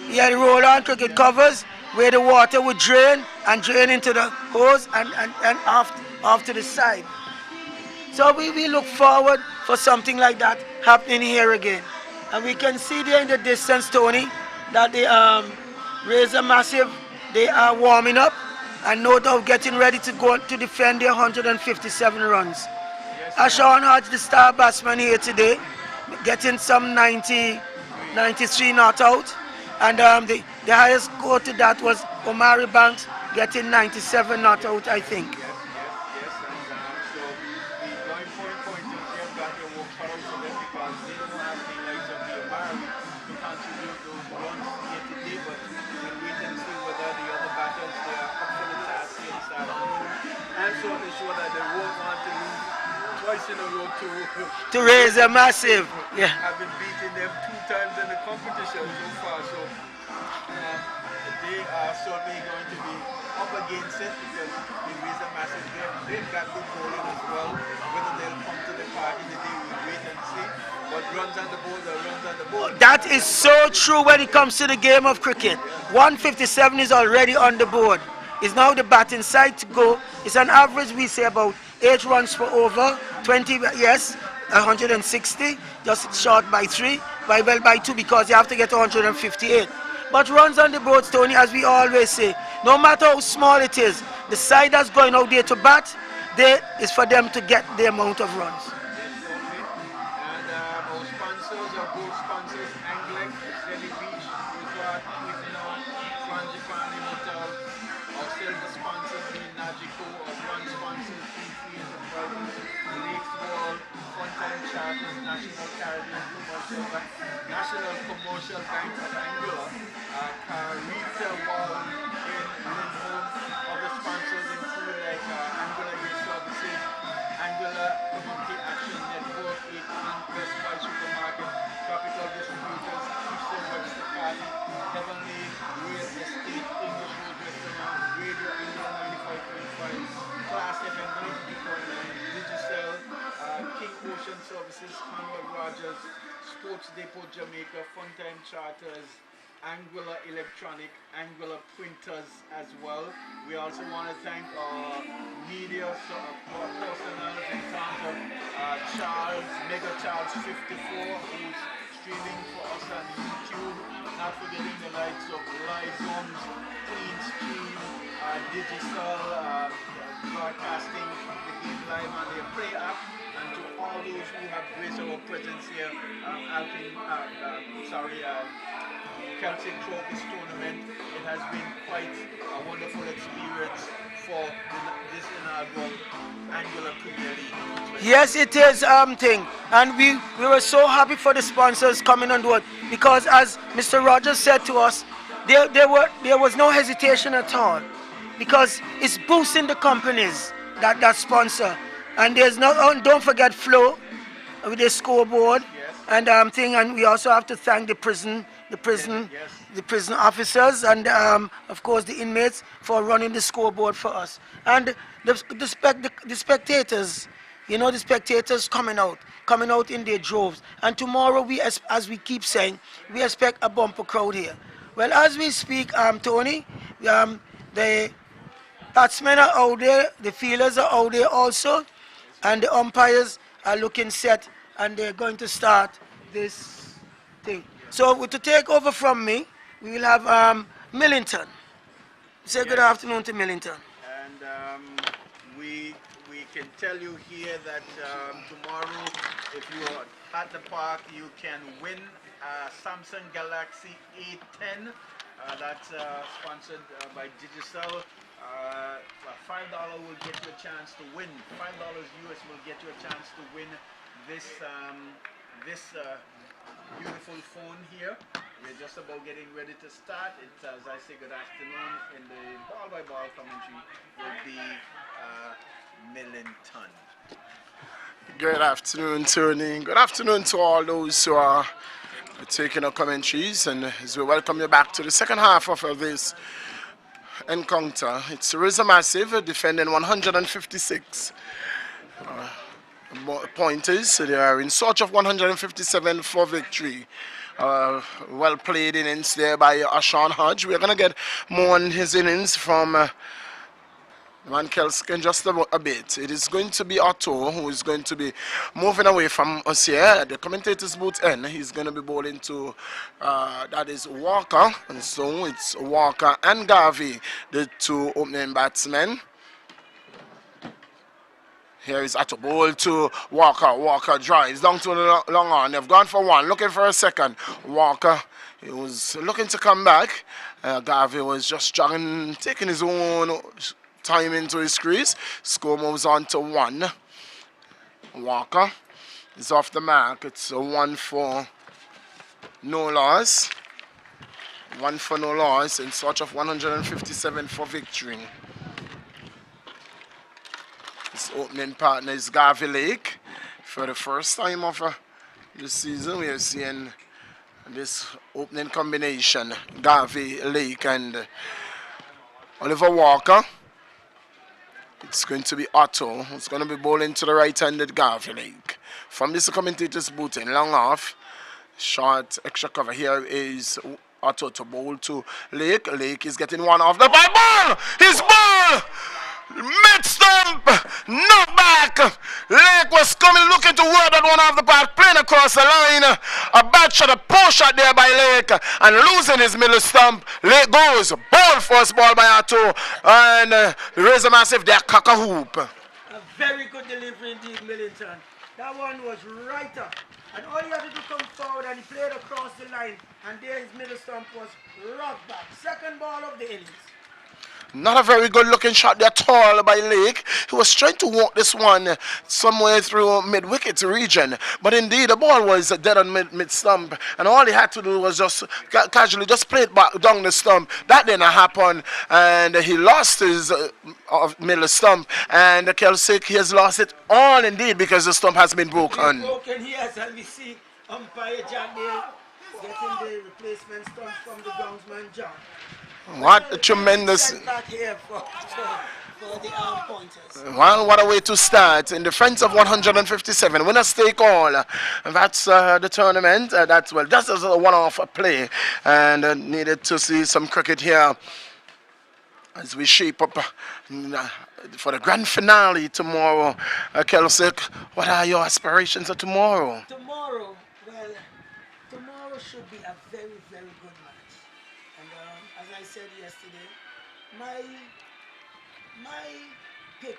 We had roll-on cricket covers where the water would drain into the hose and off to the side. So we look forward for something like that happening here again. And we can see there in the distance, Tony, that the Razor Massive, they are warming up and no doubt getting ready to go to defend their 157 runs. Ashawn Hodge, the star batsman here today, getting some 93 not out. And the highest score to that was Omari Banks getting 97 not out, I think. Twice in a row to raise a massive. Yeah. I've been beating them 2 times in the competition so far, so they are certainly going to be up against it, because the raise a massive, they've got good bowling as well. Whether they'll come to the party today, we'll wait and see. But runs on the board are runs on the board. That is so true when it comes to the game of cricket. 157 is already on the board. It's now the batting side to go. It's an average, we say, about 8 runs for over, 20, yes, 160, just short by 3, by 2 because you have to get 158. But runs on the board, Tony, as we always say, no matter how small it is, the side that's going out there to bat, there is for them to get the amount of runs. Yes, certainly. And our sponsors, our gold sponsors, Anguila, Zelly Beach, Resort, Quizino, Frangipani Hotel. Our silver sponsors being Nagico, our bronze sponsors being Enterprises, Lakes World, Funtime Charters, National Caribbean Commercial Bank, National Commercial Bank of Anguilla, Carita Wall in Lindholm. Other sponsors include like Anguilla Youth Services, Anguilla Community Action Network, 18 Best Buy Supermarket, Capital Distributors, Eastern Webster Party, Heavenly Real Estate, English Road Restaurant, Radio Anguilla 95.5, Class FM 92.9, Digicel, King Ocean Services, Conrad Rogers, Sports Depot Jamaica, Funtime Charters, Anguilla Electronic, Anguilla Printers as well. We also want to thank our media personnel in terms of MegaCharles54, who's streaming for us on YouTube. Not forgetting the likes of Live Zones, Clean Stream, Digicel, broadcasting the game live on their Play app. And to all those who have graced our presence here, Celtic Trophies tournament. It has been quite a wonderful experience for this inaugural Anguilla Premier League. Yes, it is thing, and we were so happy for the sponsors coming on board because, as Mr. Rogers said to us, there was no hesitation at all because it's boosting the companies that sponsor, and there's no don't forget Flo with the scoreboard. Yes. And we also have to thank the prison officers and of course the inmates for running the scoreboard for us. And the spectators, you know, the spectators coming out in their droves. And tomorrow as we keep saying, we expect a bumper crowd here. Well, as we speak, Tony, the batsmen are out there, the fielders are out there also, and the umpires are looking set, and they're going to start this thing. So to take over from me, we will have Millington. Say good afternoon to Millington. And we can tell you here that tomorrow, if you are at the park, you can win a Samsung Galaxy A10. That's sponsored by Digicel. $5 will get you a chance to win. $5 US will get you a chance to win this beautiful phone here. We're just about getting ready to start. It's, as I say, good afternoon in the ball-by-ball commentary with the Millington. Good afternoon, Tony. Good afternoon to all those who are taking our commentaries, and as we welcome you back to the second half of this encounter. It's Rizza Massive defending 156 pointers. So they are in search of 157 for victory. Well played innings there by Ashawn Hodge. We're going to get more on his innings from Van Kelsk in just a bit. It is going to be Otto who is going to be moving away from us here at the commentator's booth end. He's going to be bowling to, that is Walker. And so it's Walker and Garvey, the two opening batsmen. Here is Otto, bowl to Walker. Walker drives down to the long on. They've gone for one, looking for a second. Walker, he was looking to come back. Garvey was just jogging, taking his own time into his crease. Score moves on to 1. Walker is off the mark. It's a 1 for no loss. 1 for no loss in search of 157 for victory. His opening partner is Garvey Lake. For the first time of this season, we are seeing this opening combination, Garvey Lake and Oliver Walker. It's going to be Otto who's going to be bowling to the right-handed Garvey Lake. From this commentator's booth in long off, short extra cover. Here is Otto to bowl to Lake. Lake is getting one off the ball. His ball! Mid stump, knock back. Lake was coming looking to work that one off the back, playing across the line. A bad shot, a poor shot there by Lake, and losing his middle stump. Lake goes, ball first ball by Otto, and the Razor Massive, they're cock a hoop. A very good delivery indeed, Millington. That one was right up. And all he had to do come forward and he played across the line. And there his middle stump was rocked back. Second ball of the innings. Not a very good looking shot there at all by Lake. He was trying to walk this one somewhere through mid-wicket region. But indeed, the ball was dead on mid-stump. And all he had to do was just casually just play it back down the stump. That didn't happen. And he lost his middle stump. And Kelsick, he has lost it all indeed because the stump has been broken. Broken, yes. And we see umpire Jack there getting the replacement stump from the groundsman John. What a tremendous... Back here for the pointers. Well, what a way to start. In defense of 157. Winners take all. That's the tournament. That's, well, just as a one-off play. And needed to see some cricket here as we shape up for the grand finale tomorrow. Kelsick, what are your aspirations for tomorrow? Tomorrow, well, tomorrow should be a very, very good match. And as I said yesterday, my pick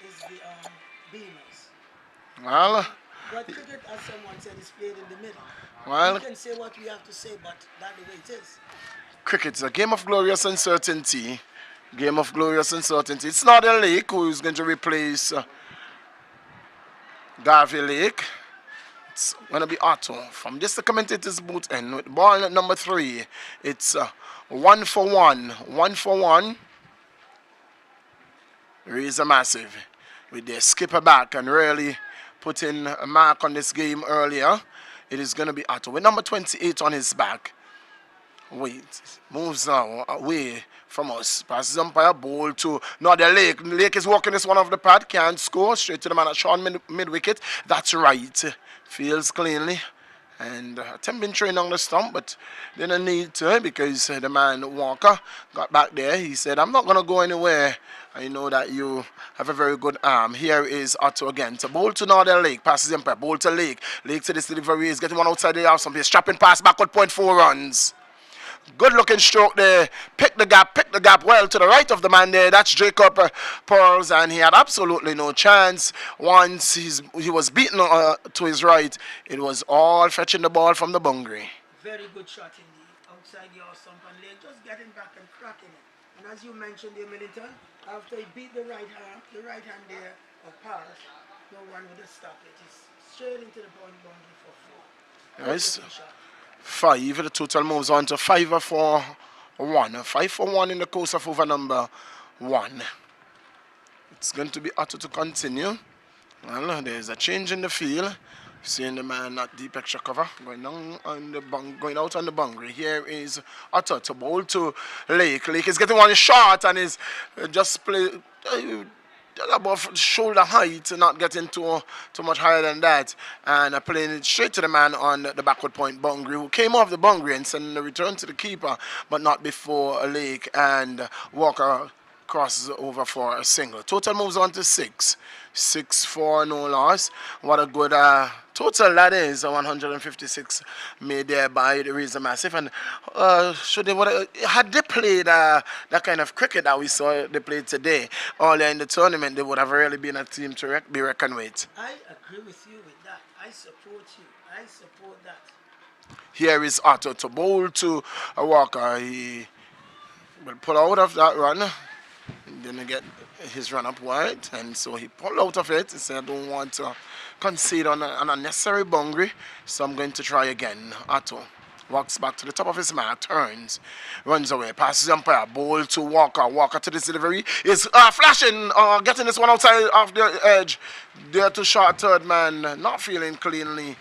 is the Beamers. Well, but cricket, as someone said, is played in the middle. Well, we can say what we have to say, but that's the way it is. Cricket's a game of glorious uncertainty. Game of glorious uncertainty. It's not a Lake who is going to replace Garvey Lake. It's going to be Otto. From this, the commentator's booth end with ball at number 3. It's 1 for 1. 1 for 1. Razor Massive with their skipper back and really putting a mark on this game earlier. It is going to be Otto with number 28 on his back. Wait, moves now away from us. Passes umpire, ball to Northern Lake. Lake is walking this one off the pad, can't score. Straight to the man at Sean mid-wicket. That's right. Feels cleanly. And attempting train on the stump, but didn't need to because the man Walker got back there. He said, I'm not going to go anywhere. I know that you have a very good arm. Here is Otto again. To bowl to Northern Lake. Passes umpire, bowl to Lake. Lake to this delivery. He's getting one outside the half. Some strapping pass backward, 0.4 runs. Good looking stroke there. Pick the gap well to the right of the man there. That's Jacob Pearls, and he had absolutely no chance. Once he was beaten to his right, it was all fetching the ball from the boundary. Very good shot indeed. Outside your stump and lane, just getting back and cracking it. And as you mentioned there, Millington, after he beat the right hand there of Pearls, no one would have stopped it. It's straight into the boundary for 4. Nice. 5. The total moves on to 5 for 1. 5 for 1 in the course of over number 1. It's going to be Otto to continue. Well, there's a change in the field. Seeing the man at deep extra cover going out on the boundary. Here is Otto to bowl to Lake. Lake is getting one shot and is just play above shoulder height, not getting too much higher than that, and playing it straight to the man on the backward point boundary, who came off the boundary and sending the return to the keeper, but not before Lake and Walker crosses over for a single. Total moves on to 6. 6 for no loss. What a good total that is. 156 made there by the Razor Massive. And had they played that kind of cricket that we saw they played today earlier in the tournament, they would have really been a team to be reckoned with. I agree with you with that. I support you. I support that. Here is Otto to bowl to Walker. He will pull out of that run. Didn't get his run up wide, and so he pulled out of it. He said, I don't want to concede on an unnecessary boundary, so I'm going to try again. Otto walks back to the top of his mark, turns, runs away, passes umpire, ball to Walker. Walker to this delivery is flashing, getting this one outside of the edge. There to short third man, not feeling cleanly.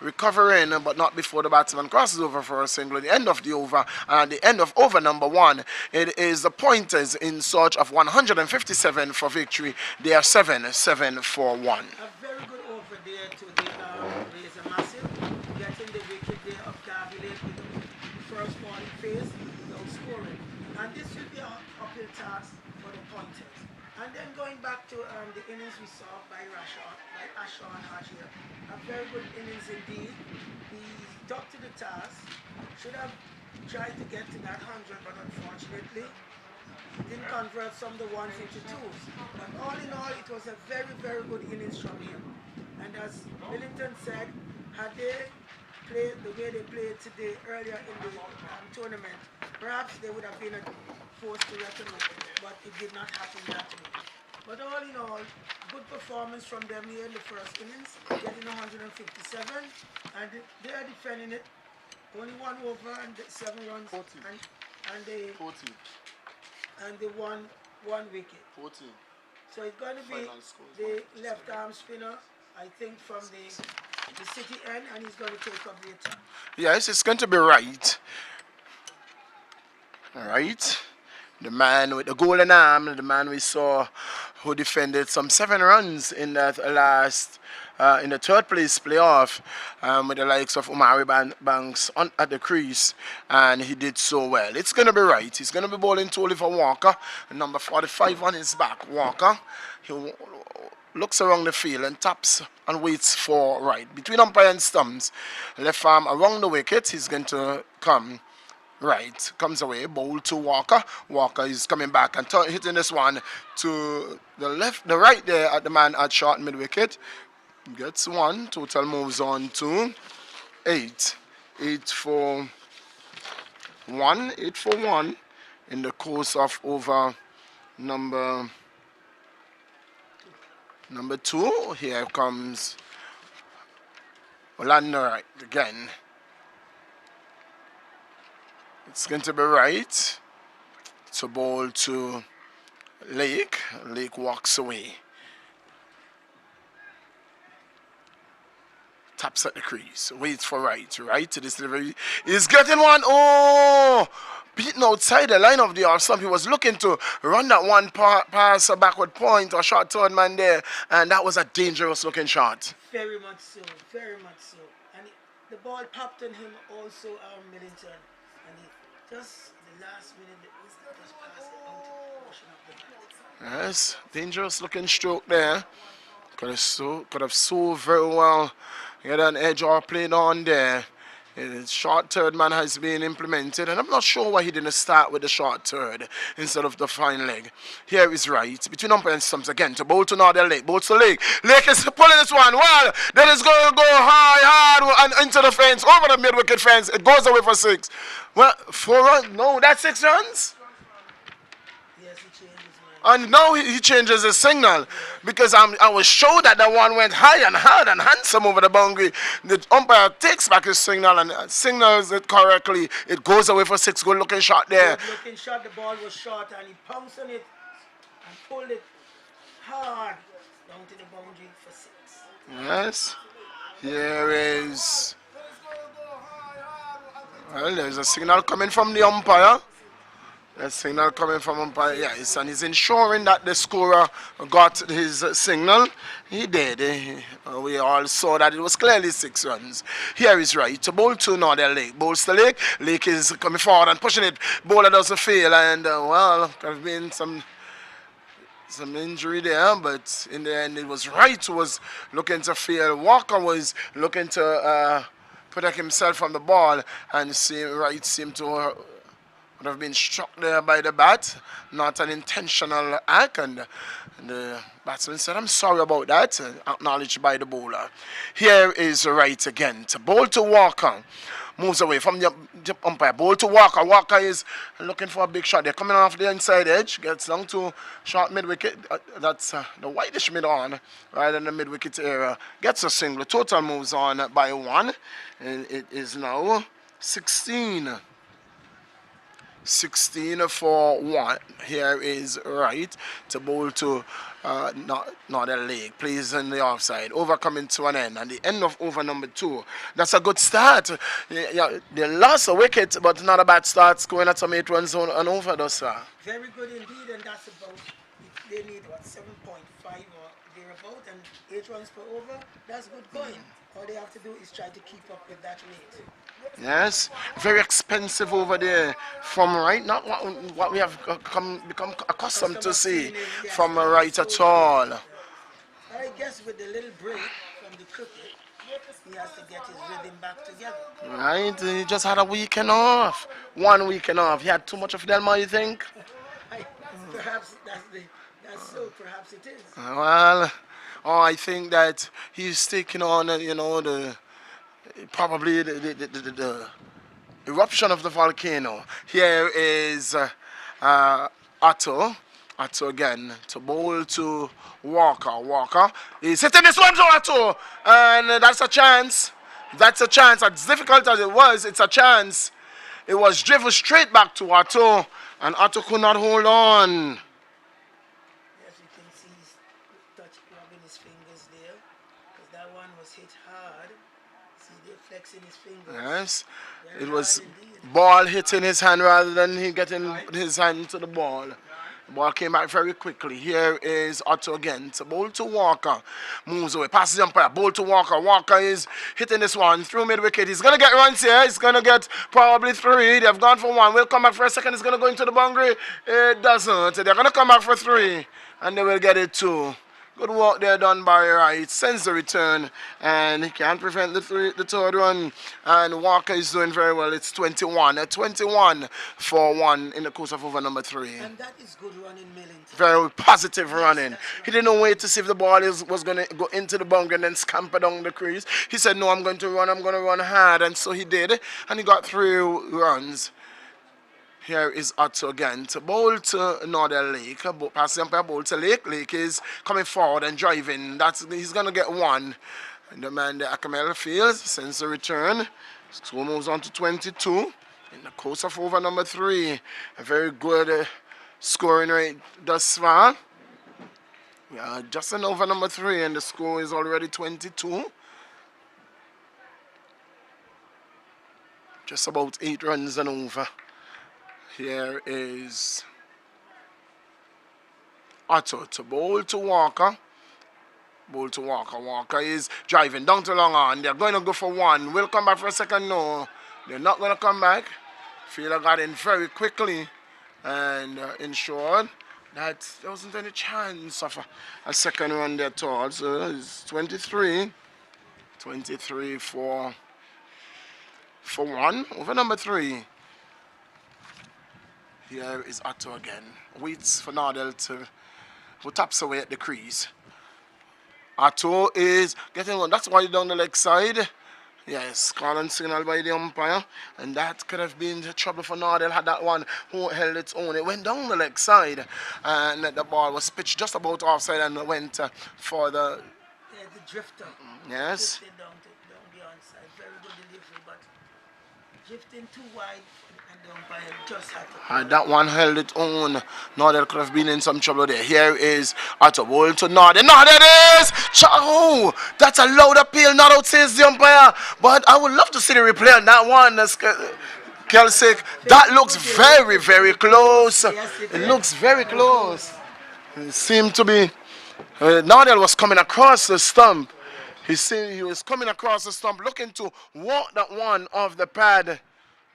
Recovering, but not before the batsman crosses over for a single at the end of the over. And at the end of over number 1, it is the pointers in search of 157 for victory. They are 7 for 1. A very good over there to the Razor Massive, getting the wicket there of Garvey Lake with the first ball in phase, without scoring. And this will be an uphill task for the pointers. And then going back to the innings we saw by Ashon Hajiya, a very good innings indeed. He stuck to the task, should have tried to get to that 100, but unfortunately, didn't convert some of the ones into twos. But all in all, it was a very, very good innings from him. And as Millington said, had they played the way they played today earlier in the tournament, perhaps they would have been a force to reckon with, but it did not happen that way. But all in all, good performance from them here in the first innings, getting 157, and they are defending it. Only 1 over and 7 runs, 14. and they 14. and they won 1 wicket. 14. So it's going to be the left arm spinner, I think, from the city end, and he's going to take up the attack. Yes, it's going to be right. All right. The man with the golden arm, the man we saw who defended some 7 runs in that last, in the 3rd place playoff with the likes of Umari Banks at the crease, and he did so well. It's going to be right. He's going to be bowling to Oliver Walker, number 45 on his back. Walker, he looks around the field and taps and waits for right. Between umpire and stumps, left arm around the wicket, he's going to come. Right, comes away, bowl to Walker. Walker is coming back and hitting this one to the left, the right there at the man at short mid wicket. Gets 1, total moves on to 8. 8 for 1 in the course of over number 2. Here comes Orlando right again. It's going to be right. It's a ball to Lake. Lake walks away. Taps at the crease. Waits for right. Right to this delivery. He's getting one. Oh! Beaten outside the line of the off stump. He was looking to run that one pass, a backward point, or short third man there. And that was a dangerous looking shot. Very much so. Very much so. And the ball popped on him also, Millington. And just the last minute, just passed it out to the portion of the bat. Yes, dangerous looking stroke there. Could have so very well get an edge or played on there. Short third man has been implemented, and I'm not sure why he didn't start with the short third instead of the fine leg. Here is right between umpire and stumps again to bowl to Northern Lake. Bowl to Lake. Lake is pulling this one. Well, then it's going to go hard and into the fence, over the mid wicket fence. It goes away for 6. Well, 4 runs. No, that's 6 runs. Yes, he changed his mind. And now he changes his signal, because I was sure that the one went high and hard and handsome over the boundary. The umpire takes back his signal and signals it correctly. It goes away for 6. Good looking shot there. Good looking shot. The ball was short, and he pounced on it and pulled it hard down to the boundary for 6. Yes. Here is. Well, there's a signal coming from the umpire. A signal coming from umpire, yes, and he's ensuring that the scorer got his signal. He did. We all saw that it was clearly 6 runs. Here is right to bowl to Northern Lake. Bowls to Lake. Lake is coming forward and pushing it. Bowler doesn't fail, and well, there have been some injury there, but in the end, it was right who was looking to fail. Walker was looking to protect himself from the ball, and right seemed to would have been struck there by the bat, not an intentional act, and the batsman said, I'm sorry about that, acknowledged by the bowler. Here is right again, to bowl to Walker, moves away from the umpire, bowl to Walker. Walker is looking for a big shot. They're coming off the inside edge, gets down to short mid-wicket, that's the whitish mid-on, right in the mid-wicket area, gets a single. Total moves on by 1, and it is now 16 for 1. Here is right to bowl to Northern Lake. Plays in the offside. Over coming to an end. And the end of over number 2. That's a good start. Yeah, they lost a wicket, but not a bad start. Scoring at some 8 runs on over thus far. Very good indeed, and that's about it. they need what 7.5 or thereabout, and 8 runs per over. That's good going. All they have to do is try to keep up with that rate. Yes, very expensive over there. From right, not what we have become accustomed to see from right at all. I guess with the little break from the cricket, he has to get his rhythm back together. Right, he just had a weekend off. 1 weekend off. He had too much of Delma, you think? Perhaps that's so. Perhaps it is. Well, I think that he's taking on, the probably the eruption of the volcano. Here is Otto. Otto again to bowl to Walker. Walker is hitting this one to Otto, and that's a chance. That's a chance. As difficult as it was, it's a chance. It was driven straight back to Otto, and Otto could not hold on. Yes, you can see he's rubbing his fingers there, because that one was hit hard. See, they're flexing his fingers. Yes, Very it was hard indeed. ball hitting his hand rather than he getting his hand to the ball. The ball came back very quickly. Here is Otto again to bowl to Walker. Moves away, passes the umpire, bowl to Walker. Walker is hitting this one through mid-wicket. He's going to get runs here. He's going to get probably 3. They've gone for 1. We'll come back for a second. It's going to go into the boundary. It doesn't. They're going to come back for 3. And they will get it 2. Good work there done by Wright. Sends the return, and he can't prevent the third run. And Walker is doing very well. It's 21. 21 for 1 in the course of over number 3. And that is good running, Millington. Very positive running. He didn't wait to see if the ball was going to go into the boundary and then scamper down the crease. He said, no, I'm going to run hard. And so he did, and he got 3 runs. Here is Otto again to bowl to Northern Lake. Pass the umpire, bowl to Lake. Lake is coming forward and driving. He's going to get 1. And the man, the Akamel fields, sends the return. So moves on to 22 in the course of over number 3. A very good scoring rate thus far. We are just in over number 3, and the score is already 22. Just about 8 runs and over. Here is Otto to bowl to Walker. Bowl to Walker. Walker is driving down to long on. They're going to go for 1. Will come back for a second. No, they're not going to come back. Fielder got in very quickly and ensured that there wasn't any chance of a second run there at all. So it's 23. 23 for 1 over number 3. Here is Otto again. Waits for Nardell who taps away at the crease. Otto is getting one. That's why down the leg side. Yes, call and signal by the umpire. And that could have been the trouble for Nardell had that one who held its own. It went down the leg side. And the ball was pitched just about offside and went for the... Yeah, the drifter. Yes. Drifted down the onside. Very good delivery, but drifting too wide. Just that one held its own. Nordell could have been in some trouble there. Here is Otto bowl to Nordell. Nordell is! Oh, that's a loud appeal. Not out, says the umpire. But I would love to see the replay on that one. Kelsey, that looks very, very close. It looks very close. It seemed to be... Nordell was coming across the stump. He was coming across the stump looking to walk that one off the pad.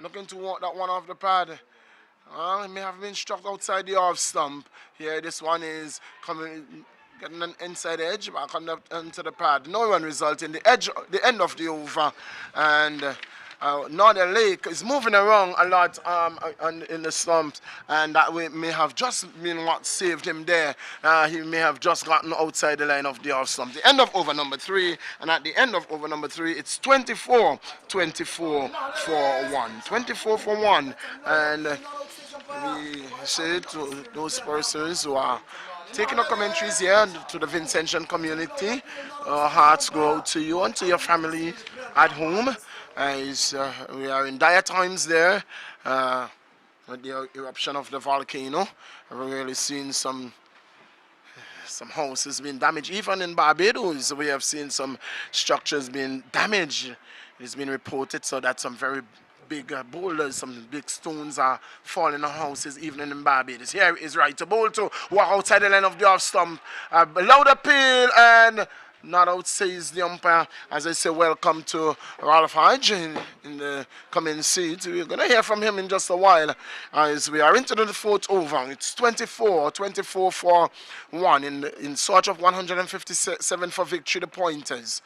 Looking to walk that one off the pad. It may have been struck outside the off stump. Here, this one is getting an inside edge back onto the pad. No run result in the end of the over. And Northern Lake is moving around a lot in the stumps, and that way may have just been what saved him there. He may have just gotten outside the line of the off stump. The end of over number 3, and at the end of over number 3, it's 24 for 1. 24 for 1. And we say to those persons who are taking our commentaries here to the Vincentian community, our hearts go out to you and to your family at home. We are in dire times there with the eruption of the volcano. We've really seen some houses being damaged. Even in Barbados, we have seen some structures being damaged. It's been reported, so that's some very big boulders, some big stones are falling on houses even in Barbados. Here is right to bowl to walk outside the line of the off stump. Loud appeal and not out says the umpire. As I say, welcome to Ralph Hodge in the coming seat. We're going to hear from him in just a while as we are into the fourth over. It's 24 for 1 in search of 157 for victory, the pointers.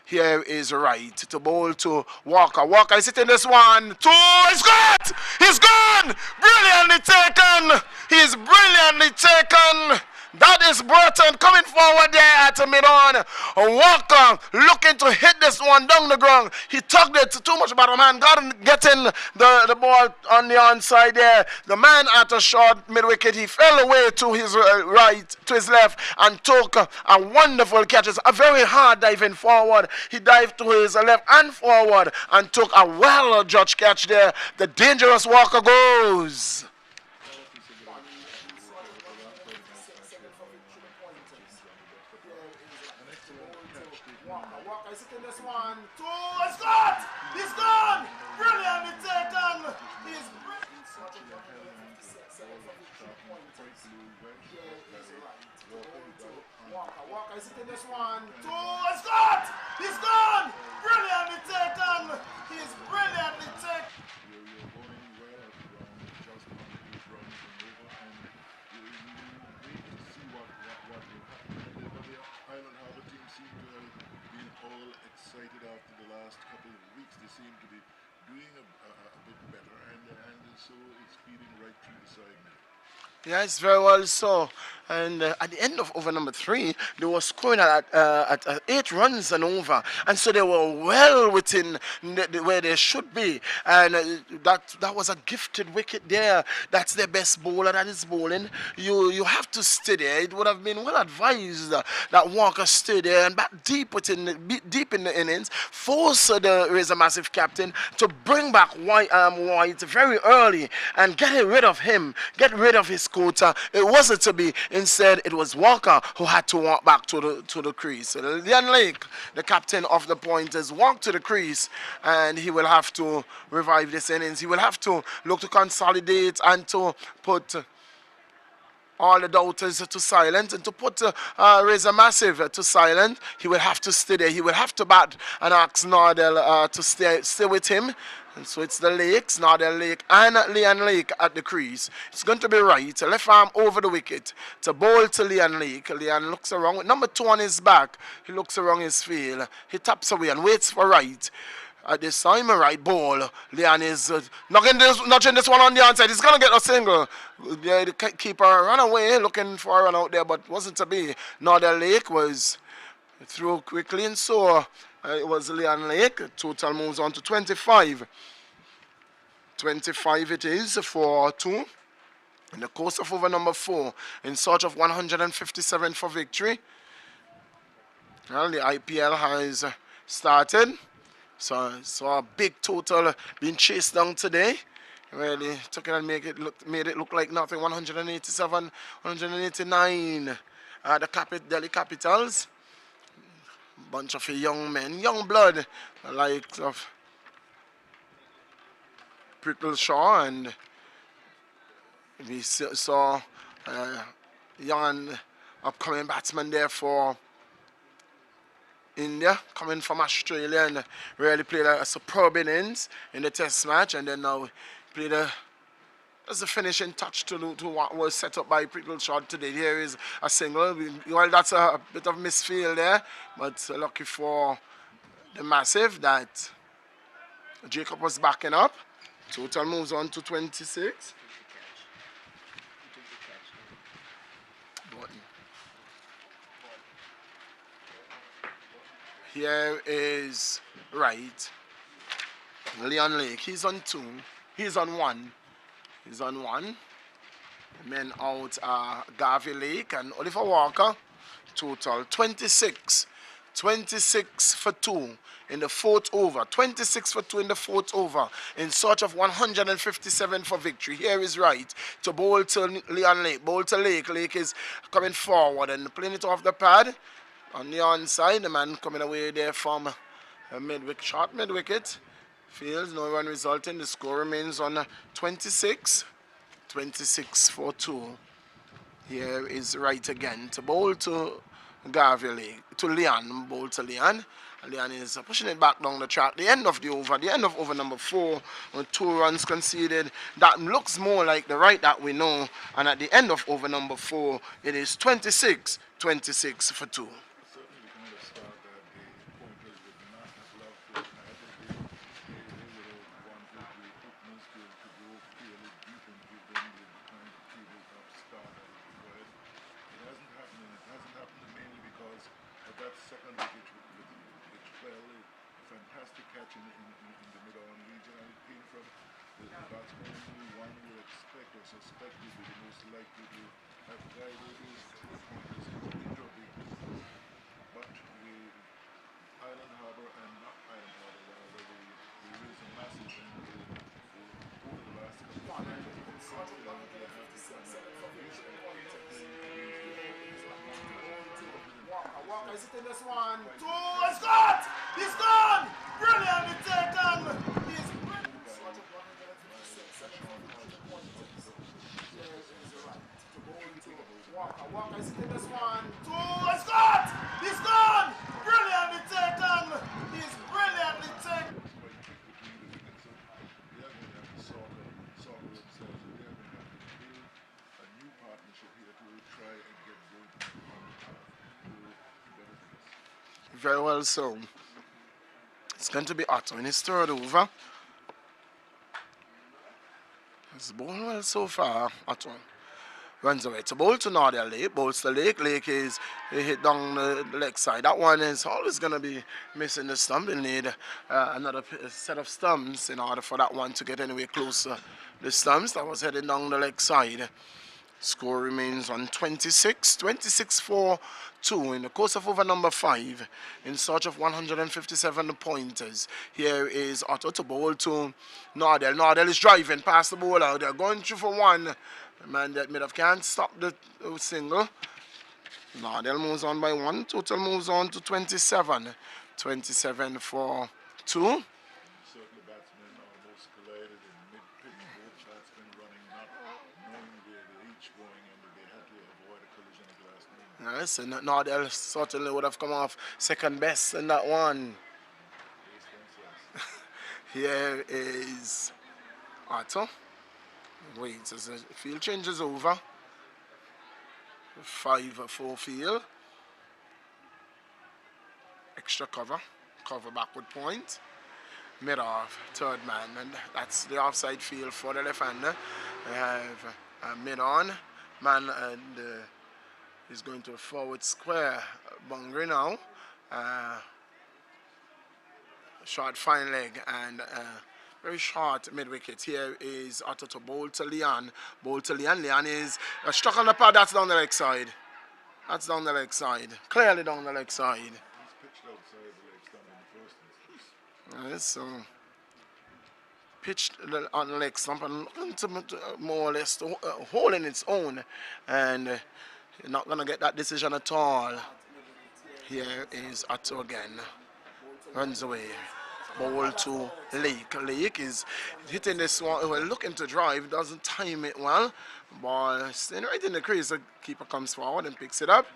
Here is right to bowl to Walker. Walker is hitting this one. 2 is good! He's gone! Brilliantly taken! He's brilliantly taken! That is Burton coming forward there at the mid-on. Walker looking to hit this one down the ground. He tugged it too much, but the man got getting the ball on the onside there. The man at a short mid-wicket, he fell away to his right, to his left, and took a wonderful catch. It's a very hard diving forward. He dived to his left and forward and took a well-judged catch there. The dangerous Walker goes. This one, 2 is good! He's gone! Brilliantly taken! He's brilliant. Walker is hitting this one, 2 is good! He's gone! Brilliantly taken! He's brilliantly taken! Excited after the last couple of weeks. They seem to be doing a bit better, and so it's feeding right through the side now. Yes, very well so. And at the end of over number 3, they were scoring at 8 runs and over. And so they were well within where they should be. And that was a gifted wicket there. That's their best bowler that is bowling. You have to stay there. It would have been well advised that Walker stay there and back deep in the innings, force the Razor Massive captain to bring back White very early and get rid of him, get rid of his quota. It wasn't to be. Instead, it was Walker who had to walk back to the crease. Leon Lake, the captain of the Pointers, walked to the crease, and he will have to revive this innings. He will have to look to consolidate and to put all the doubters to silence, and to put Razor Massive to silence. He will have to stay there. He will have to bat and ask Nardell to stay with him. And so it's the Lakes, Nardell Lake and Leon Lake at the crease. It's going to be right. Left arm over the wicket to bowl to Leon Lake. Leon looks around with number 2 on his back. He looks around his field. He taps away and waits for right. At this time, a right ball. Leon is nudging this one on the outside. He's going to get a single. The keeper ran away looking for a run out there, but wasn't to be. Nardell Lake was through quickly, and so it was Leon Lake. Total moves on to 25. 25 it is for 2. In the course of over number 4, in search of 157 for victory. Well, the IPL has started. So a big total being chased down today. Really took it and made it look like nothing. 187, 189. The Delhi Capitals. Bunch of young men, young blood, the likes of Prittleshaw, and we saw young upcoming batsman there for India, coming from Australia, and really played a superb innings in the test match, and then now played as a finishing touch to what was set up by Prittleshaw today. Here is a single. Well, that's a bit of misfield there, but lucky for the Massive that Jacob was backing up. Total moves on to 26. Here is right. Leon Lake, he's on 2. He's on 1. He's on 1. Men out are Garvey Lake and Oliver Walker. Total 26. 26 for 2 in the 4th over. 26 for 2 in the 4th over. In search of 157 for victory. Here is right to bowl to Leon Lake. Bowl to Lake. Lake is coming forward and playing it off the pad. On the onside, the man coming away there from a short mid-wicket. Fields, no run resulting. The score remains on 26. 26 for 2. Here is right again to bowl to Garvey, to Leon. Bowl to Leon. Leon is pushing it back down the track. The end of over number 4, with 2 runs conceded. That looks more like the right that we know. And at the end of over number 4, it is 26 for 2. Certainly the kind of start that the pointers would not have loved to have had. They would have wanted the Putnams to go fairly deep and give them the kind of tabletop start that is required. It hasn't happened, and it hasn't happened mainly because of that second wicket which fell. A fantastic catch in the mid-on region, and it came from the batsman who one would expect or suspect would be the most likely to have guided those pointers into a big business. But the Island Harbour, and not Island Harbour, rather, the Wilson Masses and over the last couple of years, they have become Walker is hitting this one. 2 is gone! He's gone! Brilliantly taken! He's Walker is hitting this one. 2 is gone! He's gone! Brilliantly taken! He's brilliantly taken! Very well so. It's going to be Otto in his third over. It's bowling well so far, Otto. Runs away to bowl to Nadia Lake. Bowls to Lake. Lake is hit down the leg side. That one is always going to be missing the stump. They'll need another set of stumps in order for that one to get anywhere closer. The stumps that was heading down the leg side. Score remains on 26 for 2 in the course of over number 5 in search of 157 pointers. Here is Otto to bowl to Nardell. Nardell is driving past the bowler. They're going through for 1. The man that mid of can't stop the single. Nardell moves on by 1. Total moves on to 27. 27 for 2. Yes, and Nardell certainly would have come off second best in that one. Here is Otto. Wait, as the field changes over. 5-4 field. Extra cover. Cover backward point. Mid off, third man, and that's the offside field for the left-hander. We have a mid-on man, and he's going to a forward square boundary now. Short fine leg and very short mid wicket. Here is Otto to bowl to Leon. Bowl to Leon. Leon is struck on the pad. That's down the leg side. That's down the leg side. Clearly down the leg side. He's pitched outside the leg stump in the first instance. Yes, so pitched on the leg stump and looking to more or less to holding its own, and you're not going to get that decision at all. Here is Otto again. Runs away. Bowl to Lake. Lake is hitting this one. Well, looking to drive. Doesn't time it well. Ball staying right in the crease. The keeper comes forward and picks it up.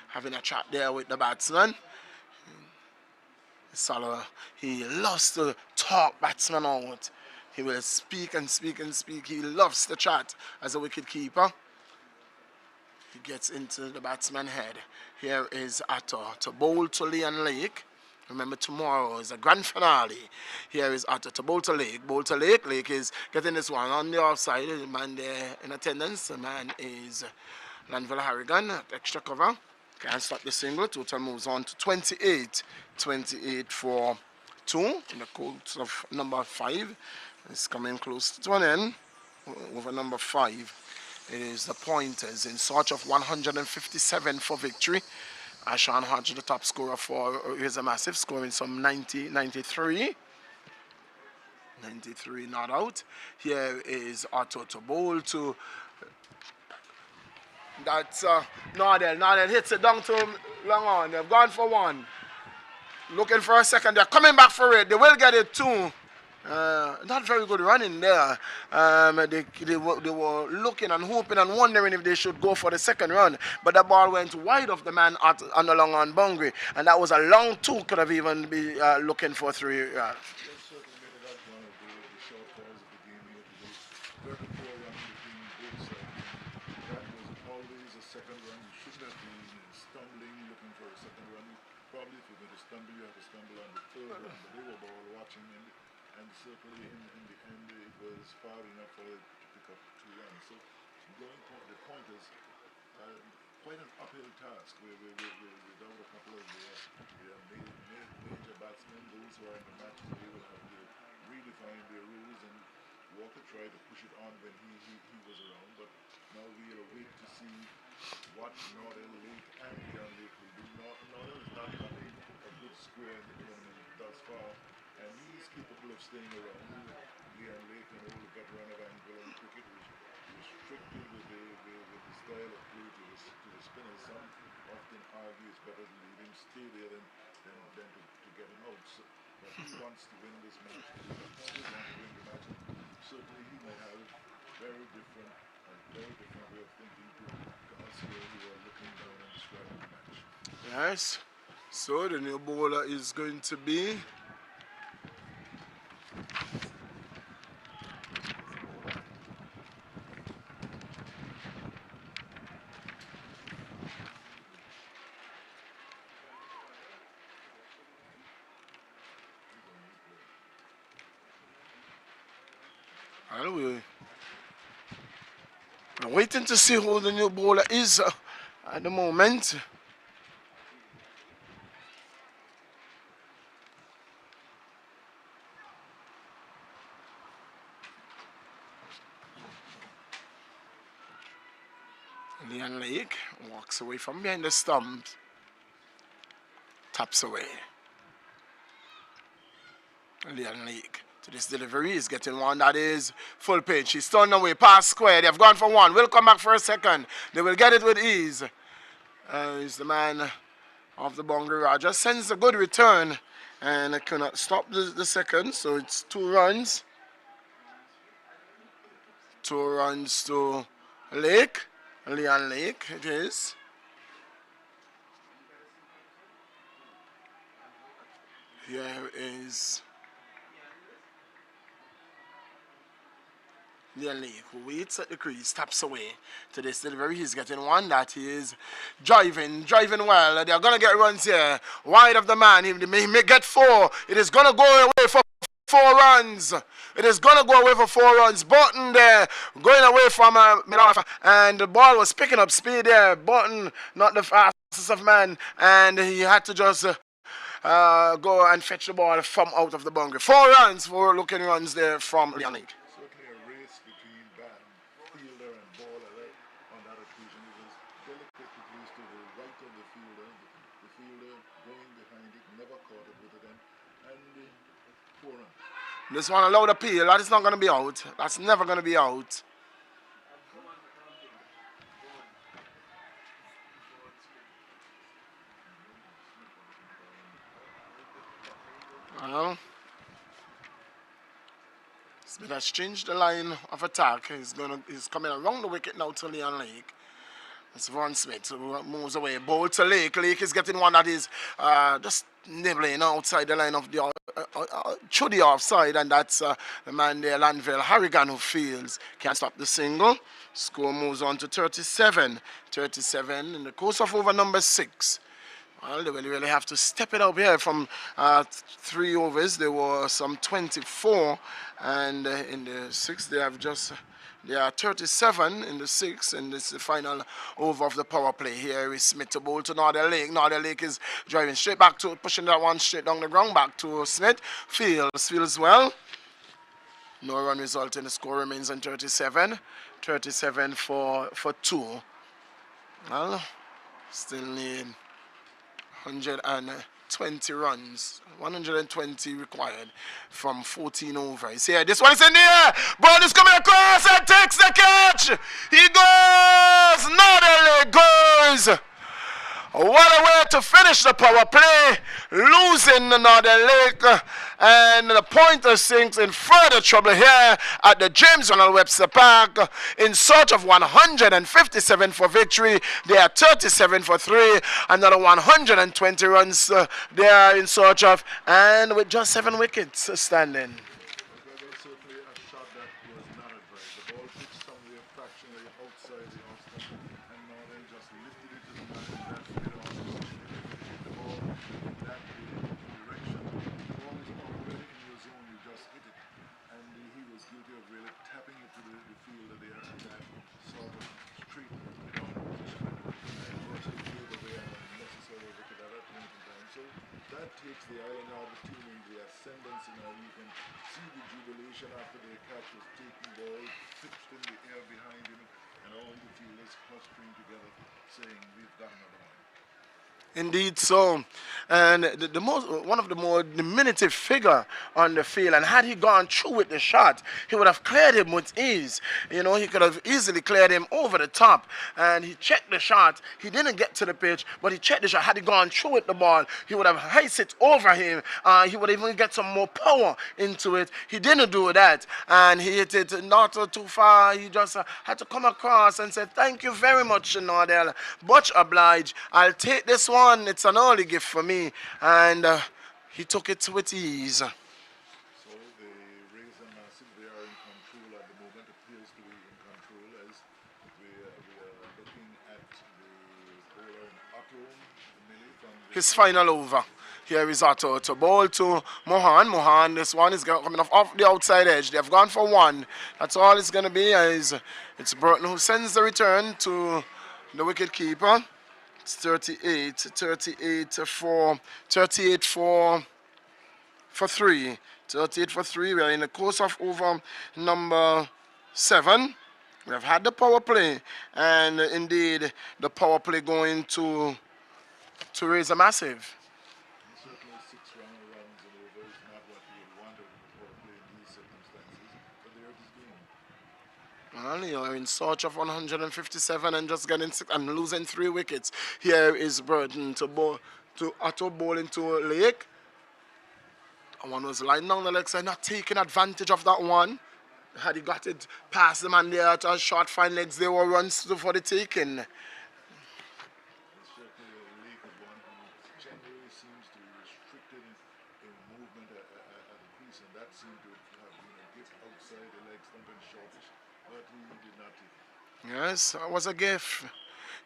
Having a chat there with the batsman. Salah, he loves to talk batsman out. He will speak and speak and speak. He loves the chat as a wicket keeper. He gets into the batsman's head. Here is Otto to bowl to Leon Lake. Remember, tomorrow is a grand finale. Here is Otto to bowl to Lake. Bowl to Lake. Lake is getting this one on the offside. The man there in attendance. The man is Lanville Harrigan. Extra cover. Can't stop the single. Total moves on to 28. 28 for 2 in the course of number 5. It's coming close to an end. Over number 5. It is the pointers in search of 157 for victory. Ashan Hodge, the top scorer for is a massive, scoring some 93 not out. Here is Otto to bowl to. That's Nardell. Nardell hits it down to long on. They've gone for 1. Looking for a second. They're coming back for it. They will get it 2. Not very good running there. They were looking and hoping and wondering if they should go for the second run, but the ball went wide of the man on the long on boundary, and that was a long two. Could have even been looking for 3 yards. That certainly made it one of the shortfalls of the game here today. 34 runs between both sides. That was always a second run. You shouldn't have been stumbling looking for a second run. Probably if you're going to stumble, you have to stumble on the third run. But they were ball watching, and certainly in the end it was far enough for it to pick up 2 runs. So the point is quite an uphill task without a couple of their major batsmen, those who are in the match, they will have to redefine their rules, and Walker tried to push it on when he was around, but now we'll wait to see what Northern Lake and Leon Lake will do. Northern is not having a good square in the tournament thus far, and he is capable of staying around. Leon Lake, an old veteran of Anguilla cricket, was restricted with the style of play to the spinners. Some often argue it's better to leave him stay there than to get him out. So, but he wants to win this match. He wants to win the match. Certainly he might have a very different way of thinking to us here who are looking down and describing the match. Yes. So the new bowler is going to be we're waiting to see who the new bowler is at the moment. Leon Lake walks away from behind the stumps, taps away. Leon Lake to this delivery is getting one that is full pitch. He's turned away past square. They've gone for one. Will come back for a second. They will get it with ease. He's the man of the boundary. Raja sends a good return and cannot stop the second. So it's 2 runs. 2 runs to Lake. Leon Lake it is. Here is Leon Lake, who waits at the crease, taps away to this delivery. He's getting one that he is driving well. They're going to get runs here. Wide of the man. He may get 4. It is going to go away for 4 runs. It is going to go away for 4 runs. Button there, going away from mid-off, and the ball was picking up speed there. Button, not the fastest of man, and he had to just go and fetch the ball from out of the boundary. 4 runs, 4 looking runs there from Leon Lake. Certainly a race between fielder and baller right on that occasion. It was delicately placed to the right of the fielder. The fielder going behind it, never caught it with it, and 4 runs. This one allowed appeal. That is not going to be out. That's never going to be out. Well, Smith has changed the line of attack. He's coming around the wicket now to Leon Lake. It's Ron Smith who moves away. Bowl to Lake. Lake is getting one that is just nibbling outside the line of the to the offside, and that's the man there, Lanville Harrigan, who fields. Can't stop the single. Score moves on to 37. 37 in the course of over number 6. Well, they will really have to step it up here from 3 overs. There were some 24, and in the 6 they have just... There are 37 in the 6th, and this is the final over of the power play. Here is Smith to bowl to Northern Lake. Northern Lake is driving straight back to, pushing that one straight down the ground, back to Smith. Fields well. No run result, and the score remains on 37. 37 for 2. Well, still need 120 runs. 120 required from 14 overs. Here, this one is in the air. Ball is coming across and takes the catch. He goes. Northern Lake goes. What a way to finish the power play, losing the Northern Lake, and the Pointers sinks in further trouble here at the James Ronald Webster Park in search of 157 for victory. They are 37 for 3, another 120 runs they are in search of, and with just 7 wickets standing. That was certainly a shot that was not advised. The ball pitched somewhere fractionally outside the off stump, and Northern just lifted it to the man, and that's where the opportunity to hit the ball in that direction. The ball is already in your zone, you just hit it. And he was guilty of really tapping it to the fielder there, and that sort of straight down position and brushed it through the way and unnecessarily wicket at that point in time. So that takes the Island out of the team in the ascendancy now. You can see the jubilation after the catch was taken, ball pitched in the air behind him, and all the fielders clustering together saying, we've got another one. Indeed so. And one of the more diminutive figure on the field, and had he gone through with the shot, he would have cleared him with ease. You know, he could have easily cleared him over the top. And he checked the shot. He didn't get to the pitch, but he checked the shot. Had he gone through with the ball, he would have hiced it over him. He would even get some more power into it. He didn't do that, and he hit it not too far. He just had to come across and say, thank you very much, Nordell. Much obliged. I'll take this one. It's an early gift for me. And he took it with ease. So the Rays and Massive, they are in control at the moment, appears to be in control as we are looking at the bowler in Otto Millie from the His final over. Here is Otto to bowl to Mohan. Mohan, this one is coming off the outside edge. They've gone for 1. That's all it's going to be. It's Burton who sends the return to the wicket keeper. It's 38 for 3. 38 for 3. We are in the course of over number 7. We have had the power play, and indeed the power play going to raise a massive. certainly 6 rounds and over is not what you would want out of the power play in these circumstances, but there it is going. Well, you're in search of 157 and just getting 6 and losing 3 wickets. Here is Burton to Otto bowling to Lake. That one was lying down the leg side, not taking advantage of that one. Had he got it past the man there at a short fine legs, they were runs for the taking. It's certainly a league of one who generally seems to be restricted in movement at the crease, and that seemed to have been a gift outside the leg stump and shortish, but he did not take it. Yes, that was a gift.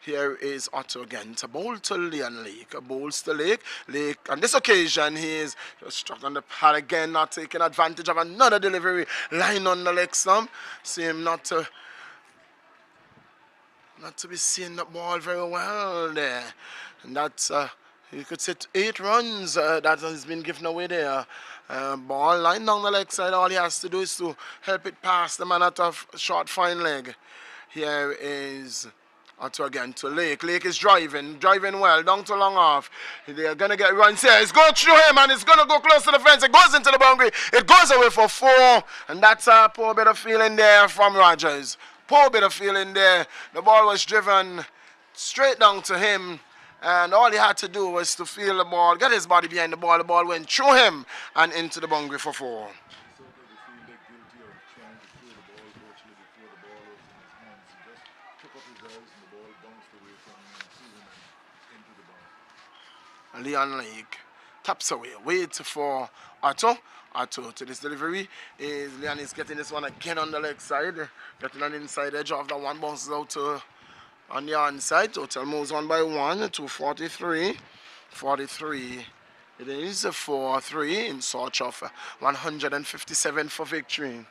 Here is Otto again to bowl to Leon Lake. Bowls to Lake. Lake, on this occasion, he is struck on the pad again, not taking advantage of another delivery. Line on the leg stump. See him not to be seeing the ball very well there. And that's, you could say 8 runs that has been given away there. Ball line down the leg side. All he has to do is to help it past the man at a short fine leg. Here is Otto again to Lake. Lake is driving well, down to long off. They're going to get runs here. It's going through him and it's going to go close to the fence. It goes into the boundary. It goes away for 4. And that's a poor bit of feeling there from Rogers. Poor bit of feeling there. The ball was driven straight down to him. And all he had to do was to feel the ball, get his body behind the ball. The ball went through him and into the boundary for 4. So the fielder guilty of trying to throw the ball virtually before the ball was in his hands. He just took up his eyes and the ball bounced away from him and through him and into the boundary. Leon Lake taps away, waits for Otto. Otto to this delivery. Leon is getting this one again on the leg side, getting an inside edge of the one, bounces out to on the onside. Total moves on by 1 to 43. 43. It is 4-3 in search of 157 for victory.